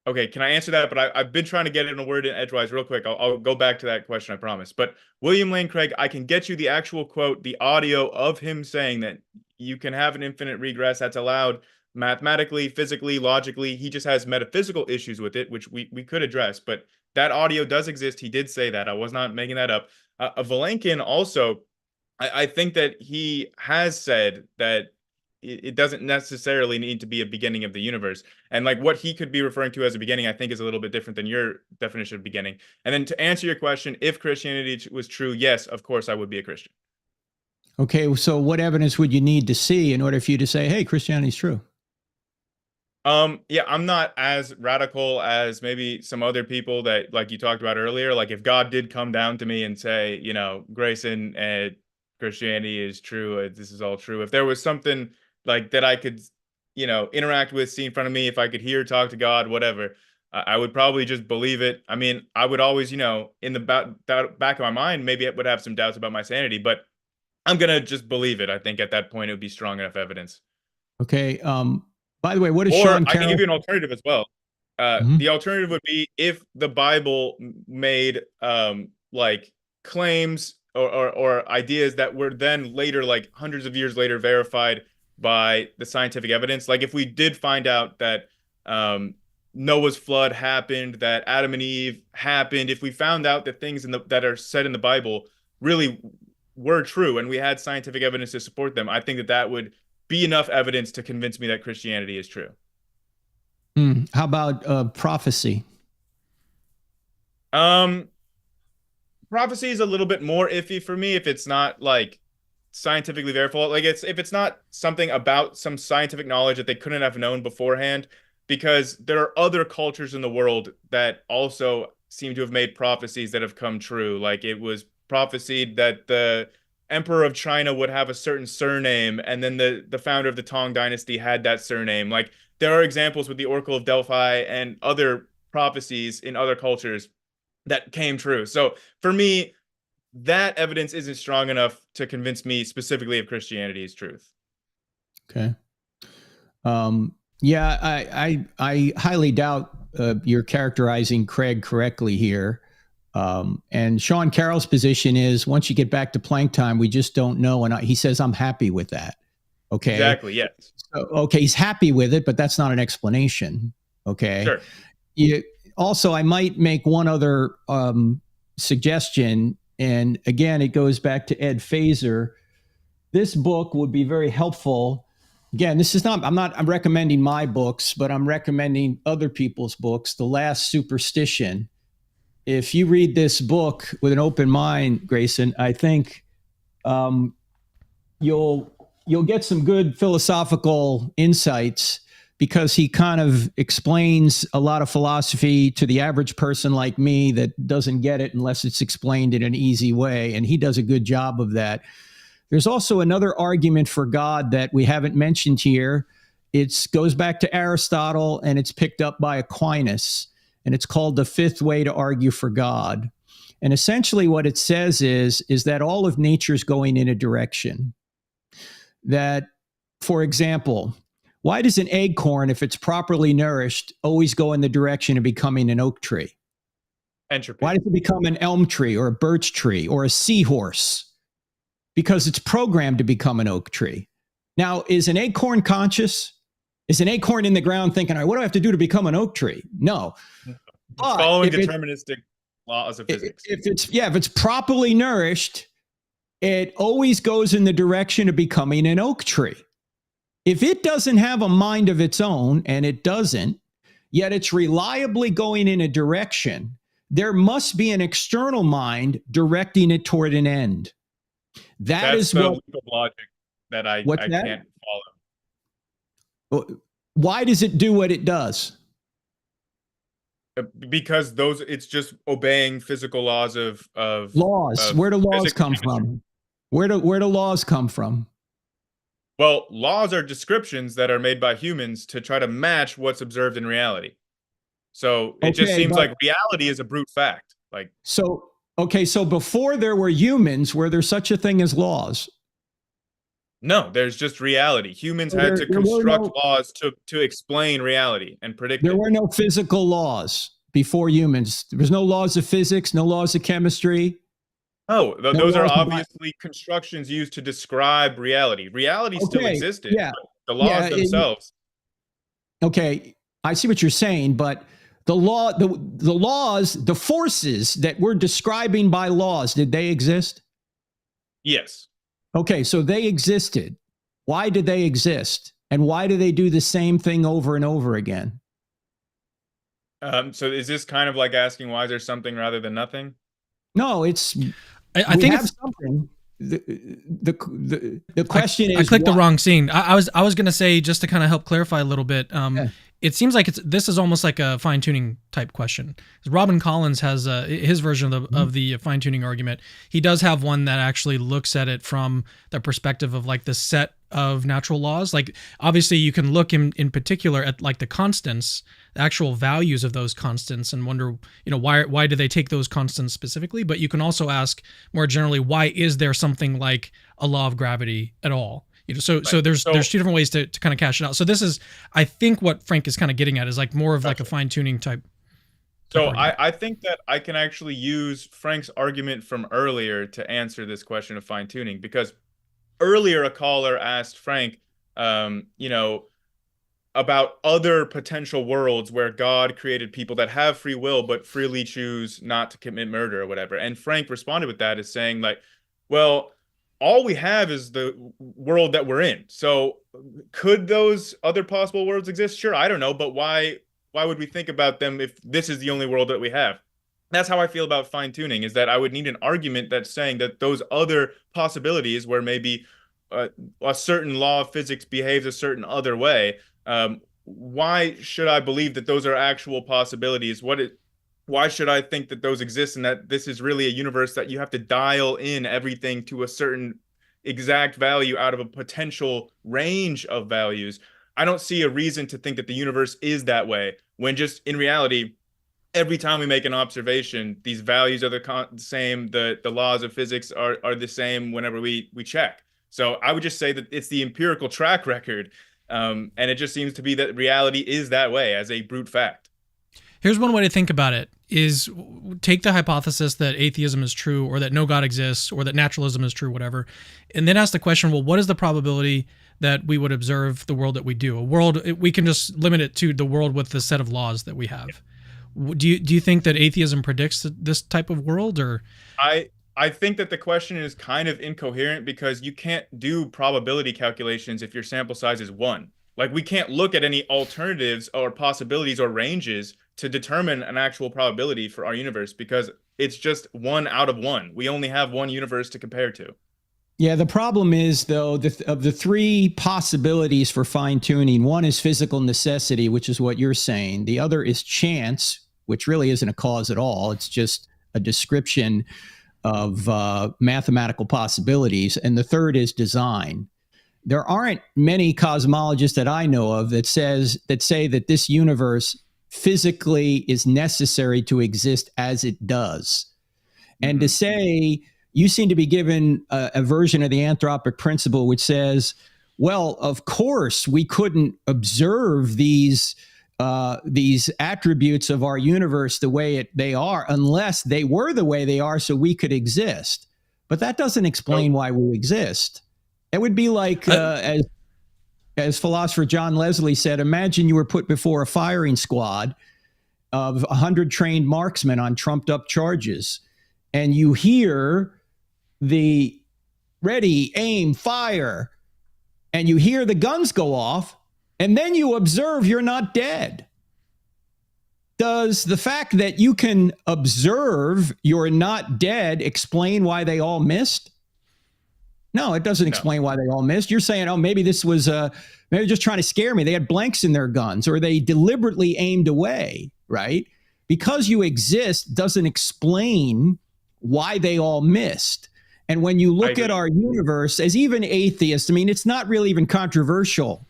Okay, can I answer that? But I've been trying to get in a word in edgewise real quick. I'll go back to that question, I promise. But William Lane Craig, I can get you the actual quote, the audio of him saying that you can have an infinite regress that's allowed mathematically, physically, logically. He just has metaphysical issues with it, which we could address. But that audio does exist. He did say that. I was not making that up. Valenkin also, I think that he has said that it doesn't necessarily need to be a beginning of the universe. And like what he could be referring to as a beginning, I think is a little bit different than your definition of beginning. And then to answer your question, if Christianity was true, yes, of course, I would be a Christian. Okay, so what evidence would you need to see in order for you to say, hey, Christianity is true? Yeah, I'm not as radical as maybe some other people that like you talked about earlier. Like if God did come down to me and say, you know, Grayson, Christianity is true, this is all true. If there was something like that I could, you know, interact with, see in front of me, if I could hear, talk to God, whatever, I would probably just believe it. I mean, I would always, you know, in the back of my mind, maybe I would have some doubts about my sanity, but I'm going to just believe it. I think at that point, it would be strong enough evidence. Okay. By the way, what is Or Sean I Carroll? can give you an alternative as well. The alternative would be if the Bible made like claims or ideas that were then later, like hundreds of years later, verified by the scientific evidence. Like if we did find out that Noah's flood happened, that Adam and Eve happened, if we found out that things that are said in the Bible really were true and we had scientific evidence to support them, I think that that would be enough evidence to convince me that Christianity is true. How about prophecy? Prophecy is a little bit more iffy for me if it's not like scientifically verifiable. Like if it's not something about some scientific knowledge that they couldn't have known beforehand, because there are other cultures in the world that also seem to have made prophecies that have come true. Like it was prophesied that the emperor of China would have a certain surname, and then the founder of the Tang dynasty had that surname. Like there are examples with the Oracle of Delphi and other prophecies in other cultures that came true. So for me, that evidence isn't strong enough to convince me specifically of Christianity's truth. Okay. Yeah, I highly doubt you're characterizing Craig correctly here. And Sean Carroll's position is once you get back to Planck time, we just don't know. And he says, I'm happy with that. Okay. Exactly. Yes. So, okay. He's happy with it, but that's not an explanation. Okay. Sure. Also, I might make one other suggestion. And again, it goes back to Ed Fazer. This book would be very helpful. Again, this is not, I'm recommending my books, but I'm recommending other people's books. The Last Superstition. If you read this book with an open mind, Grayson, I think you'll get some good philosophical insights, because he kind of explains a lot of philosophy to the average person like me that doesn't get it unless it's explained in an easy way. And he does a good job of that. There's also another argument for God that we haven't mentioned here. It goes back to Aristotle, and it's picked up by Aquinas, and it's called the fifth way to argue for God. And essentially what it says is that all of nature is going in a direction. That, for example, why does an acorn, if it's properly nourished, always go in the direction of becoming an oak tree? Entropy. Why does it become an elm tree or a birch tree or a seahorse? Because it's programmed to become an oak tree. Now, is an acorn conscious? Is an acorn in the ground thinking, all right, what do I have to do to become an oak tree? No. But following deterministic laws of physics. If it's properly nourished, it always goes in the direction of becoming an oak tree. If it doesn't have a mind of its own, and it doesn't, yet it's reliably going in a direction, there must be an external mind directing it toward an end. That's the leap of logic that I that? can't follow. Why does it do what it does? Because it's just obeying physical laws of laws. Where do laws come from? Where do laws come from? Well, laws are descriptions that are made by humans to try to match what's observed in reality. So it just seems like reality is a brute fact. So before there were humans, were there such a thing as laws? No, there's just reality. Humans had to construct laws to explain reality and predict There were no physical laws before humans. There was no laws of physics, no laws of chemistry. Oh, those are obviously constructions used to describe reality. Reality still existed. Yeah. The laws themselves. Okay, I see what you're saying, but the laws, the forces that we're describing by laws, did they exist? Yes. Okay, so they existed. Why did they exist? And why do they do the same thing over and over again? So is this kind of like asking why is there something rather than nothing? No, it's I think it's something. The question is, I clicked the wrong scene. I was going to say, just to kind of help clarify a little bit. It seems like this is almost like a fine tuning type question. Robin Collins has his version of the fine tuning argument. He does have one that actually looks at it from the perspective of like the set of natural laws. Like obviously you can look in particular at like the constants, the actual values of those constants, and wonder, why do they take those constants specifically? But you can also ask more generally, why is there something like a law of gravity at all? So there's two different ways to kind of cash it out. So this is, I think, what Frank is kind of getting at is like more of like a fine tuning type. So I think that I can actually use Frank's argument from earlier to answer this question of fine tuning, because earlier a caller asked Frank, about other potential worlds where God created people that have free will but freely choose not to commit murder or whatever. And Frank responded with that as saying like, well, all we have is the world that we're in. So could those other possible worlds exist? Sure, I don't know, but why would we think about them if this is the only world that we have? That's how I feel about fine tuning, is that I would need an argument that's saying that those other possibilities where maybe a certain law of physics behaves a certain other way, why should I believe that those are actual possibilities? Why should I think that those exist and that this is really a universe that you have to dial in everything to a certain exact value out of a potential range of values? I don't see a reason to think that the universe is that way, when just in reality, every time we make an observation, these values are the same. The laws of physics are the same whenever we check. So I would just say that it's the empirical track record. And it just seems to be that reality is that way as a brute fact. Here's one way to think about it is take the hypothesis that atheism is true, or that no God exists, or that naturalism is true, whatever, and then ask the question, well, what is the probability that we would observe the world that we do? A world, we can just limit it to the world with the set of laws that we have. Do you think that atheism predicts this type of world, or? I think that the question is kind of incoherent, because you can't do probability calculations if your sample size is 1. Like, we can't look at any alternatives or possibilities or ranges to determine an actual probability for our universe, because it's just 1 out of 1. We only have one universe to compare to. Yeah, the problem is, though, of the 3 possibilities for fine-tuning, one is physical necessity, which is what you're saying. The other is chance, which really isn't a cause at all. It's just a description mathematical possibilities, and the third is design. There aren't many cosmologists that I know of that say that this universe physically is necessary to exist as it does. And to say, you seem to be given a version of the anthropic principle which says, well, of course we couldn't observe these attributes of our universe the way they are unless they were the way they are so we could exist. But that doesn't explain why we exist. It would be like, as philosopher John Leslie said, imagine you were put before a firing squad of 100 trained marksmen on trumped up charges, and you hear the ready, aim, fire, and you hear the guns go off, and then you observe you're not dead. Does the fact that you can observe you're not dead explain why they all missed? No, it doesn't explain why they all missed. You're saying, oh, maybe this was maybe just trying to scare me. They had blanks in their guns, or they deliberately aimed away, right? Because you exist doesn't explain why they all missed. And when you look at our universe, as even atheists, I mean, it's not really even controversial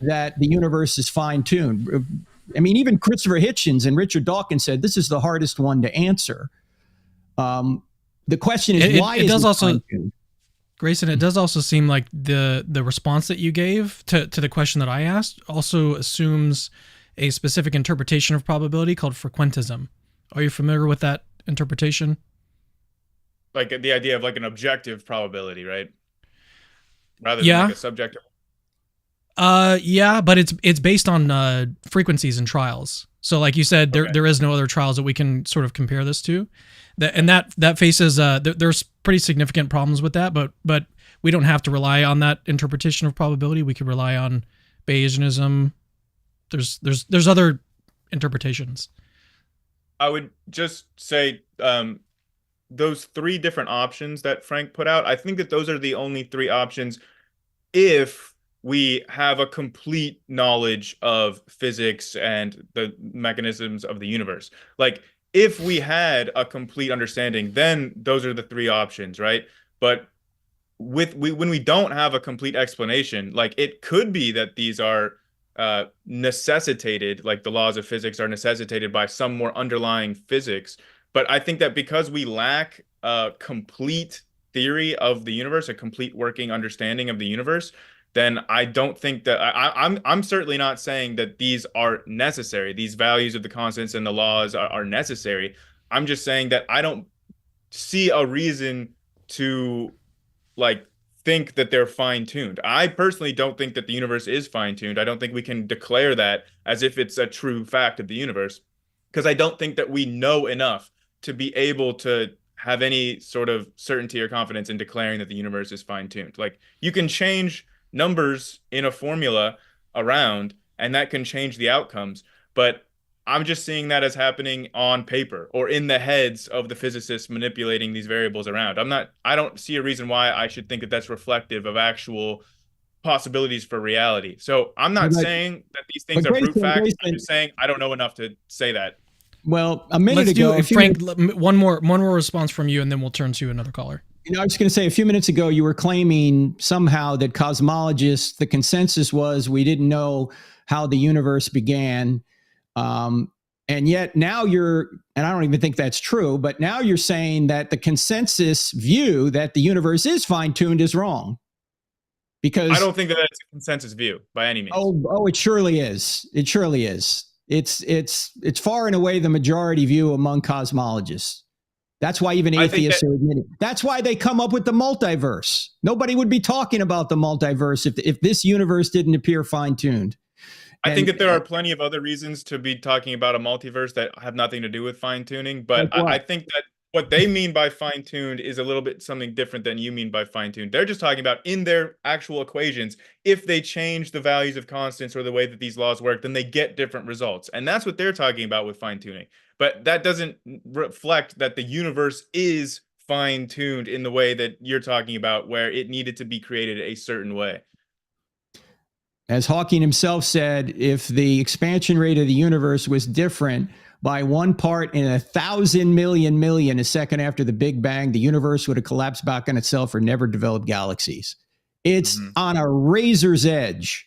that the universe is fine-tuned. I mean, even Christopher Hitchens and Richard Dawkins said this is the hardest one to answer. The question is, why is it fine-tuned? Grayson, it does also seem like the response that you gave to the question that I asked also assumes a specific interpretation of probability called frequentism. Are you familiar with that interpretation? Like the idea of like an objective probability, right? Rather than like a subjective. Yeah, but it's based on frequencies and trials. So like you said, there is no other trials that we can sort of compare this to. That faces there's pretty significant problems with that, but we don't have to rely on that interpretation of probability. We could rely on Bayesianism. There's other interpretations. I would just say those three different options that Frank put out, I think that those are the only three options if we have a complete knowledge of physics and the mechanisms of the universe. Like, if we had a complete understanding, then those are the three options, right? But when we don't have a complete explanation, like it could be that these are necessitated, like the laws of physics are necessitated by some more underlying physics. But I think that because we lack a complete theory of the universe, a complete working understanding of the universe, then I don't think that I'm certainly not saying that these are necessary. These values of the constants and the laws are necessary. I'm just saying that I don't see a reason to like think that they're fine-tuned. I personally don't think that the universe is fine-tuned. I don't think we can declare that as if it's a true fact of the universe, because I don't think that we know enough to be able to have any sort of certainty or confidence in declaring that the universe is fine-tuned. Like, you can change numbers in a formula around, and that can change the outcomes. But I'm just seeing that as happening on paper or in the heads of the physicists manipulating these variables around. I don't see a reason why I should think that that's reflective of actual possibilities for reality. So I'm not saying that these things are brute facts. I'm just saying I don't know enough to say that. Well, a minute ago, Frank, one more response from you, and then we'll turn to another caller. I was going to say, a few minutes ago, you were claiming somehow that cosmologists, the consensus was we didn't know how the universe began. And yet now and I don't even think that's true, but now you're saying that the consensus view that the universe is fine-tuned is wrong. Because I don't think that that's a consensus view by any means. Oh, it surely is. It surely is. It's far and away the majority view among cosmologists. That's why even atheists are admitting. That's why they come up with the multiverse. Nobody would be talking about the multiverse if this universe didn't appear fine-tuned. I think that there are plenty of other reasons to be talking about a multiverse that have nothing to do with fine-tuning. But I think that what they mean by fine-tuned is a little bit something different than you mean by fine-tuned. They're just talking about in their actual equations, if they change the values of constants or the way that these laws work, then they get different results. And that's what they're talking about with fine-tuning. But that doesn't reflect that the universe is fine-tuned in the way that you're talking about, where it needed to be created a certain way. As Hawking himself said, if the expansion rate of the universe was different, by 1 part in 1,000 million a second after the Big Bang, the universe would have collapsed back on itself or never developed galaxies. It's on a razor's edge.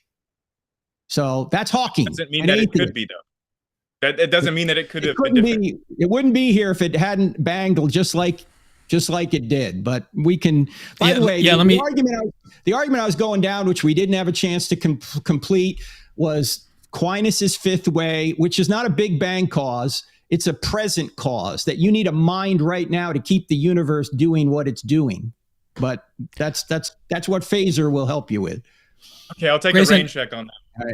So that's Hawking. Doesn't mean that it could be, though. It doesn't mean that it could have been different. It wouldn't be here if it hadn't banged just like it did. But we can. By the way, the argument I was going down, which we didn't have a chance to complete, was Aquinas's fifth way, which is not a Big Bang cause. It's a present cause that you need a mind right now to keep the universe doing what it's doing. But that's what Phaser will help you with. Okay, I'll take a rain check on that. All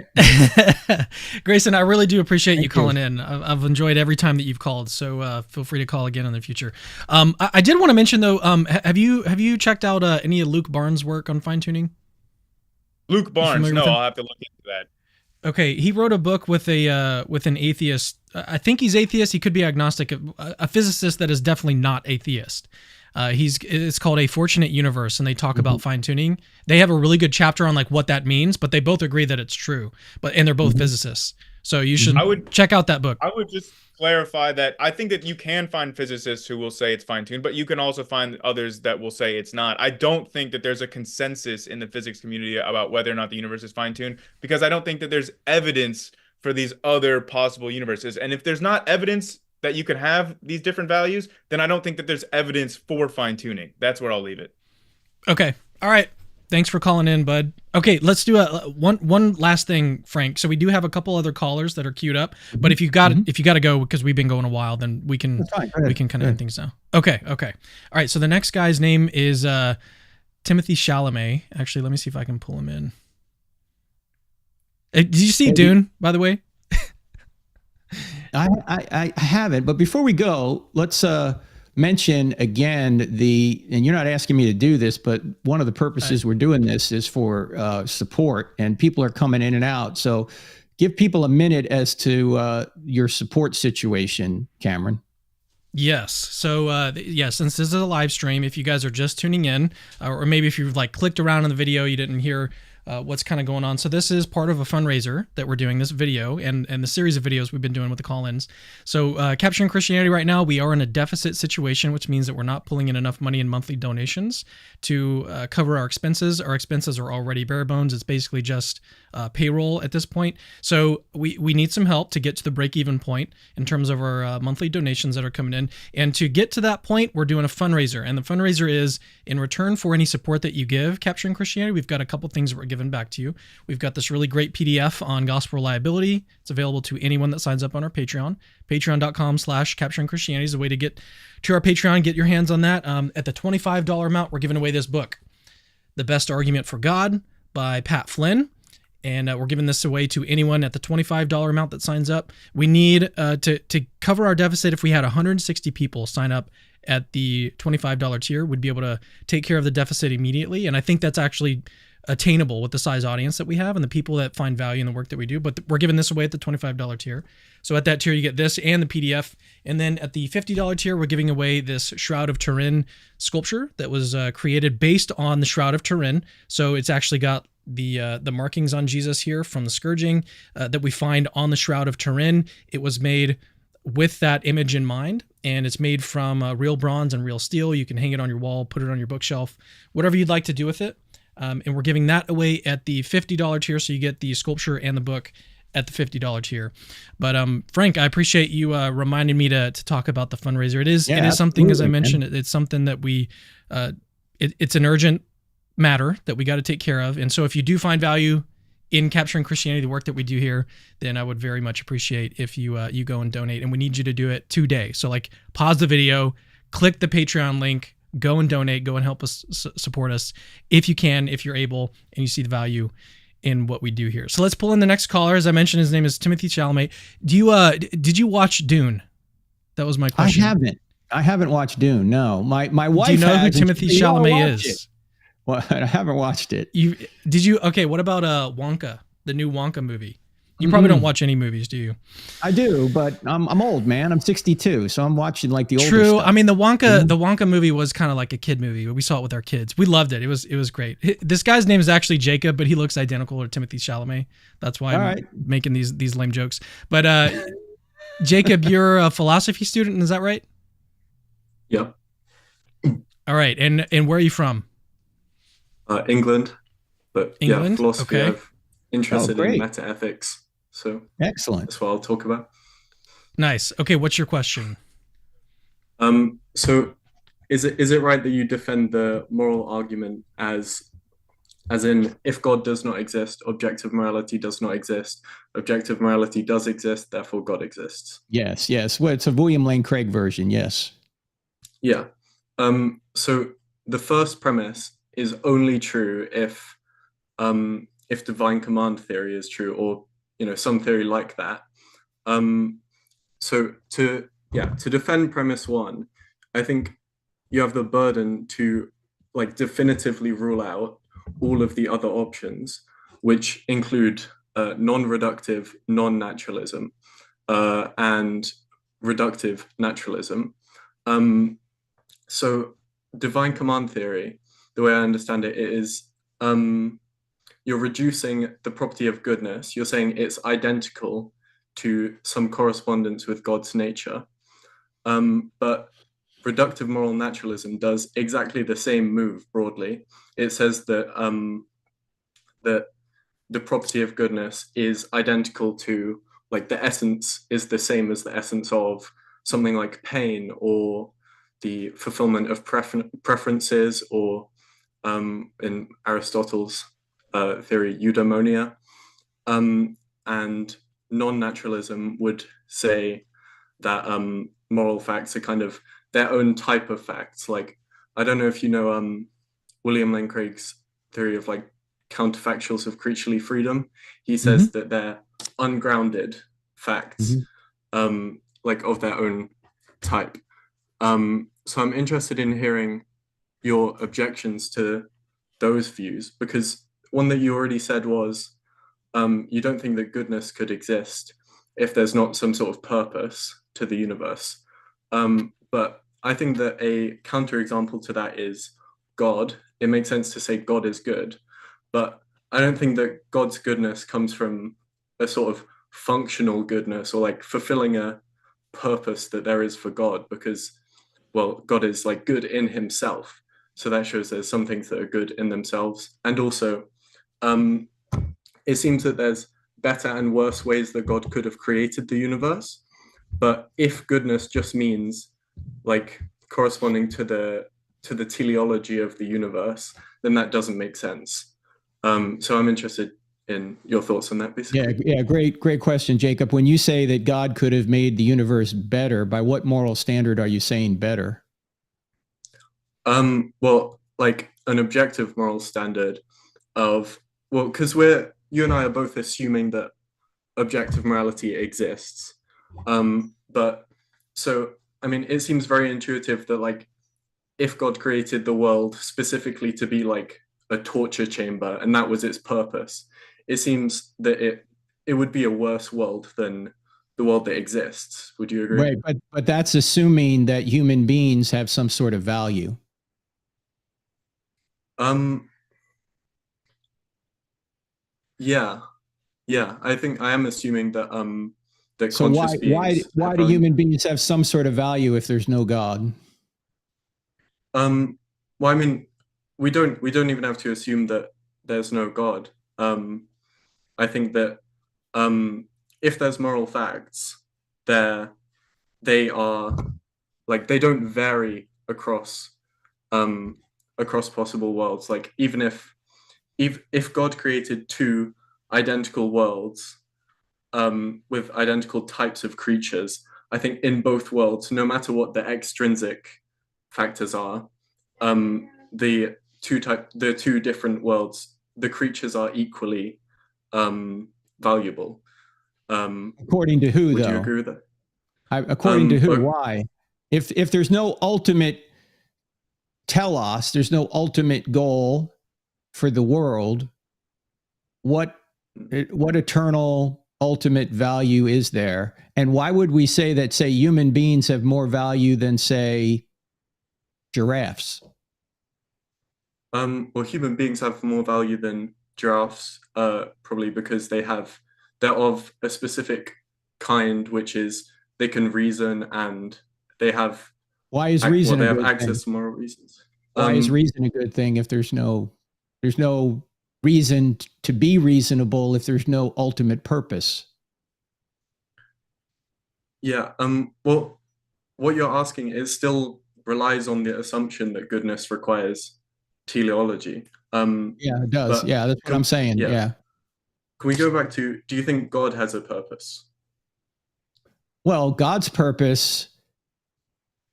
right. Grayson, I really do appreciate you calling in. I've enjoyed every time that you've called, so feel free to call again in the future. I did want to mention though, have you checked out any of Luke Barnes' work on fine tuning? Luke Barnes, no, I'll have to look into that. Okay, he wrote a book with an atheist. I think he's atheist. He could be agnostic. A physicist that is definitely not atheist. It's called A Fortunate Universe, and they talk about fine tuning. They have a really good chapter on like what that means, but they both agree that it's true. And they're both physicists, so you should check out that book. I would just clarify that I think that you can find physicists who will say it's fine tuned, but you can also find others that will say it's not. I don't think that there's a consensus in the physics community about whether or not the universe is fine tuned, because I don't think that there's evidence for these other possible universes. And if there's not evidence that you could have these different values, then I don't think that there's evidence for fine tuning. That's where I'll leave it. Okay. All right. Thanks for calling in, bud. Okay, let's do one last thing, Frank. So we do have a couple other callers that are queued up, but if you got to go because we've been going a while, then we can kind of end things now. Okay. All right. So the next guy's name is Timothy Chalamet. Actually, let me see if I can pull him in. Did you see Dune, by the way? I haven't, but before we go, let's mention again and you're not asking me to do this, but one of the purposes we're doing this is for support, and people are coming in and out. So give people a minute as to your support situation, Cameron. Yes. So, since this is a live stream, if you guys are just tuning in, or maybe if you've clicked around in the video, you didn't hear what's kind of going on. So this is part of a fundraiser that we're doing, this video and the series of videos we've been doing with the call-ins. So Capturing Christianity right now, we are in a deficit situation, which means that we're not pulling in enough money in monthly donations to cover our expenses. Our expenses are already bare bones. It's basically just payroll at this point. So we need some help to get to the break-even point in terms of our monthly donations that are coming in. And to get to that point, we're doing a fundraiser. And the fundraiser is in return for any support that you give Capturing Christianity. We've got a couple things that we're giving back to you. We've got this really great PDF on gospel reliability. It's available to anyone that signs up on our Patreon. Patreon.com/Capturing Christianity is a way to get to our Patreon, get your hands on that. At the $25 amount, we're giving away this book, The Best Argument for God by Pat Flynn. And we're giving this away to anyone at the $25 amount that signs up. We need to cover our deficit. If we had 160 people sign up at the $25 tier, we'd be able to take care of the deficit immediately. And I think that's actually attainable with the size audience that we have and the people that find value in the work that we do. But we're giving this away at the $25 tier. So at that tier, you get this and the PDF. And then at the $50 tier, we're giving away this Shroud of Turin sculpture that was created based on the Shroud of Turin. So it's actually got the markings on Jesus here from the scourging that we find on the Shroud of Turin. It was made with that image in mind, and it's made from real bronze and real steel. You can hang it on your wall, put it on your bookshelf, whatever you'd like to do with it. And we're giving that away at the $50 tier, so you get the sculpture and the book at the $50 tier. But Frank, I appreciate you reminding me to talk about the fundraiser. It is something, as I mentioned, it's something that we it's an urgent matter that we got to take care of. And so if you do find value in Capturing Christianity, the work that we do here, then I would very much appreciate if you go and donate. And we need you to do it today. So pause the video, click the Patreon link, go and donate, go and help us support us if you can, if you're able, and you see the value in what we do here. So let's pull in the next caller. As I mentioned, his name is Timothy Chalamet. Did you watch Dune? That was my question. I haven't watched Dune. No, my wife. Do you know who Timothy Chalamet is? Well, I haven't watched it. Okay, what about Wonka, the new Wonka movie? You probably don't watch any movies, do you? I do, but I'm old, man. I'm 62, so I'm watching the older True. stuff. I mean, the Wonka movie was kind of like a kid movie. We saw it with our kids. We loved it. It was great. This guy's name is actually Jacob, but he looks identical to Timothy Chalamet. That's why I'm making these lame jokes. But Jacob, you're a philosophy student, is that right? Yep. All right, and where are you from? England, but England? yeah, philosophy. Okay. I've interested in great. meta ethics, so Excellent. that's what I'll talk about. Nice. Okay, what's your question? So is it right that you defend the moral argument as in, if God does not exist, objective morality does not exist. Objective morality does exist, therefore God exists. Yes, yes. Well, it's a William Lane Craig version. Yes. Yeah. So the first premise is only true if divine command theory is true, or some theory like that. So to defend premise one, I think you have the burden to definitively rule out all of the other options, which include non-reductive non-naturalism and reductive naturalism. So divine command theory, the way I understand it, is you're reducing the property of goodness. You're saying it's identical to some correspondence with God's nature. But reductive moral naturalism does exactly the same move broadly. It says that that the property of goodness is identical to, the essence is the same as the essence of something like pain, or the fulfillment of preferences, or in Aristotle's theory, eudaimonia. And non-naturalism would say that moral facts are kind of their own type of facts. I don't know if you know William Lane Craig's theory of counterfactuals of creaturely freedom. He says that they're ungrounded facts, of their own type. So I'm interested in hearing your objections to those views, because one that you already said was you don't think that goodness could exist if there's not some sort of purpose to the universe. But I think that a counterexample to that is God. It makes sense to say God is good, but I don't think that God's goodness comes from a sort of functional goodness, or fulfilling a purpose that there is for God, because, well, God is good in himself. So that shows there's some things that are good in themselves. And also, it seems that there's better and worse ways that God could have created the universe. But if goodness just means corresponding to the teleology of the universe, then that doesn't make sense. So I'm interested in your thoughts on that, basically. Yeah, great question, Jacob. When you say that God could have made the universe better, by what moral standard are you saying better? Well, an objective moral standard of, well, because you and I are both assuming that objective morality exists. But so, I mean, it seems very intuitive that if God created the world specifically to be a torture chamber, and that was its purpose, it seems that it would be a worse world than the world that exists. Would you agree? Right, but that's assuming that human beings have some sort of value. Yeah. I think I am assuming that that So conscious beings. Why do human beings have some sort of value if there's no God? Well, I mean, we don't even have to assume that there's no God. I think that if there's moral facts, they are they don't vary across possible worlds. Even if God created two identical worlds with identical types of creatures, I think in both worlds, no matter what the extrinsic factors are, the two different worlds, the creatures are equally valuable. According to who, would though? you agree with that? According to who? Why? If there's no ultimate telos, there's no ultimate goal for the world, what eternal ultimate value is there? And why would we say that, say, human beings have more value than, say, giraffes? Well, human beings have more value than giraffes, probably because they're of a specific kind, which is they can reason and they have Why is reason they a have good access thing? to moral reasons. Why is reason a good thing if there's no reason to be reasonable if there's no ultimate purpose? Yeah. Well, what you're asking is still relies on the assumption that goodness requires teleology. Yeah, it does. But Yeah, that's what I'm saying. Yeah. Can we go back to, do you think God has a purpose? Well, God's purpose,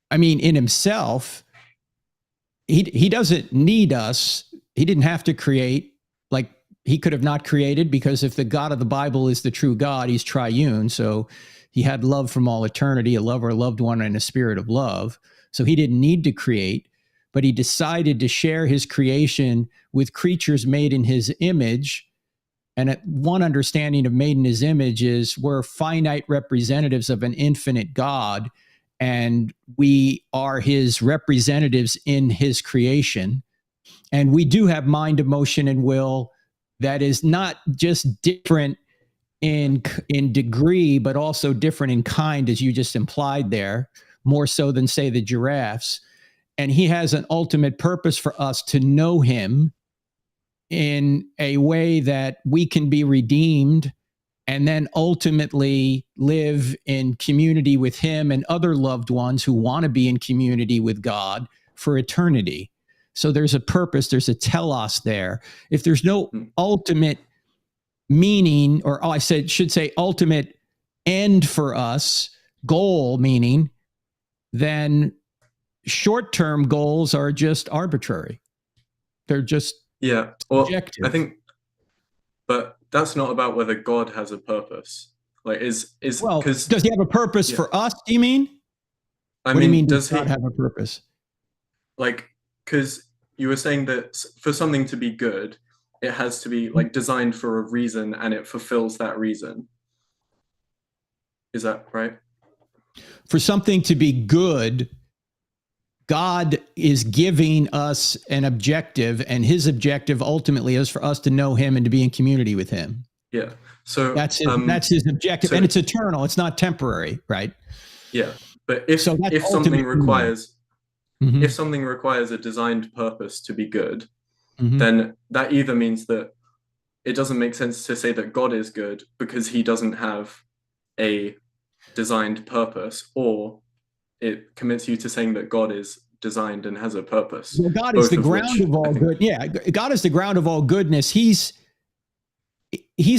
I mean, in himself, he doesn't need us. He didn't have to create. Like, he could have not created, because if the God of the Bible is the true God, he's triune. So he had love from all eternity, a lover, a loved one, and a spirit of love. So he didn't need to create, but he decided to share his creation with creatures made in his image. And one understanding of made in his image is we're finite representatives of an infinite God, and we are his representatives in his creation. And we do have mind, emotion, and will that is not just different in degree, but also different in kind, as you just implied there, more so than, say, the giraffes. And he has an ultimate purpose for us to know him in a way that we can be redeemed and then ultimately live in community with him and other loved ones who want to be in community with God for eternity. So there's a purpose, there's a telos there. If there's no ultimate meaning, or should say ultimate end for us, goal meaning, then short-term goals are just arbitrary. They're just subjective. I think, but that's not about whether God has a purpose. Like, because does he have a purpose for us? Do you mean? What do you mean? Does God have a purpose? Like, because you were saying that for something to be good, it has to be like designed for a reason, and it fulfills that reason. Is that right? For something to be good, God is giving us an objective, and his objective ultimately is for us to know him and to be in community with him. Yeah. So that's his objective, and it's eternal. It's not temporary, right? Yeah. But if something requires if something requires a designed purpose to be good, then that either means that it doesn't make sense to say that God is good because he doesn't have a designed purpose, or it commits you to saying that God is designed and has a purpose. Well, God is the ground of all good. Yeah, God is the ground of all goodness. He's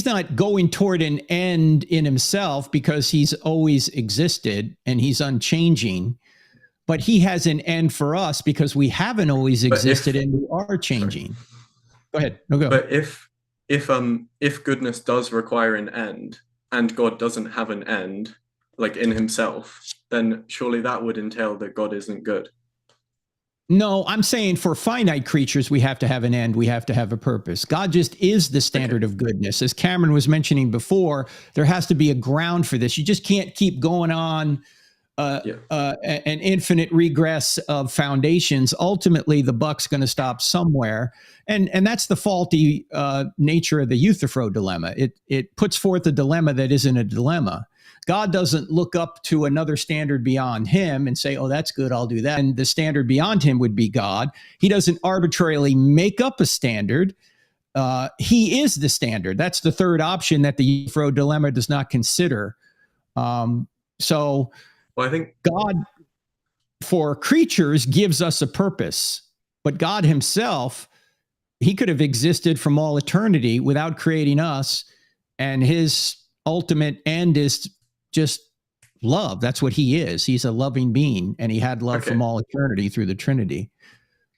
not going toward an end in himself because he's always existed and he's unchanging, but he has an end for us because we haven't always existed and we are changing. Go ahead. No, go. But if goodness does require an end and God doesn't have an end, like in himself, then surely that would entail that God isn't good. No, I'm saying for finite creatures, we have to have an end. We have to have a purpose. God just is the standard of goodness. As Cameron was mentioning before, there has to be a ground for this. You just can't keep going on an infinite regress of foundations. Ultimately, the buck's going to stop somewhere. And that's the faulty nature of the Euthyphro dilemma. It puts forth a dilemma that isn't a dilemma. God doesn't look up to another standard beyond him and say, oh, that's good, I'll do that. And the standard beyond him would be God. He doesn't arbitrarily make up a standard. He is the standard. That's the third option that the Euthyphro dilemma does not consider. I think God, for creatures, gives us a purpose. But God himself, he could have existed from all eternity without creating us. And his ultimate end is just love. That's what he is. He's a loving being, and he had love from all eternity through the Trinity.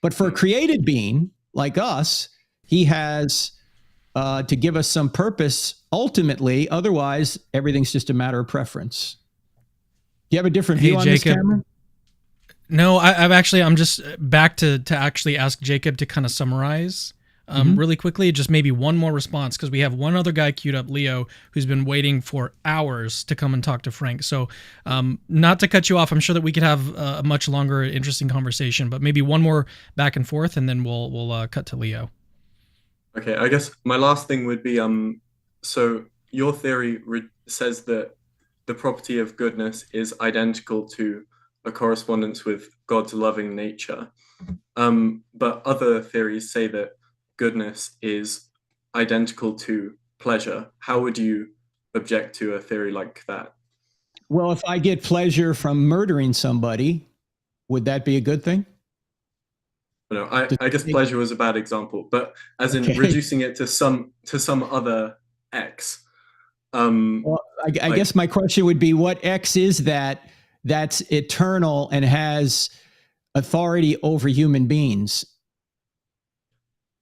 But for a created being like us, he has to give us some purpose ultimately. Otherwise, everything's just a matter of preference. Do you have a different view on this, Cameron? No, I'm just back to actually ask Jacob to kind of summarize really quickly, just maybe one more response, because we have one other guy queued up, Leo, who's been waiting for hours to come and talk to Frank. So not to cut you off, I'm sure that we could have a much longer, interesting conversation, but maybe one more back and forth, and then we'll cut to Leo. Okay, I guess my last thing would be, so your theory says that the property of goodness is identical to a correspondence with God's loving nature. But other theories say that goodness is identical to pleasure. How would you object to a theory like that? Well, if I get pleasure from murdering somebody, would that be a good thing? No, I guess pleasure was a bad example, but as in reducing it to some other X. Well, I guess my question would be, what X is that's eternal and has authority over human beings?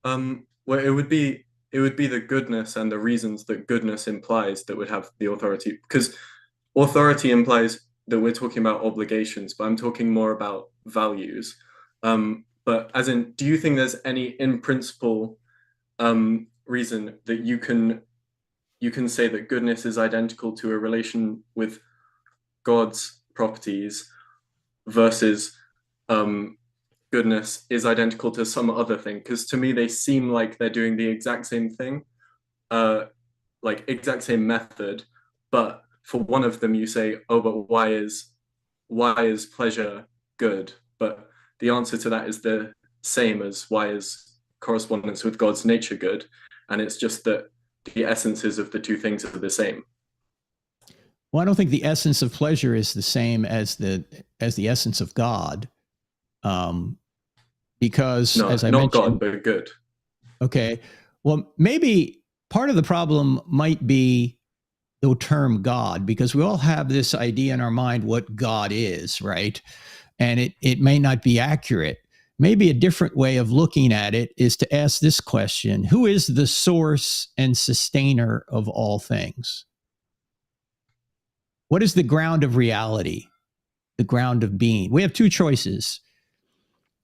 Well, it would be the goodness and the reasons that goodness implies that would have the authority, because authority implies that we're talking about obligations, but I'm talking more about values. But as in, do you think there's any in principle reason that you can say that goodness is identical to a relation with God's properties versus goodness is identical to some other thing? Because to me, they seem like they're doing the exact same thing, like exact same method, but for one of them you say, oh, but why is pleasure good? But the answer to that is the same as why is correspondence with God's nature good? And it's just that the essences of the two things are the same. Well, I don't think the essence of pleasure is the same as the essence of God, because as I mentioned, not God, but good. Okay, well, maybe part of the problem might be the term God, because we all have this idea in our mind what God is, right? And it may not be accurate. Maybe a different way of looking at it is to ask this question: who is the source and sustainer of all things? What is the ground of reality, the ground of being? We have two choices.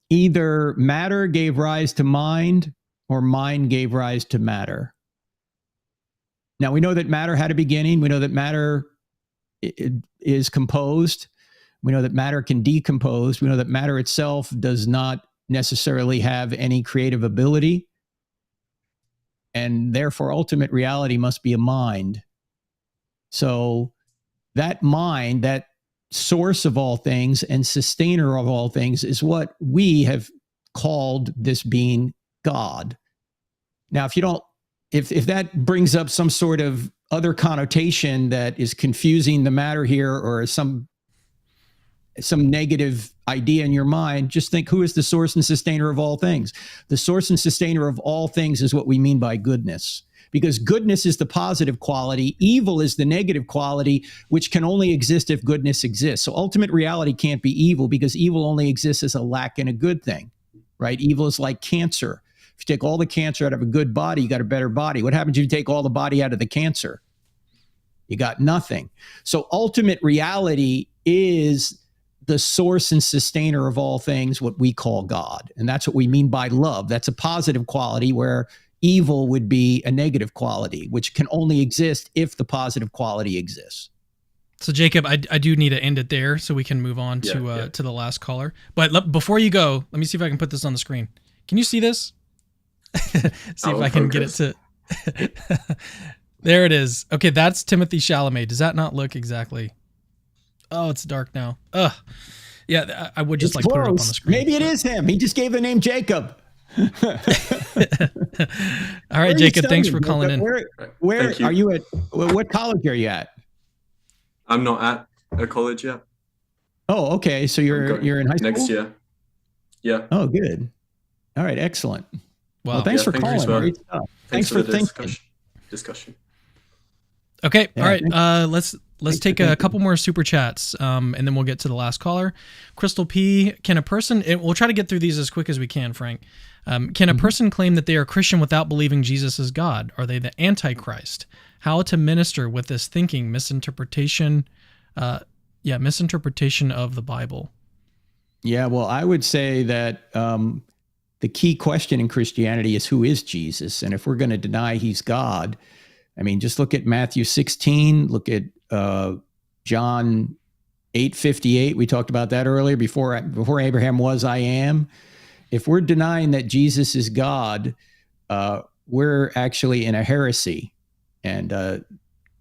Either matter gave rise to mind, or mind gave rise to matter. Now, we know that matter had a beginning. We know that matter is composed. We know that matter can decompose. We know that matter itself does not necessarily have any creative ability. And therefore, ultimate reality must be a mind. So that mind, that source of all things and sustainer of all things, is what we have called this being God. Now, if that brings up some sort of other connotation that is confusing the matter here, or some negative idea in your mind, just think, who is the source and sustainer of all things? The source and sustainer of all things is what we mean by goodness, because goodness is the positive quality. Evil is the negative quality, which can only exist if goodness exists. So ultimate reality can't be evil, because evil only exists as a lack in a good thing, right? Evil is like cancer. If you take all the cancer out of a good body, you got a better body. What happens if you take all the body out of the cancer? You got nothing. So ultimate reality is the source and sustainer of all things, what we call God. And that's what we mean by love. That's a positive quality, where evil would be a negative quality, which can only exist if the positive quality exists. So Jacob, I do need to end it there so we can move on to the last caller. But before you go, let me see if I can put this on the screen. Can you see this? See if I can get it to. There it is. Okay, that's Timothy Chalamet. Does that not look exactly? Oh, it's dark now. Ugh. Yeah, I would just put it up on the screen. Maybe it is him. He just gave the name Jacob. All right, Jacob, thanks for calling in. Where are you at? What college are you at? I'm not at a college yet. Oh, okay. So you're in high school? Next year. Yeah. Oh, good. All right, excellent. Wow. Well, thanks for calling. Thanks for the discussion. Okay. Yeah, all right. Let's take a couple more super chats, and then we'll get to the last caller. Crystal P, can a person? We'll try to get through these as quick as we can, Frank. Can a person claim that they are Christian without believing Jesus is God? Are they the Antichrist? How to minister with this thinking? Misinterpretation of the Bible. Yeah. Well, I would say that the key question in Christianity is, who is Jesus? And if we're going to deny he's God, I mean, just look at Matthew 16, look at John 8:58. We talked about that earlier. Before Abraham was, I am. If we're denying that Jesus is God, we're actually in a heresy. And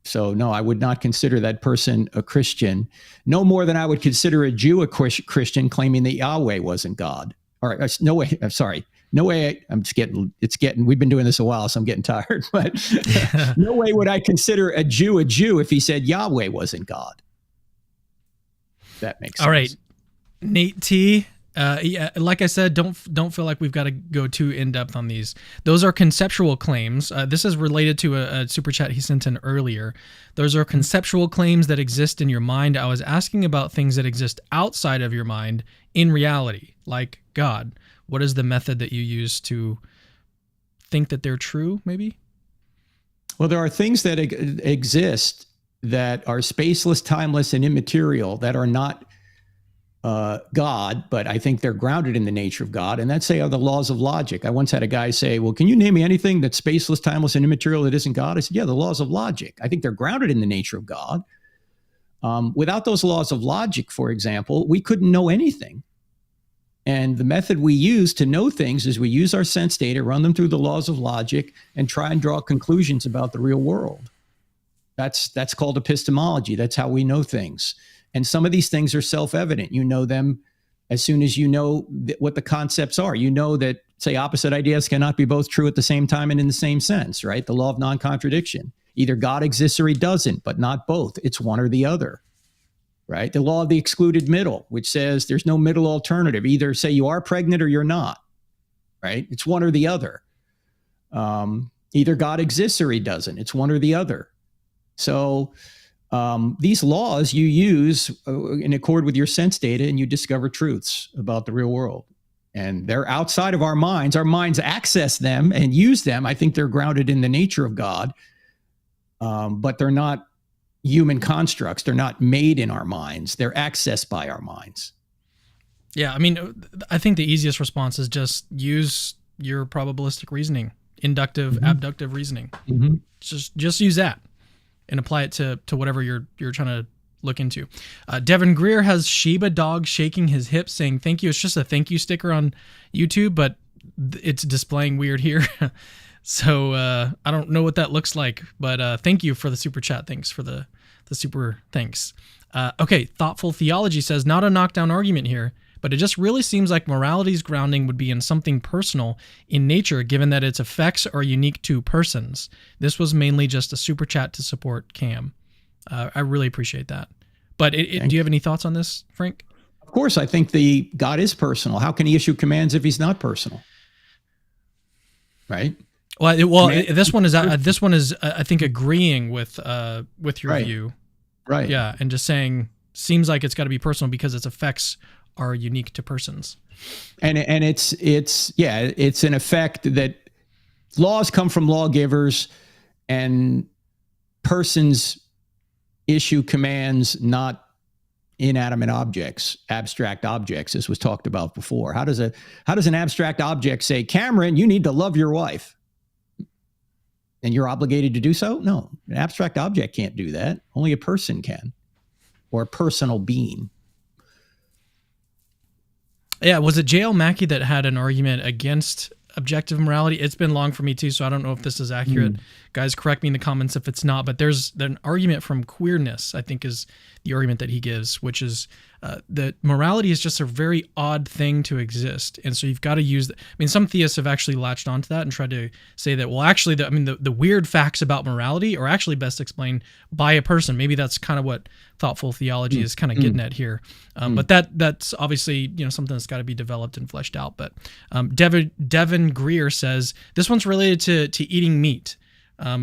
So no, I would not consider that person a Christian, no more than I would consider a Jew a Christian claiming that Yahweh wasn't God. Or no way, I'm sorry. No way, we've been doing this a while, so I'm getting tired, but no way would I consider a Jew if he said Yahweh wasn't God. That makes sense. All right, Nate T. Yeah, like I said, don't feel like we've got to go too in depth on these. Those are conceptual claims. This is related to a super chat he sent in earlier. Those are conceptual claims that exist in your mind. I was asking about things that exist outside of your mind in reality, like God. What is the method that you use to think that they're true? Maybe. Well, there are things that exist that are spaceless, timeless, and immaterial that are not God, but I think they're grounded in the nature of God. And that's, say, are the laws of logic. I once had a guy say, well, can you name me anything that's spaceless, timeless, and immaterial that isn't God? I said, yeah, the laws of logic. I think they're grounded in the nature of God. Without those laws of logic, for example, we couldn't know anything. And the method we use to know things is we use our sense data, run them through the laws of logic, and try and draw conclusions about the real world. That's called epistemology. That's how we know things. And some of these things are self-evident. You know them as soon as you know what the concepts are. You know that, say, opposite ideas cannot be both true at the same time and in the same sense, right? The law of non-contradiction. Either God exists or he doesn't, but not both. It's one or the other, right? The law of the excluded middle, which says there's no middle alternative. Either say you are pregnant or you're not, right? It's one or the other. Either God exists or he doesn't. It's one or the other. So these laws you use in accord with your sense data, and you discover truths about the real world. And they're outside of our minds. Our minds access them and use them. I think they're grounded in the nature of God, but they're not human constructs. They're not made in our minds. They're accessed by our minds. Yeah, I mean, I think the easiest response is just use your probabilistic reasoning, inductive, abductive reasoning. Just use that and apply it to whatever you're trying to look into. Devin Greer has Shiba Dog shaking his hips saying thank you. It's just a thank you sticker on YouTube, but it's displaying weird here. So I don't know what that looks like, but thank you for the super chat. Thanks for the super thanks. Okay, Thoughtful Theology says, not a knockdown argument here, but it just really seems like morality's grounding would be in something personal in nature, given that its effects are unique to persons. This was mainly just a super chat to support Cam. I really appreciate that. But do you have any thoughts on this, Frank? Of course, I think God is personal. How can he issue commands if he's not personal? Right? Well, this one is I think agreeing with your view. Right. Yeah, and just saying seems like it's got to be personal because its effects are unique to persons. And it's an effect that laws come from lawgivers, and persons issue commands, not inanimate objects, abstract objects, as was talked about before. How does an abstract object say, Cameron, you need to love your wife? And you're obligated to do so? No, an abstract object can't do that. Only a person can, or a personal being. Yeah, was it J.L. Mackie that had an argument against objective morality? It's been long for me too, so I don't know if this is accurate. Guys, correct me in the comments if it's not, but there's an argument from queerness, I think, is the argument that he gives, which is that morality is just a very odd thing to exist. And so you've got to use, some theists have actually latched onto that and tried to say that, well, actually, the weird facts about morality are actually best explained by a person. Maybe that's kind of what thoughtful theology is kind of getting at here. But that's obviously, something that's got to be developed and fleshed out. But Devin Greer says, this one's related to eating meat.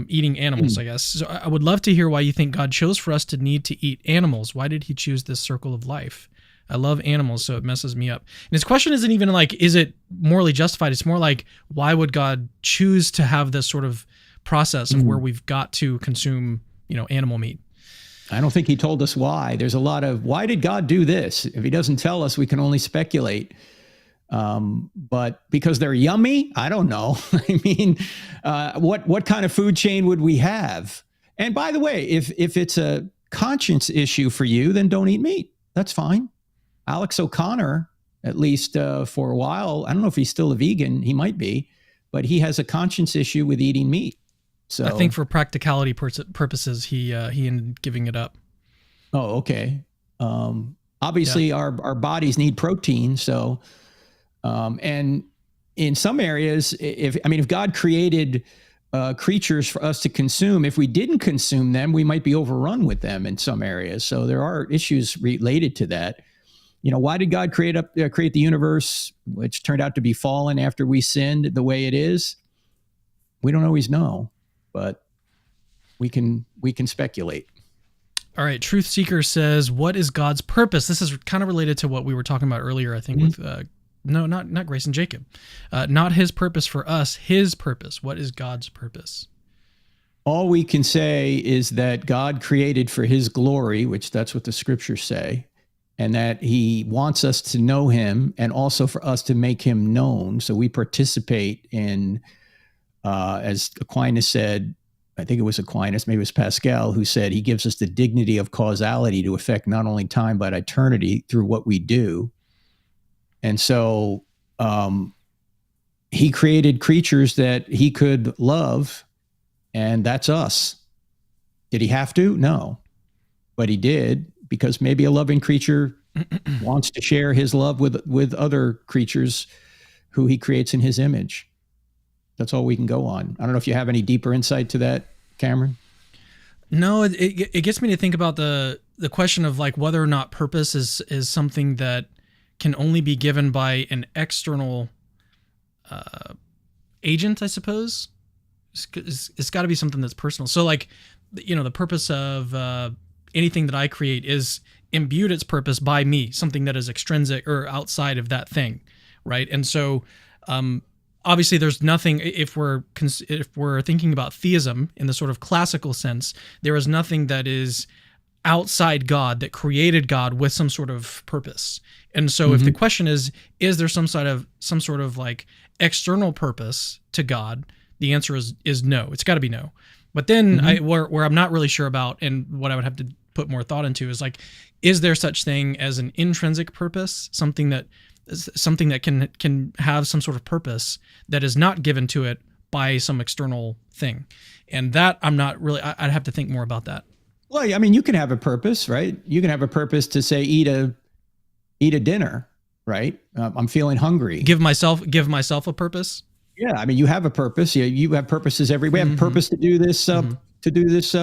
Eating animals, I guess. So I would love to hear why you think God chose for us to need to eat animals. Why did he choose this circle of life? I love animals, so it messes me up. And his question isn't even like, is it morally justified? It's more like, why would God choose to have this sort of process of where we've got to consume, animal meat? I don't think he told us why. There's a lot of, why did God do this? If he doesn't tell us, we can only speculate. But because they're yummy, I don't know. What kind of food chain would we have? And by the way, if it's a conscience issue for you, then don't eat meat. That's fine. Alex O'Connor, at least for a while, I don't know if he's still a vegan. He might be, but he has a conscience issue with eating meat. So I think for practicality purposes, he ended up giving it up. Oh, okay. Obviously, our bodies need protein. So, and in some areas, if God created creatures for us to consume, if we didn't consume them, we might be overrun with them in some areas. So there are issues related to that. Why did God create the universe, which turned out to be fallen after we sinned, the way it is? We don't always know, but we can speculate. All right. Truth Seeker says, what is God's purpose? This is kind of related to what we were talking about earlier, I think, with, no, not Grace and Jacob. Not his purpose for us, his purpose. What is God's purpose? All we can say is that God created for his glory, which that's what the scriptures say, and that he wants us to know him and also for us to make him known. So we participate in, as Aquinas said, I think it was Aquinas, maybe it was Pascal, who said he gives us the dignity of causality to affect not only time, but eternity through what we do. And so he created creatures that he could love, and that's us. Did he have to? No. But he did, because maybe a loving creature wants to share his love with other creatures who he creates in his image. That's all we can go on. I don't know if you have any deeper insight to that, Cameron. No, it gets me to think about the question of like whether or not purpose is something that can only be given by an external agent, I suppose. It's got to be something that's personal. So like, the purpose of anything that I create is imbued its purpose by me, something that is extrinsic or outside of that thing, right? And so obviously there's nothing, if we're thinking about theism in the sort of classical sense, there is nothing that is outside God that created God with some sort of purpose. And so if the question is there some sort of like external purpose to God, the answer is no. It's got to be no. But then where I'm not really sure about, and what I would have to put more thought into, is like, is there such thing as an intrinsic purpose, something that can have some sort of purpose that is not given to it by some external thing? And that I'm not really, I'd have to think more about that. Well, I mean, you can have a purpose, right? You can have a purpose to say, eat a dinner, right? I'm feeling hungry. Give myself a purpose. Yeah, I mean, you have a purpose. You have purposes we have a purpose to do this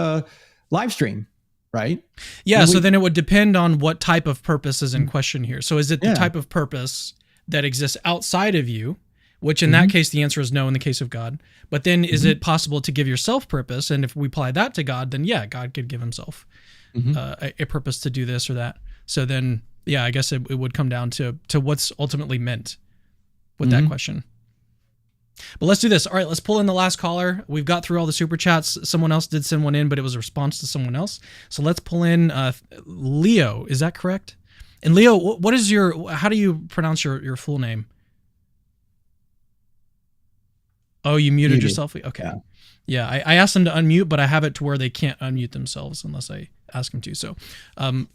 live stream, right? Yeah. So then it would depend on what type of purpose is in question here. So is it the type of purpose that exists outside of you, which in that case, the answer is no in the case of God. But then is it possible to give yourself purpose? And if we apply that to God, then yeah, God could give himself a purpose to do this or that. So then, yeah, I guess it would come down to what's ultimately meant with that question. But let's do this. All right, let's pull in the last caller. We've got through all the super chats. Someone else did send one in, but it was a response to someone else. So let's pull in Leo. Is that correct? And Leo, how do you pronounce your full name? Oh, you muted yourself? Okay. Yeah, I asked them to unmute, but I have it to where they can't unmute themselves unless I ask them to. So,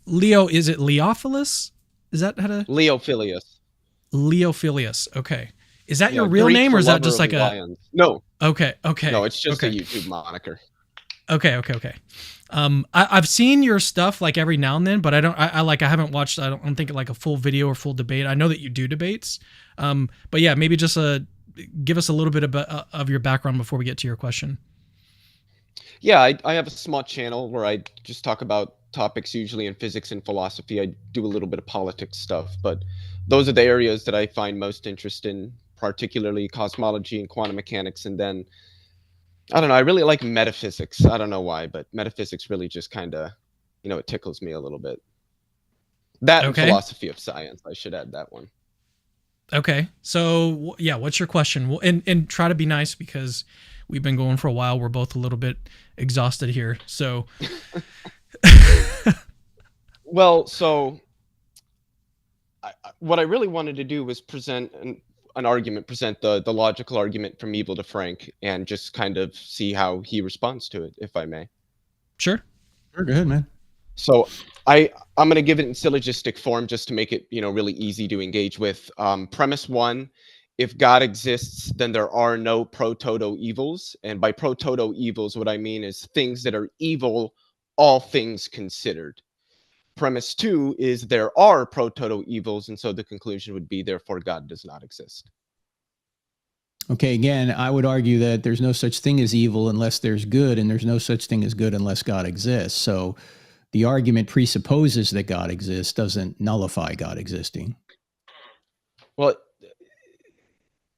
Leo, is it Leophilus? Is that how to? Leophilius. Leophilius. Okay. Is that your real name, or is that just like lions. No. Okay. No, it's just a YouTube moniker. Okay. I've seen your stuff like every now and then, but I haven't watched. I don't think like a full video or full debate. I know that you do debates, but yeah, maybe just give us a little bit of your background before we get to your question. Yeah, I have a small channel where I just talk about topics usually in physics and philosophy. I do a little bit of politics stuff, but those are the areas that I find most interest in, particularly cosmology and quantum mechanics. And then, I don't know, I really like metaphysics. I don't know why, but metaphysics really just kind of, it tickles me a little bit. That and philosophy of science, I should add that one. Okay. So, yeah, what's your question? And try to be nice, because we've been going for a while. We're both a little bit exhausted here. So, well, so what I really wanted to do was present an argument, present the logical argument from evil to Frank, and just kind of see how he responds to it, if I may. Sure. Go ahead, man. So I'm going to give it in syllogistic form just to make it, really easy to engage with. Premise one if God exists, then there are no pro-toto evils. And by pro-toto evils, what I mean is things that are evil, all things considered. Premise 2 is there are pro-toto evils, and so the conclusion would be, therefore, God does not exist. Okay, again, I would argue that there's no such thing as evil unless there's good, and there's no such thing as good unless God exists. So the argument presupposes that God exists, doesn't nullify God existing. Well,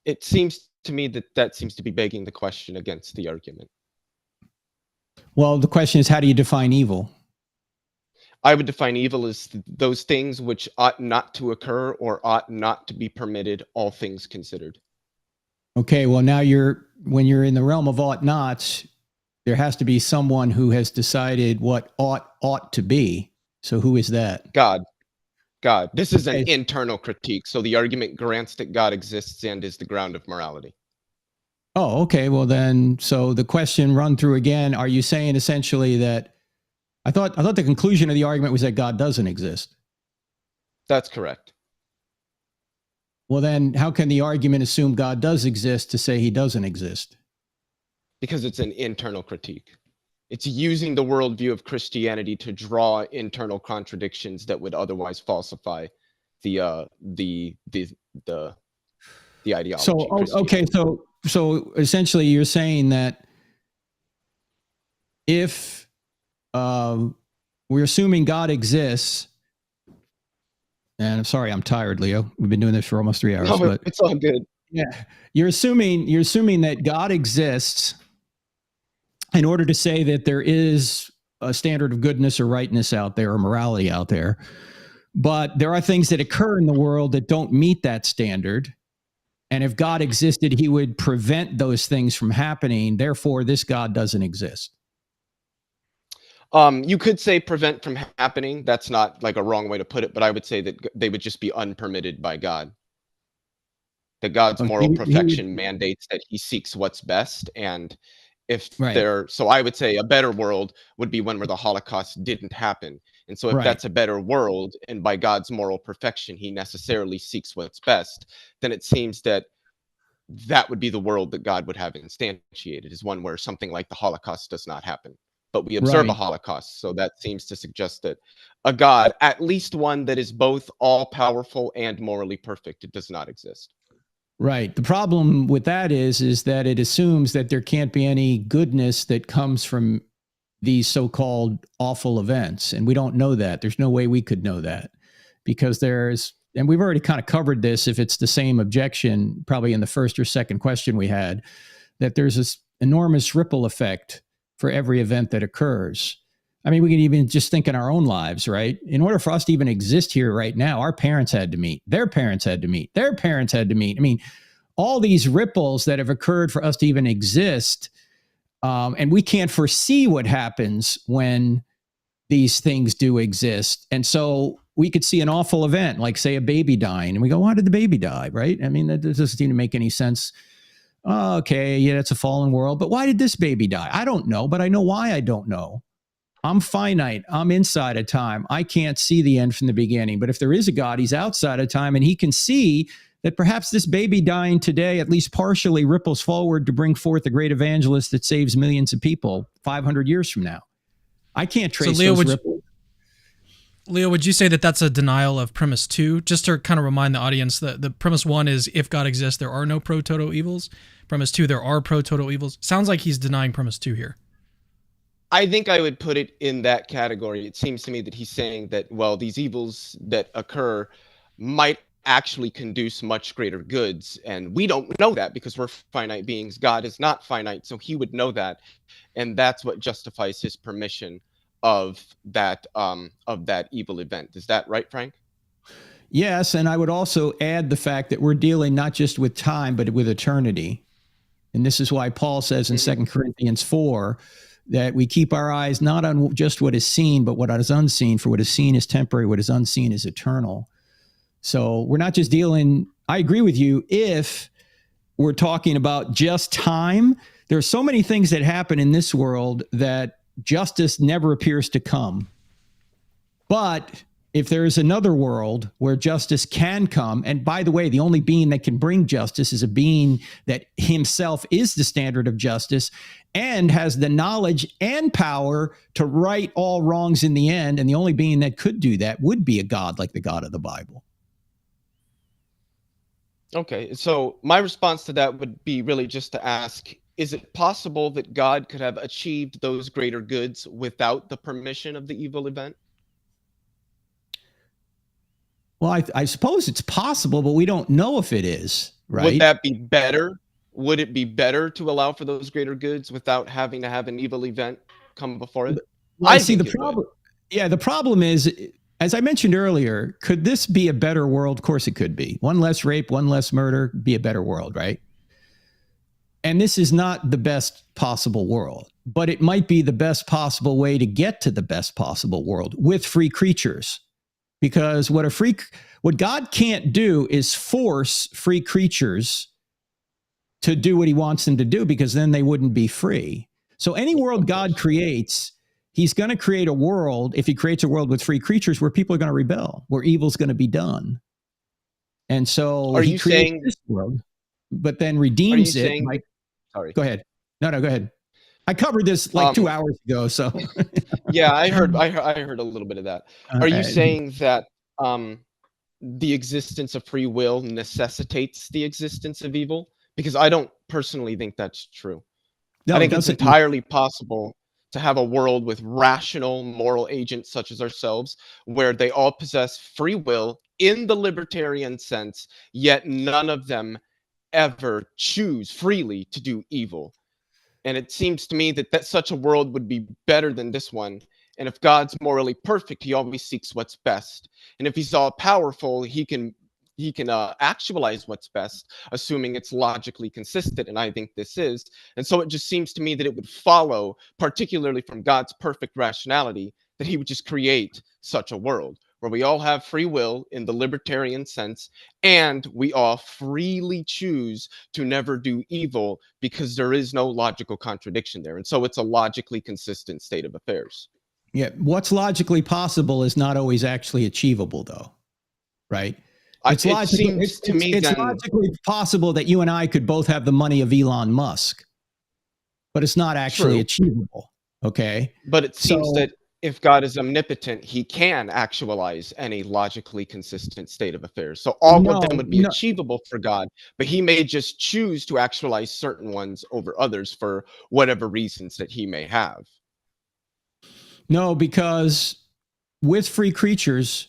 it seems to me that that seems to be begging the question against the argument. Well, the question is, how do you define evil? I would define evil as those things which ought not to occur or ought not to be permitted, all things considered. Okay, well, now when you're in the realm of ought nots, there has to be someone who has decided what ought to be. So who is that? God. This is an internal critique. So the argument grants that God exists and is the ground of morality. Oh, okay. Well, then, so the question run through again, are you saying essentially that I thought the conclusion of the argument was that God doesn't exist? That's correct. Well, then how can the argument assume God does exist to say he doesn't exist? Because it's an internal critique. It's using the worldview of Christianity to draw internal contradictions that would otherwise falsify the ideology. So, okay, so essentially you're saying that if we're assuming God exists, and I'm sorry, I'm tired, Leo. We've been doing this for almost 3 hours. No, but it's all good. Yeah, you're assuming that God exists in order to say that there is a standard of goodness or rightness out there or morality out there. But there are things that occur in the world that don't meet that standard. And if God existed, he would prevent those things from happening. Therefore, this God doesn't exist. You could say prevent from happening. That's not like a wrong way to put it, but I would say that they would just be unpermitted by God. That God's moral perfection mandates that he seeks what's best. And if so I would say a better world would be one where the Holocaust didn't happen. And so if that's a better world, and by God's moral perfection, he necessarily seeks what's best, then it seems that that would be the world that God would have instantiated, is one where something like the Holocaust does not happen. But we observe a Holocaust. So that seems to suggest that a God, at least one that is both all-powerful and morally perfect, it does not exist. Right. The problem with that is that it assumes that there can't be any goodness that comes from these so-called awful events. And we don't know that. There's no way we could know that, because and we've already kind of covered this, if it's the same objection, probably in the first or second question we had, that there's this enormous ripple effect for every event that occurs. I mean, we can even just think in our own lives, right? In order for us to even exist here right now, our parents had to meet, their parents had to meet, their parents had to meet. I mean, all these ripples that have occurred for us to even exist, and we can't foresee what happens when these things do exist. And so we could see an awful event, like say a baby dying, and we go, why did the baby die, right? I mean, that doesn't seem to make any sense. Oh, okay, yeah, it's a fallen world, but why did this baby die? I don't know, but I know why I don't know. I'm finite. I'm inside of time. I can't see the end from the beginning. But if there is a God, he's outside of time, and he can see that perhaps this baby dying today at least partially ripples forward to bring forth a great evangelist that saves millions of people 500 years from now. I can't trace those ripples. Leo, would you say that that's a denial of premise 2? Just to kind of remind the audience that the premise 1 is, if God exists, there are no pro-toto evils. Premise 2, there are pro-toto evils. Sounds like he's denying premise 2 here. I think I would put it in that category. It seems to me that he's saying that, well, these evils that occur might actually conduce much greater goods. And we don't know that because we're finite beings. God is not finite, so he would know that. And that's what justifies his permission of that evil event. Is that right, Frank? Yes, and I would also add the fact that we're dealing not just with time, but with eternity. And this is why Paul says in 2 Corinthians 4 that we keep our eyes not on just what is seen, but what is unseen. For what is seen is temporary, what is unseen is eternal. So we're not just dealing, I agree with you, if we're talking about just time. There are so many things that happen in this world that justice never appears to come. But if there is another world where justice can come, and by the way, the only being that can bring justice is a being that himself is the standard of justice and has the knowledge and power to right all wrongs in the end, and the only being that could do that would be a God like the God of the Bible. Okay, so my response to that would be really just to ask, is it possible that God could have achieved those greater goods without the permission of the evil event? Well, I suppose it's possible, but we don't know if it is, right? Would that be better? Would it be better to allow for those greater goods without having to have an evil event come before it? Well, I see the problem. Yeah, the problem is, as I mentioned earlier, could this be a better world? Of course it could be. One less rape, one less murder, be a better world, right? And this is not the best possible world, but it might be the best possible way to get to the best possible world with free creatures. Because what God can't do is force free creatures to do what he wants them to do, because then they wouldn't be free. So any world God creates, he's going to create a world, if he creates a world with free creatures, where people are going to rebel, where evil's going to be done. And so are you saying this world, but then redeems it. Saying, sorry. Go ahead. No, go ahead. I covered this like 2 hours ago, so yeah, I heard a little bit of that. Are you saying that the existence of free will necessitates the existence of evil? Because I don't personally think that's true. No, I think it's entirely possible to have a world with rational moral agents such as ourselves, where they all possess free will in the libertarian sense, yet none of them ever choose freely to do evil. And it seems to me that such a world would be better than this one. And if God's morally perfect, he always seeks what's best. And if he's all powerful, he can actualize what's best, assuming it's logically consistent. And I think this is. And so it just seems to me that it would follow, particularly from God's perfect rationality, that he would just create such a world where we all have free will in the libertarian sense, and we all freely choose to never do evil because there is no logical contradiction there. And so it's a logically consistent state of affairs. Yeah. What's logically possible is not always actually achievable, though, right? It's logically possible that you and I could both have the money of Elon Musk, but it's not actually achievable. Okay. But it seems that if God is omnipotent, he can actualize any logically consistent state of affairs. So all of them would be achievable for God, but he may just choose to actualize certain ones over others for whatever reasons that he may have. No, because with free creatures,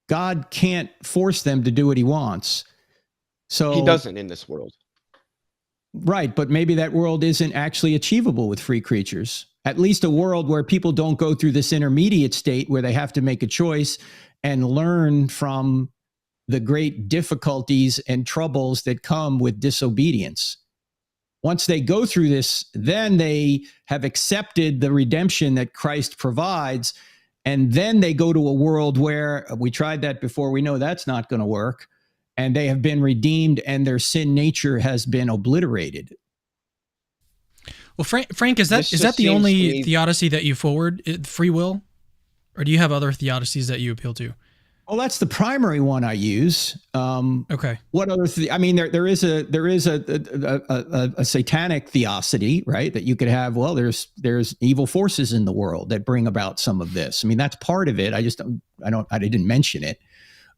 God can't force them to do what he wants. So he doesn't in this world. Right, but maybe that world isn't actually achievable with free creatures. At least a world where people don't go through this intermediate state where they have to make a choice and learn from the great difficulties and troubles that come with disobedience. Once they go through this, then they have accepted the redemption that Christ provides. And then they go to a world where we tried that before. We know that's not going to work. And they have been redeemed and their sin nature has been obliterated. Well, Frank, is that the only theodicy that you forward, free will? Or do you have other theodicies that you appeal to? Well, that's the primary one I use. Okay. What other? I mean, there is a satanic theosity, right? That you could have. Well, there's evil forces in the world that bring about some of this. I mean, that's part of it. I didn't mention it.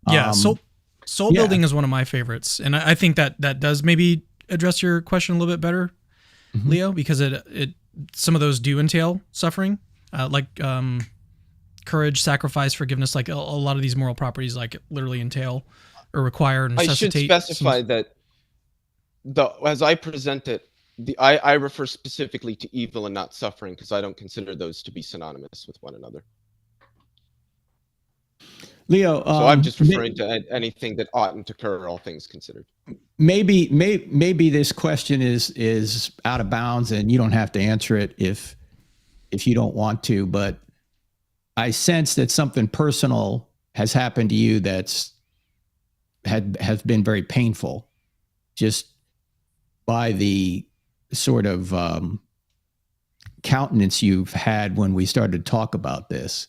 Yeah. Soul building is one of my favorites, and I think that does maybe address your question a little bit better, Leo, because it some of those do entail suffering, like courage, sacrifice, forgiveness. Like a lot of these moral properties, like literally entail or require and necessitate. I should specify that as I present it, I refer specifically to evil and not suffering, because I don't consider those to be synonymous with one another. Leo, so I'm just referring to anything that oughtn't occur, all things considered. Maybe this question is out of bounds, and you don't have to answer it if you don't want to. But I sense that something personal has happened to you has been very painful, just by the sort of countenance you've had when we started to talk about this.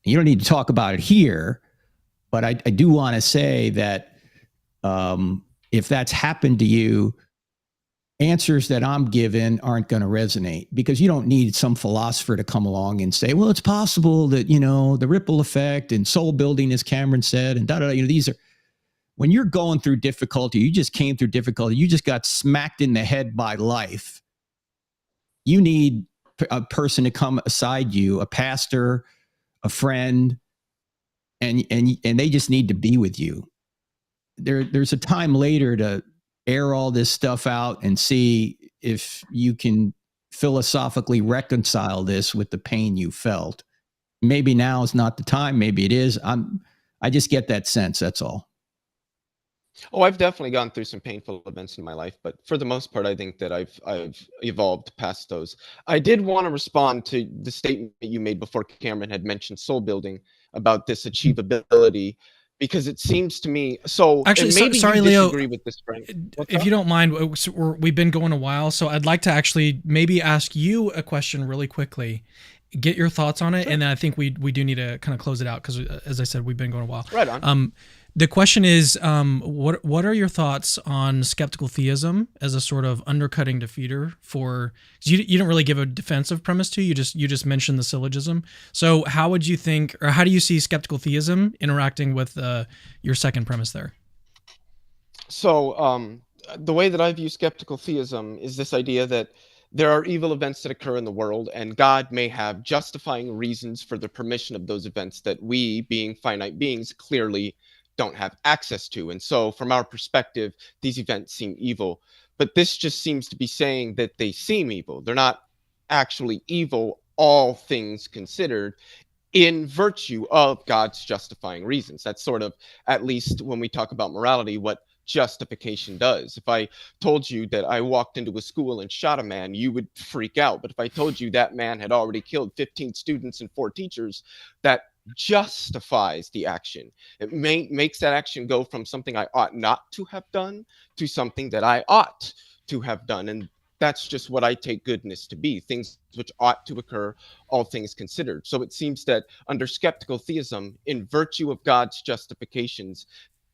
You don't need to talk about it here. But I do want to say that if that's happened to you, answers that I'm given aren't going to resonate, because you don't need some philosopher to come along and say, well, it's possible that, the ripple effect and soul building, as Cameron said, and these are, when you're going through difficulty, you just came through difficulty, you just got smacked in the head by life. You need a person to come aside you, a pastor, a friend, and they just need to be with you. There's a time later to air all this stuff out and see if you can philosophically reconcile this with the pain you felt. Maybe now is not the time. Maybe it is. I just get that sense. That's all. Oh, I've definitely gone through some painful events in my life, but for the most part, I think that I've evolved past those. I did want to respond to the statement you made before Cameron had mentioned soul building about this achievability, because it seems to me so. Actually, maybe sorry, you Leo. disagree with this, Frank. If you don't mind, we've been going a while, so I'd like to actually maybe ask you a question really quickly, get your thoughts on it, and then I think we do need to kind of close it out because, as I said, we've been going a while. Right on. The question is, what are your thoughts on skeptical theism as a sort of undercutting defeater for? You don't really give a defensive premise to. You just mentioned the syllogism. So how would you think, or how do you see skeptical theism interacting with your second premise there? So the way that I view skeptical theism is this idea that there are evil events that occur in the world, and God may have justifying reasons for the permission of those events that we, being finite beings, clearly don't have access to. And so from our perspective, these events seem evil. But this just seems to be saying that they seem evil. They're not actually evil, all things considered, in virtue of God's justifying reasons. That's sort of, at least when we talk about morality, what justification does. If I told you that I walked into a school and shot a man, you would freak out. But if I told you that man had already killed 15 students and 4 teachers, that justifies the action. It makes that action go from something I ought not to have done to something that I ought to have done. And that's just what I take goodness to be, things which ought to occur, all things considered. So it seems that under skeptical theism, in virtue of God's justifications,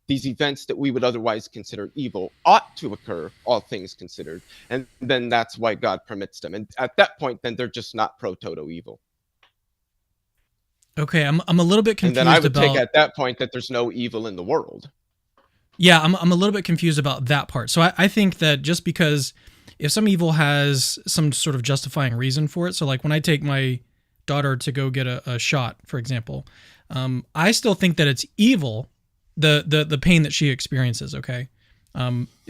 these events that we would otherwise consider evil ought to occur, all things considered. And then that's why God permits them. And at that point, then they're just not pro-toto evil. Okay, I'm a little bit confused. And then I would about, take at that point that there's no evil in the world. Yeah, I'm a little bit confused about that part. So I think that just because if some evil has some sort of justifying reason for it, so like when I take my daughter to go get a shot, for example, I still think that it's evil, the pain that she experiences. Okay,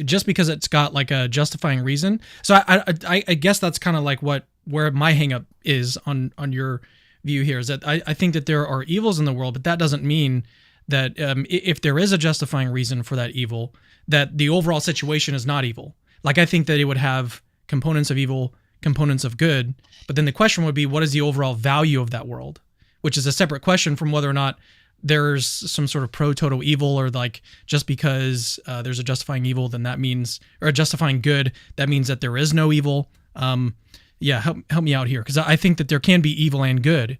just because it's got like a justifying reason. So I guess that's kind of like where my hang up is on your view here, is that I think that there are evils in the world, but that doesn't mean that if there is a justifying reason for that evil, that the overall situation is not evil. Like I think that it would have components of evil, components of good, but then the question would be, what is the overall value of that world? Which is a separate question from whether or not there's some sort of pro-total evil, or like just because there's a justifying evil, then that means, or a justifying good, that means that there is no evil. Yeah, help me out here, because I think that there can be evil and good.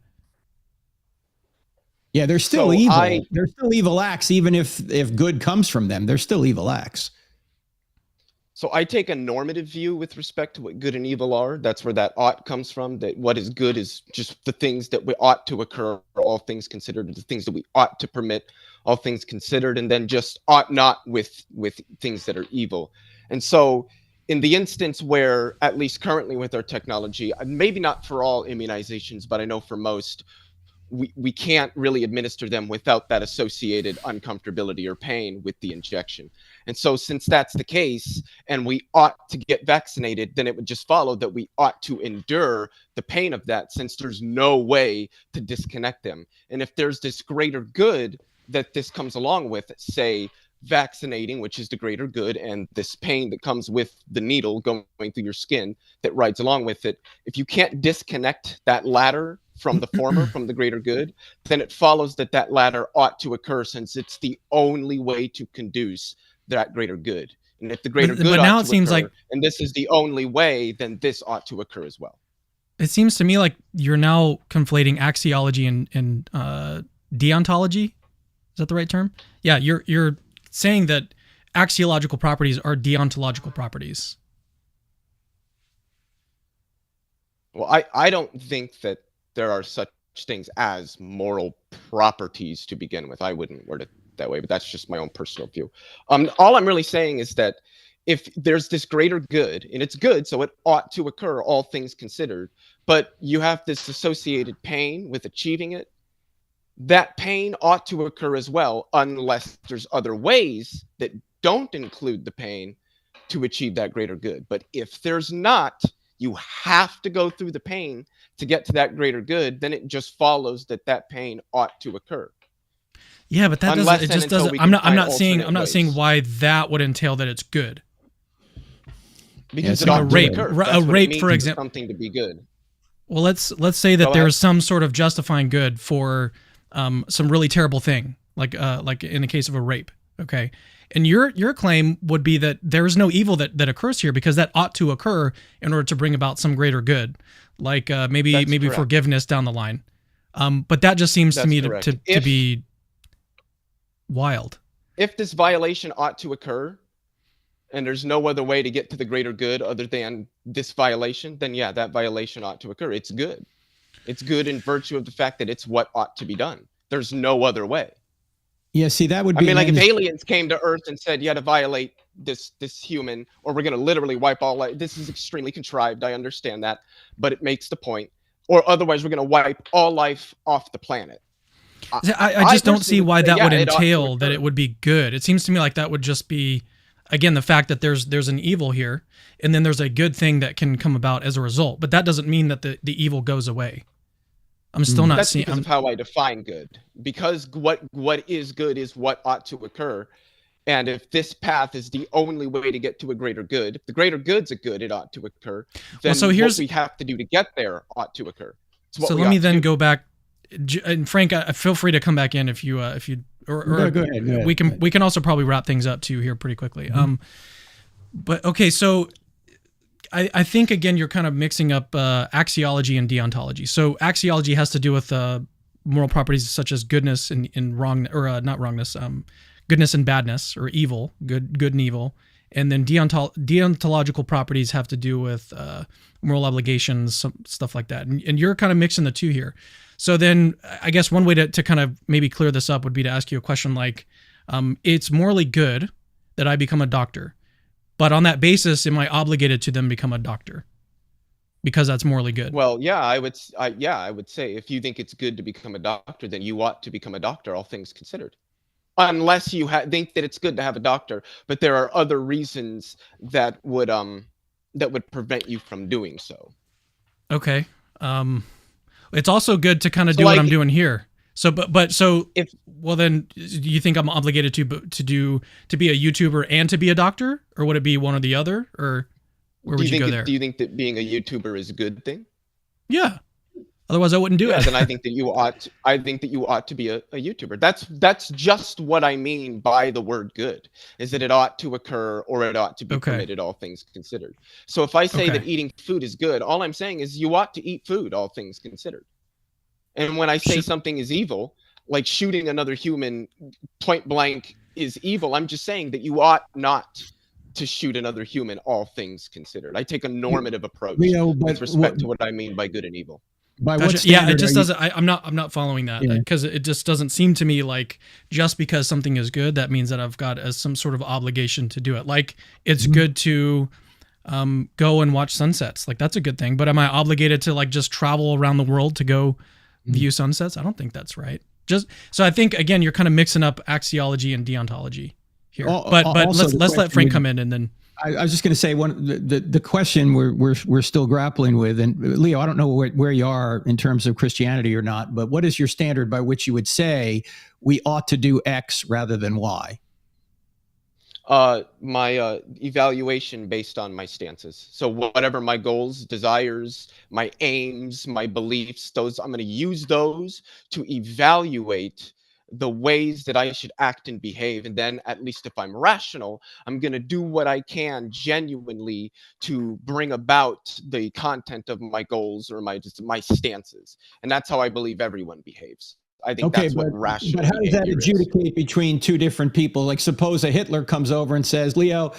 Yeah, there's still evil. There's still evil acts, even if good comes from them. There's still evil acts. So I take a normative view with respect to what good and evil are. That's where that ought comes from, that what is good is just the things that we ought to occur, all things considered, the things that we ought to permit, all things considered, and then just ought not with things that are evil. And so in the instance where, at least currently with our technology, maybe not for all immunizations, but I know for most, we can't really administer them without that associated uncomfortability or pain with the injection. And so since that's the case, and we ought to get vaccinated, then it would just follow that we ought to endure the pain of that, since there's no way to disconnect them. And if there's this greater good that this comes along with, say, vaccinating, which is the greater good, and this pain that comes with the needle going through your skin that rides along with it, if you can't disconnect that latter from the former, from the greater good, then it follows that that latter ought to occur, since it's the only way to conduce that greater good. And if the greater good but now ought it to seems occur, like, and this is the only way, then this ought to occur as well. it seems to me like you're now conflating axiology and deontology. Is that the right term? Yeah, you're saying that axiological properties are deontological properties. Well, I don't think that there are such things as moral properties to begin with. I wouldn't word it that way, but that's just my own personal view. All I'm really saying is that if there's this greater good, and it's good, so it ought to occur, all things considered, but you have this associated pain with achieving it, that pain ought to occur as well, unless there's other ways that don't include the pain to achieve that greater good. But if there's not, you have to go through the pain to get to that greater good, then it just follows that that pain ought to occur. Yeah, but that doesn't, it just doesn't, I'm not saying why that would entail that it's good. Because it's like a rape, for example, something to be good. Well, let's say that there is some sort of justifying good for some really terrible thing, like in the case of a rape. Okay, and your claim would be that there is no evil that occurs here because that ought to occur in order to bring about some greater good, like maybe forgiveness down the line. But that just seems to me to be wild. If this violation ought to occur, and there's no other way to get to the greater good other than this violation, then yeah, that violation ought to occur. It's good. It's good in virtue of the fact that it's what ought to be done. There's no other way. Yeah, see, that would be... I mean, like if aliens came to Earth and said, you had to violate this human, or we're going to literally wipe all life. This is extremely contrived. I understand that, but it makes the point. Or otherwise, we're going to wipe all life off the planet. I just don't see why that would entail that it would be good. It seems to me like that would just be... Again, the fact that there's an evil here, and then there's a good thing that can come about as a result, but that doesn't mean that the evil goes away. I'm still not seeing. That's because of how I define good. Because what is good is what ought to occur, and if this path is the only way to get to a greater good, if the greater good's a good, it ought to occur. Then what we have to do to get there ought to occur. So let me then go back, and Frank, feel free to come back in if you Or go ahead. We can also probably wrap things up too here pretty quickly. But okay, so I think again you're kind of mixing up axiology and deontology. So axiology has to do with moral properties such as goodness and wrong, or not wrongness, goodness and badness, or evil, good and evil, and then deontological properties have to do with moral obligations, stuff like that. And you're kind of mixing the two here. So then I guess one way to kind of maybe clear this up would be to ask you a question like, it's morally good that I become a doctor, but on that basis, am I obligated to then become a doctor? Because that's morally good. Well, yeah, I would say if you think it's good to become a doctor, then you ought to become a doctor, all things considered. Unless you think that it's good to have a doctor, but there are other reasons that would prevent you from doing so. Okay. It's also good to kind of do what I'm doing here. So, well, then, do you think I'm obligated to be a YouTuber and to be a doctor, or would it be one or the other, or where would you go there? Do you think that being a YouTuber is a good thing? Yeah. Otherwise, I wouldn't do it. Then I think that you ought. I think that you ought to be a YouTuber. That's just what I mean by the word "good." Is that it ought to occur, or it ought to be permitted, all things considered. So if I say that eating food is good, all I'm saying is you ought to eat food, all things considered. And when I say something is evil, like shooting another human point blank is evil, I'm just saying that you ought not to shoot another human, all things considered. I take a normative approach with respect to what I mean by good and evil. By what standard? Yeah, it just doesn't. I'm not following that because it just doesn't seem to me like just because something is good, that means that I've got some sort of obligation to do it. Like it's good to go and watch sunsets. Like that's a good thing. But am I obligated to like just travel around the world to go view sunsets? I don't think that's right. So I think again you're kind of mixing up axiology and deontology here. But let's let Frank come in and then. I was just going to say the question we're still grappling with, and Leo, I don't know where you are in terms of Christianity or not, but what is your standard by which you would say we ought to do X rather than Y? My evaluation based on my stances. So whatever my goals, desires, my aims, my beliefs, those I'm going to use those to evaluate the ways that I should act and behave. And then at least if I'm rational, I'm going to do what I can genuinely to bring about the content of my goals or my stances. And that's how I believe everyone behaves. I think Okay, that's what but rational how does that behavior is. adjudicate between two different people? Like, suppose a Hitler comes over and says, Leo,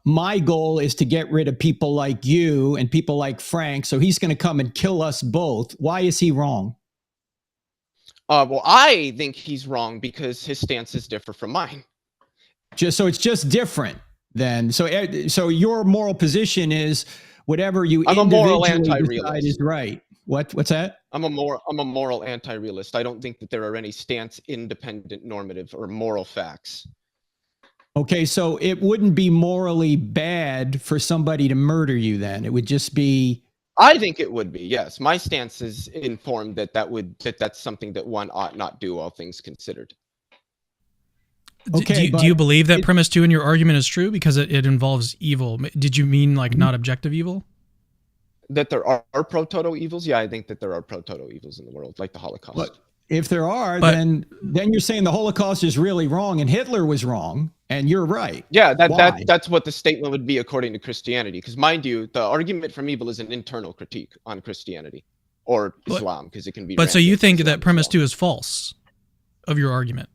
my goal is to get rid of people like you and people like Frank, so he's going to come and kill us both. Why is he wrong? Well, I think he's wrong because his stances differ from mine. It's just different then. So your moral position is whatever you I'm a moral individually decide anti-realist. is right. What's that? I'm a moral anti-realist. I don't think that there are any stance independent normative or moral facts. Okay, so it wouldn't be morally bad for somebody to murder you then. It would just be. I think it would be, yes. My stance is informed that's something that one ought not do, all things considered. Okay, do you believe that premise 2 in your argument is true because it involves evil? Did you mean like not objective evil? That there are pro-toto evils? Yeah, I think that there are pro-toto evils in the world, like the Holocaust. But if there are, then you're saying the Holocaust is really wrong and Hitler was wrong, and you're right. Yeah, that's what the statement would be according to Christianity. Because mind you, the argument from evil is an internal critique on Christianity or Islam, because it can be. But so you think that premise 2 is false of your argument?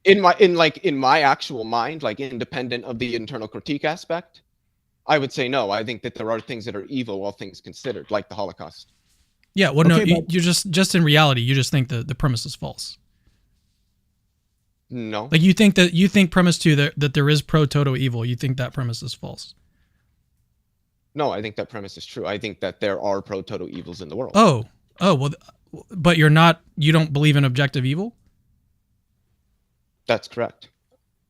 In my actual mind, like independent of the internal critique aspect, I would say no. I think that there are things that are evil, all things considered, like the Holocaust. Yeah, well, no, you just in reality, you just think the premise is false. No. Like you think premise 2 that there is pro-toto evil. You think that premise is false. No, I think that premise is true. I think that there are pro-toto evils in the world. Oh, well, but you don't believe in objective evil? That's correct.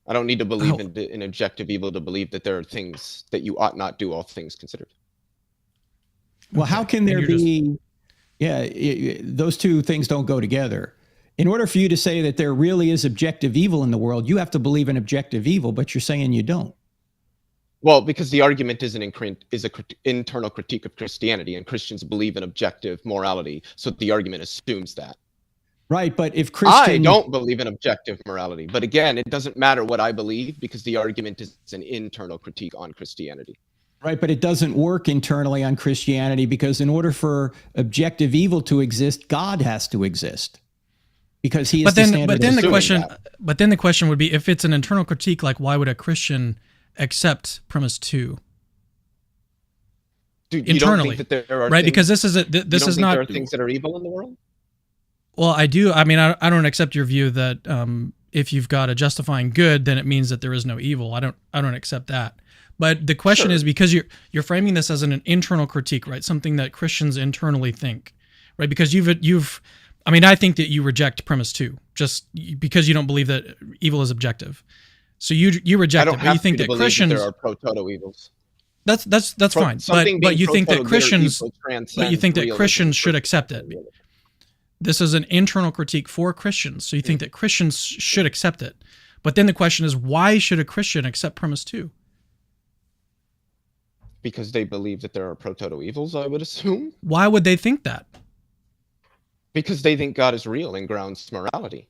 I don't need to believe in objective evil to believe that there are things that you ought not do, all things considered. Well, how can there be? Those two things don't go together. In order for you to say that there really is objective evil in the world, you have to believe in objective evil, but you're saying you don't. Well, because the argument is an internal critique of Christianity, and Christians believe in objective morality, so the argument assumes that. Right, but if I don't believe in objective morality, but again, it doesn't matter what I believe because the argument is an internal critique on Christianity. Right, but it doesn't work internally on Christianity because in order for objective evil to exist, God has to exist. Because he is the standard. But then the question would be, if it's an internal critique, like why would a Christian accept premise 2? Dude, internally, you don't think that there are right? Things, because this is not. There are things that are evil in the world. Well, I do. I mean, I don't accept your view that if you've got a justifying good, then it means that there is no evil. I don't accept that. But the question is, because you're framing this as an internal critique, right? Something that Christians internally think, right? Because I think that you reject premise 2 just because you don't believe that evil is objective. So you reject it, but you think that Christians there are pro-toto evils. That's fine. But you think that Christians should accept it. This is an internal critique for Christians, so you think that Christians should accept it. But then the question is, why should a Christian accept premise 2? Because they believe that there are pro-toto evils, I would assume. Why would they think that? Because they think God is real and grounds morality.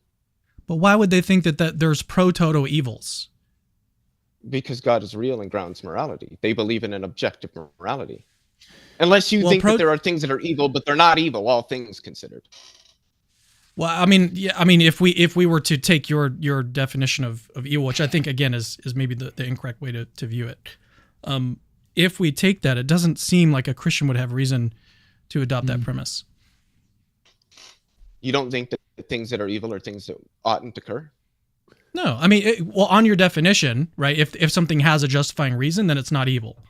But why would they think that there's pro-toto evils? Because God is real and grounds morality. They believe in an objective morality. Unless you think that there are things that are evil, but they're not evil, all things considered. Well, I mean, if we were to take your definition of evil, which I think again is maybe the incorrect way to view it, if we take that, it doesn't seem like a Christian would have reason to adopt that premise. You don't think that things that are evil are things that oughtn't occur? No, I mean, on your definition, right? If something has a justifying reason, then it's not evil,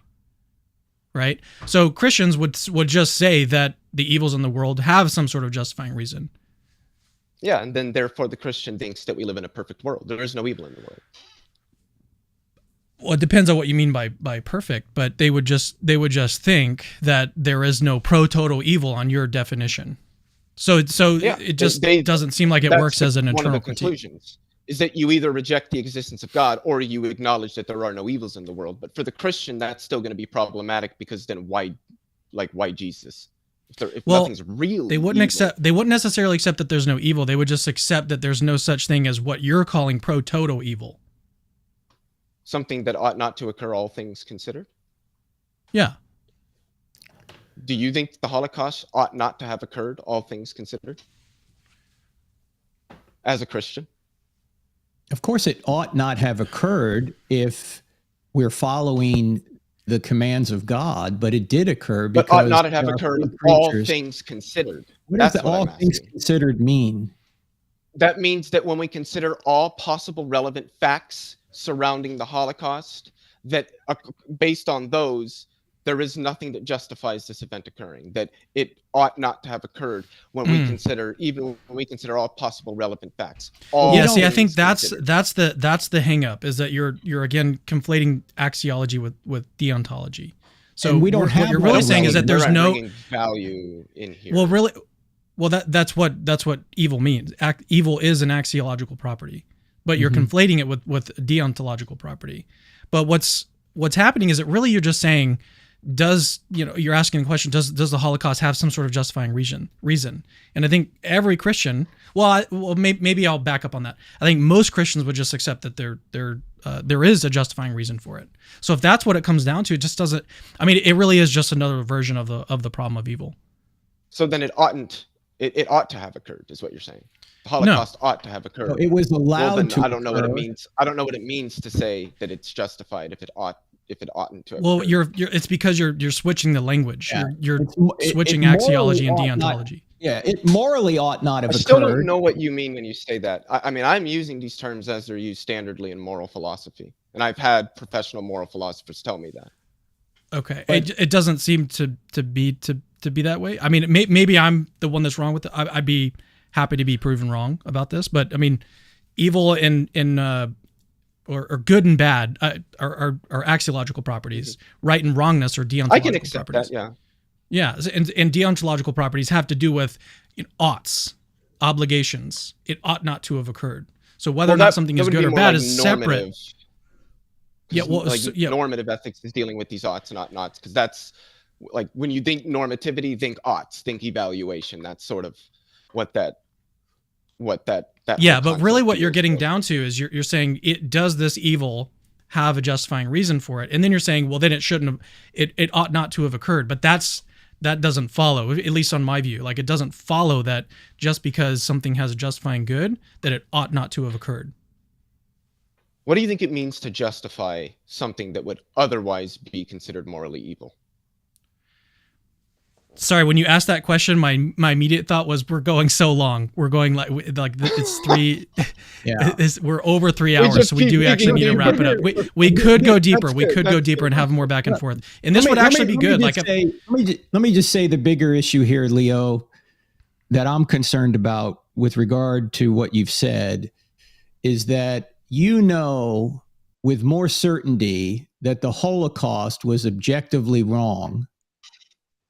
right? So Christians would just say that the evils in the world have some sort of justifying reason. Yeah, and then therefore the Christian thinks that we live in a perfect world. There is no evil in the world. Well, it depends on what you mean by perfect, but they would just think that there is no pro-total evil on your definition. So it just doesn't seem like it works as an internal critique. Conclusions is that you either reject the existence of God or you acknowledge that there are no evils in the world. But for the Christian, that's still going to be problematic because then why Jesus? If nothing's real, they wouldn't necessarily accept that there's no evil. They would just accept that there's no such thing as what you're calling pro-toto evil. Something that ought not to occur, all things considered. Yeah. Do you think the Holocaust ought not to have occurred, all things considered? as a Christian. Of course, it ought not have occurred if we're following the commands of God, but it did occur because But ought not have occurred, all things considered. What does That's the all things considered mean? That means that when we consider all possible relevant facts surrounding the Holocaust, that based on those, there is nothing that justifies this event occurring, that it ought not to have occurred when we consider, even when we consider all possible relevant facts. Yeah, see, I think that's the hang up, is that you're again conflating axiology with deontology. So and we don't have what you're really saying is that there's no value in here. Well, really, that's what evil means. Evil is an axiological property, but you're conflating it with deontological property. But what's happening is that really you're just saying, you're asking the question, does the Holocaust have some sort of justifying reason? And I think every Christian, maybe I'll back up on that. I think most Christians would just accept that there is a justifying reason for it. So if that's what it comes down to, it just doesn't. I mean, it really is just another version of the problem of evil. So then it oughtn't. It ought to have occurred, is what you're saying. The Holocaust ought to have occurred. No, it was allowed to. I don't know what it means. I don't know what it means to say that it's justified if it oughtn't to have Well, occurred. it's because you're switching the language. Yeah. You're switching axiology and deontology. It morally ought not have I occurred. still don't know what you mean when you say that. I mean, I'm using these terms as they're used standardly in moral philosophy, and I've had professional moral philosophers tell me that. Okay, it doesn't seem to be that way. I mean, maybe I'm the one that's wrong with it. I'd be happy to be proven wrong about this, but I mean, evil or good and bad are axiological properties. Right and wrongness are deontological I can accept properties. that, yeah. Yeah, and deontological properties have to do with oughts, obligations. It ought not to have occurred. So whether or not something is good or bad is separate. Yeah, well, normative ethics is dealing with these oughts and ought nots, because that's like when you think normativity, think oughts, think evaluation. That's sort of what that yeah, but really what you're getting down to is you're saying, does this evil have a justifying reason for it? And then you're saying, well, then it shouldn't have, it ought not to have occurred. But that doesn't follow, at least on my view. Like, it doesn't follow that just because something has a justifying good, that it ought not to have occurred. What do you think it means to justify something that would otherwise be considered morally evil? Sorry, when you asked that question, my immediate thought was, we're going so long. We're going like it's 3. Yeah, we're over 3 hours, so we do actually need to wrap it up. We could go deeper. We could go deeper and have more back and forth. And this would actually be good. Let me just say the bigger issue here, Leo, that I'm concerned about with regard to what you've said is that with more certainty that the Holocaust was objectively wrong,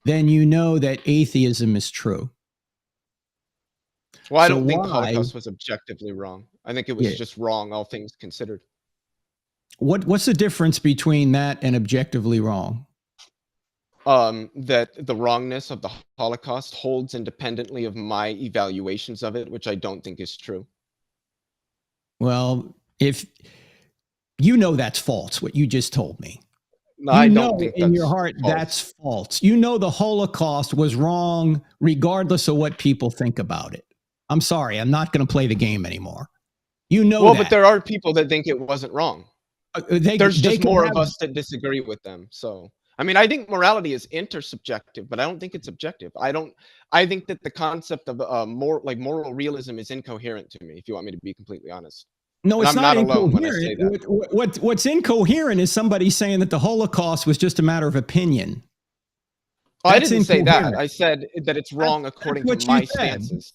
then that atheism is true. Well, I don't think the Holocaust was objectively wrong. I think it was just wrong, all things considered. What's the difference between that and objectively wrong? That the wrongness of the Holocaust holds independently of my evaluations of it, which I don't think is true. Well, if that's false, what you just told me. No, I don't think in your heart that's false. The Holocaust was wrong regardless of what people think about it. I'm sorry, I'm not going to play the game anymore. But there are people that think it wasn't wrong. There's just more of us that disagree with them. So, I mean, I think morality is intersubjective, but I don't think it's objective. I think that the concept of moral realism is incoherent to me, if you want me to be completely honest. No, it's not incoherent. alone when I say that. What's incoherent is somebody saying that the Holocaust was just a matter of opinion. I didn't say that. I said that it's wrong according to my stances.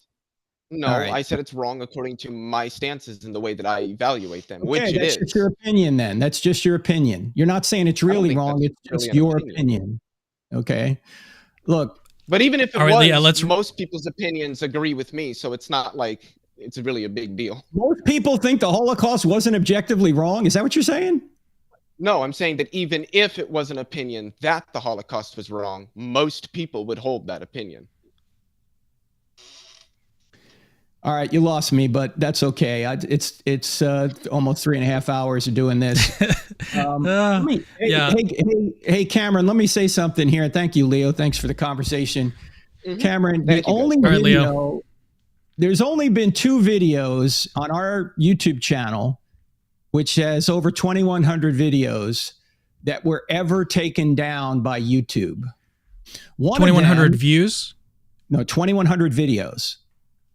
No, right. I said it's wrong according to my stances and the way that I evaluate them, which it is. That's just your opinion then. That's just your opinion. You're not saying it's really wrong. It's just your opinion. Okay. Look. But even if it was, most people's opinions agree with me, so it's not like it's really a big deal. Most people think the Holocaust wasn't objectively wrong. Is that what you're saying? No, I'm saying that even if it was an opinion that the Holocaust was wrong, most people would hold that opinion. All right, you lost me, but that's okay. It's almost 3.5 hours of doing this. Hey, Cameron, let me say something here. Thank you, Leo. Thanks for the conversation. Cameron, the only there's only been 2 videos on our YouTube channel, which has over 2,100 videos, that were ever taken down by YouTube. 2,100 views? No, 2,100 videos.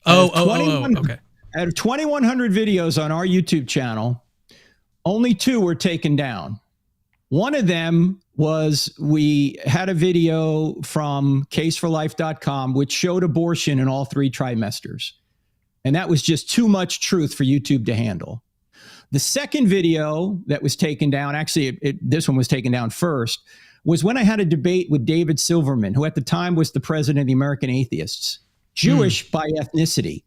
Okay. Out of 2,100 videos on our YouTube channel, only 2 were taken down. One of them was, we had a video from caseforlife.com which showed abortion in all 3 trimesters. And that was just too much truth for YouTube to handle. The second video that was taken down, actually, this one was taken down first, was when I had a debate with David Silverman, who at the time was the president of the American Atheists, Jewish by ethnicity.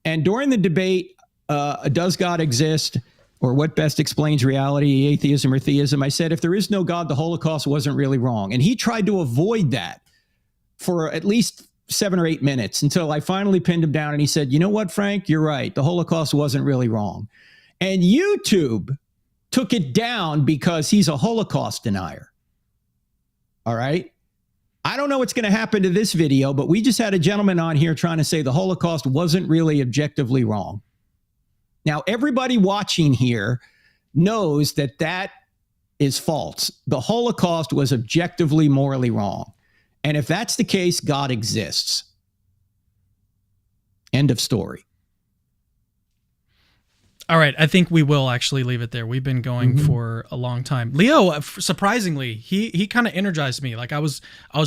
And during the debate, does God exist, or what best explains reality, atheism or theism? I said, if there is no God, the Holocaust wasn't really wrong. And he tried to avoid that for at least 7 or 8 minutes until I finally pinned him down. And he said, you know what, Frank, you're right. The Holocaust wasn't really wrong. And YouTube took it down because he's a Holocaust denier. All right. I don't know what's going to happen to this video, but we just had a gentleman on here trying to say the Holocaust wasn't really objectively wrong. Now, everybody watching here knows that that is false. The Holocaust was objectively morally wrong. And if that's the case, God exists. End of story. All right, I think we will actually leave it there. We've been going for a long time. Leo, surprisingly, he kind of energized me. Like I was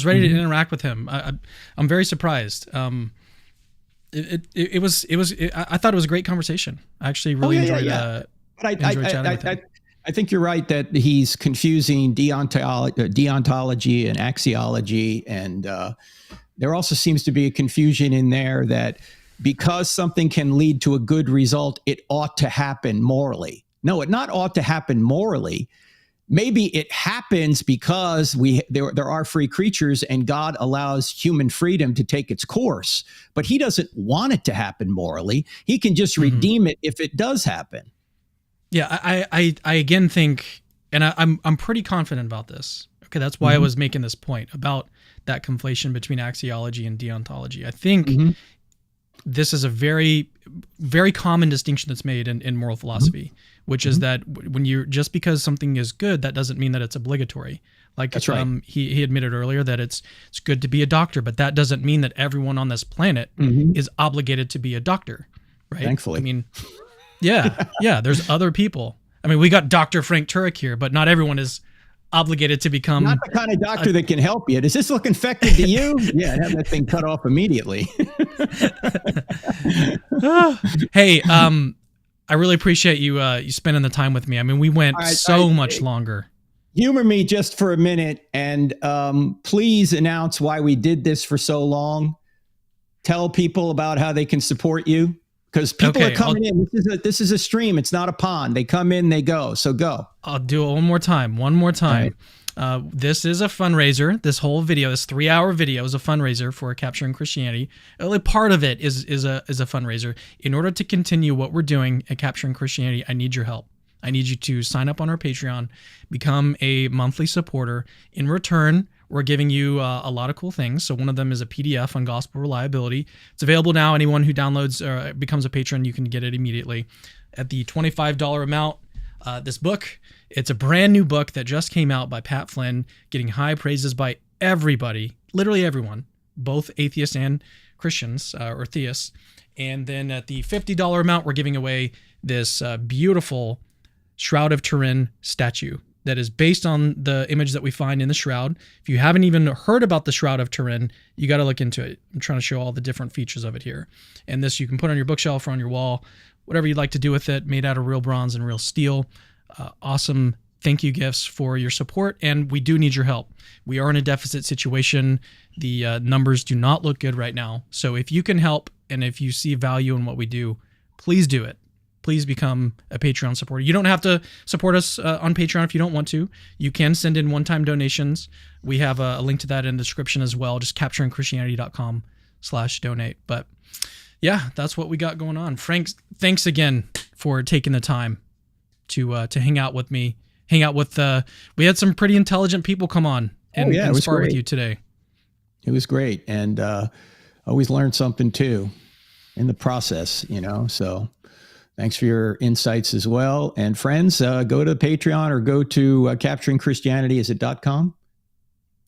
ready to interact with him. I'm very surprised. I thought it was a great conversation. I actually really enjoyed chatting with him. I think you're right that he's confusing deontology and axiology, and there also seems to be a confusion in there that because something can lead to a good result, it ought to happen morally. No, it not ought to happen morally. Maybe it happens because there are free creatures and God allows human freedom to take its course, but he doesn't want it to happen morally. He can just redeem it if it does happen. Yeah, I again think, and I'm pretty confident about this. Okay, that's why I was making this point about that conflation between axiology and deontology. I think this is a very, very common distinction that's made in moral philosophy, which is that when just because something is good, that doesn't mean that it's obligatory. Like that's right. He admitted earlier that it's good to be a doctor, but that doesn't mean that everyone on this planet is obligated to be a doctor, right? Thankfully. I mean, yeah, there's other people. I mean, we got Dr. Frank Turek here, but not everyone is obligated to become not the kind of doctor that can help you. Does this look infected to you? Yeah, have that thing cut off immediately. Hey, I really appreciate you spending the time with me. I mean, we went much longer. Humor me just for a minute, and please announce why we did this for so long. Tell people about how they can support you, because people are coming in. This is a stream. It's not a pond. They come in, they go. So go. I'll do it one more time. Right. This is a fundraiser. This whole video, this 3-hour video, is a fundraiser for Capturing Christianity. Only part of it is a fundraiser. In order to continue what we're doing at Capturing Christianity, I need your help. I need you to sign up on our Patreon, become a monthly supporter. In return, we're giving you a lot of cool things. So one of them is a PDF on gospel reliability. It's available now. Anyone who downloads or becomes a patron, you can get it immediately. At the $25 amount, this book, it's a brand new book that just came out by Pat Flynn, getting high praises by everybody, literally everyone, both atheists and Christians or theists. And then at the $50 amount, we're giving away this beautiful Shroud of Turin statue that is based on the image that we find in the shroud. If you haven't even heard about the Shroud of Turin, you got to look into it. I'm trying to show all the different features of it here. And this you can put on your bookshelf or on your wall, whatever you'd like to do with it, made out of real bronze and real steel. Awesome thank you gifts for your support, and we do need your help. We are in a deficit situation. The numbers do not look good right now. So if you can help, and if you see value in what we do, please do it. Please become a Patreon supporter. You don't have to support us on Patreon if you don't want to. You can send in one-time donations. We have a link to that in the description as well, just capturingchristianity.com/donate. But yeah, that's what we got going on. Frank, thanks again for taking the time to hang out with me. We had some pretty intelligent people come on and spar with you today. It was great, and always learned something too. in the process, so thanks for your insights as well. And friends, go to Patreon or go to Capturing Christianity. Is it .com?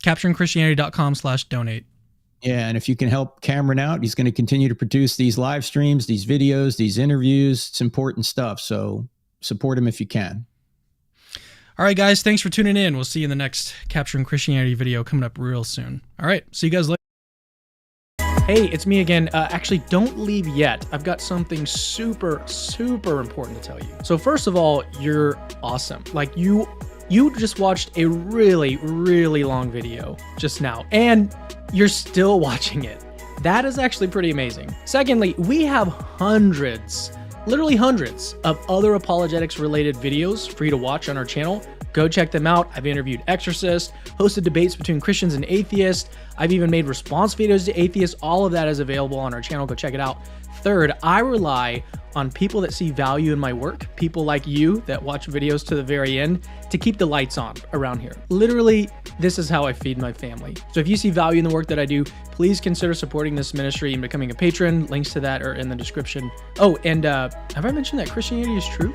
CapturingChristianity.com/donate. Yeah, and if you can help Cameron out, he's going to continue to produce these live streams, these videos, these interviews. It's important stuff, so support him if you can. All right, guys, thanks for tuning in. We'll see you in the next Capturing Christianity video coming up real soon. All right, see you guys later. Hey, it's me again. Actually, don't leave yet. I've got something super, super important to tell you. So first of all, you're awesome. Like you just watched a really, really long video just now, and you're still watching it. That is actually pretty amazing. Secondly, we have hundreds, literally hundreds of other apologetics related videos for you to watch on our channel. Go check them out. I've interviewed exorcists, hosted debates between Christians and atheists. I've even made response videos to atheists. All of that is available on our channel. Go check it out. Third, I rely on people that see value in my work, people like you that watch videos to the very end, to keep the lights on around here. Literally, this is how I feed my family. So if you see value in the work that I do, please consider supporting this ministry and becoming a patron. Links to that are in the description. Oh, and have I mentioned that Christianity is true?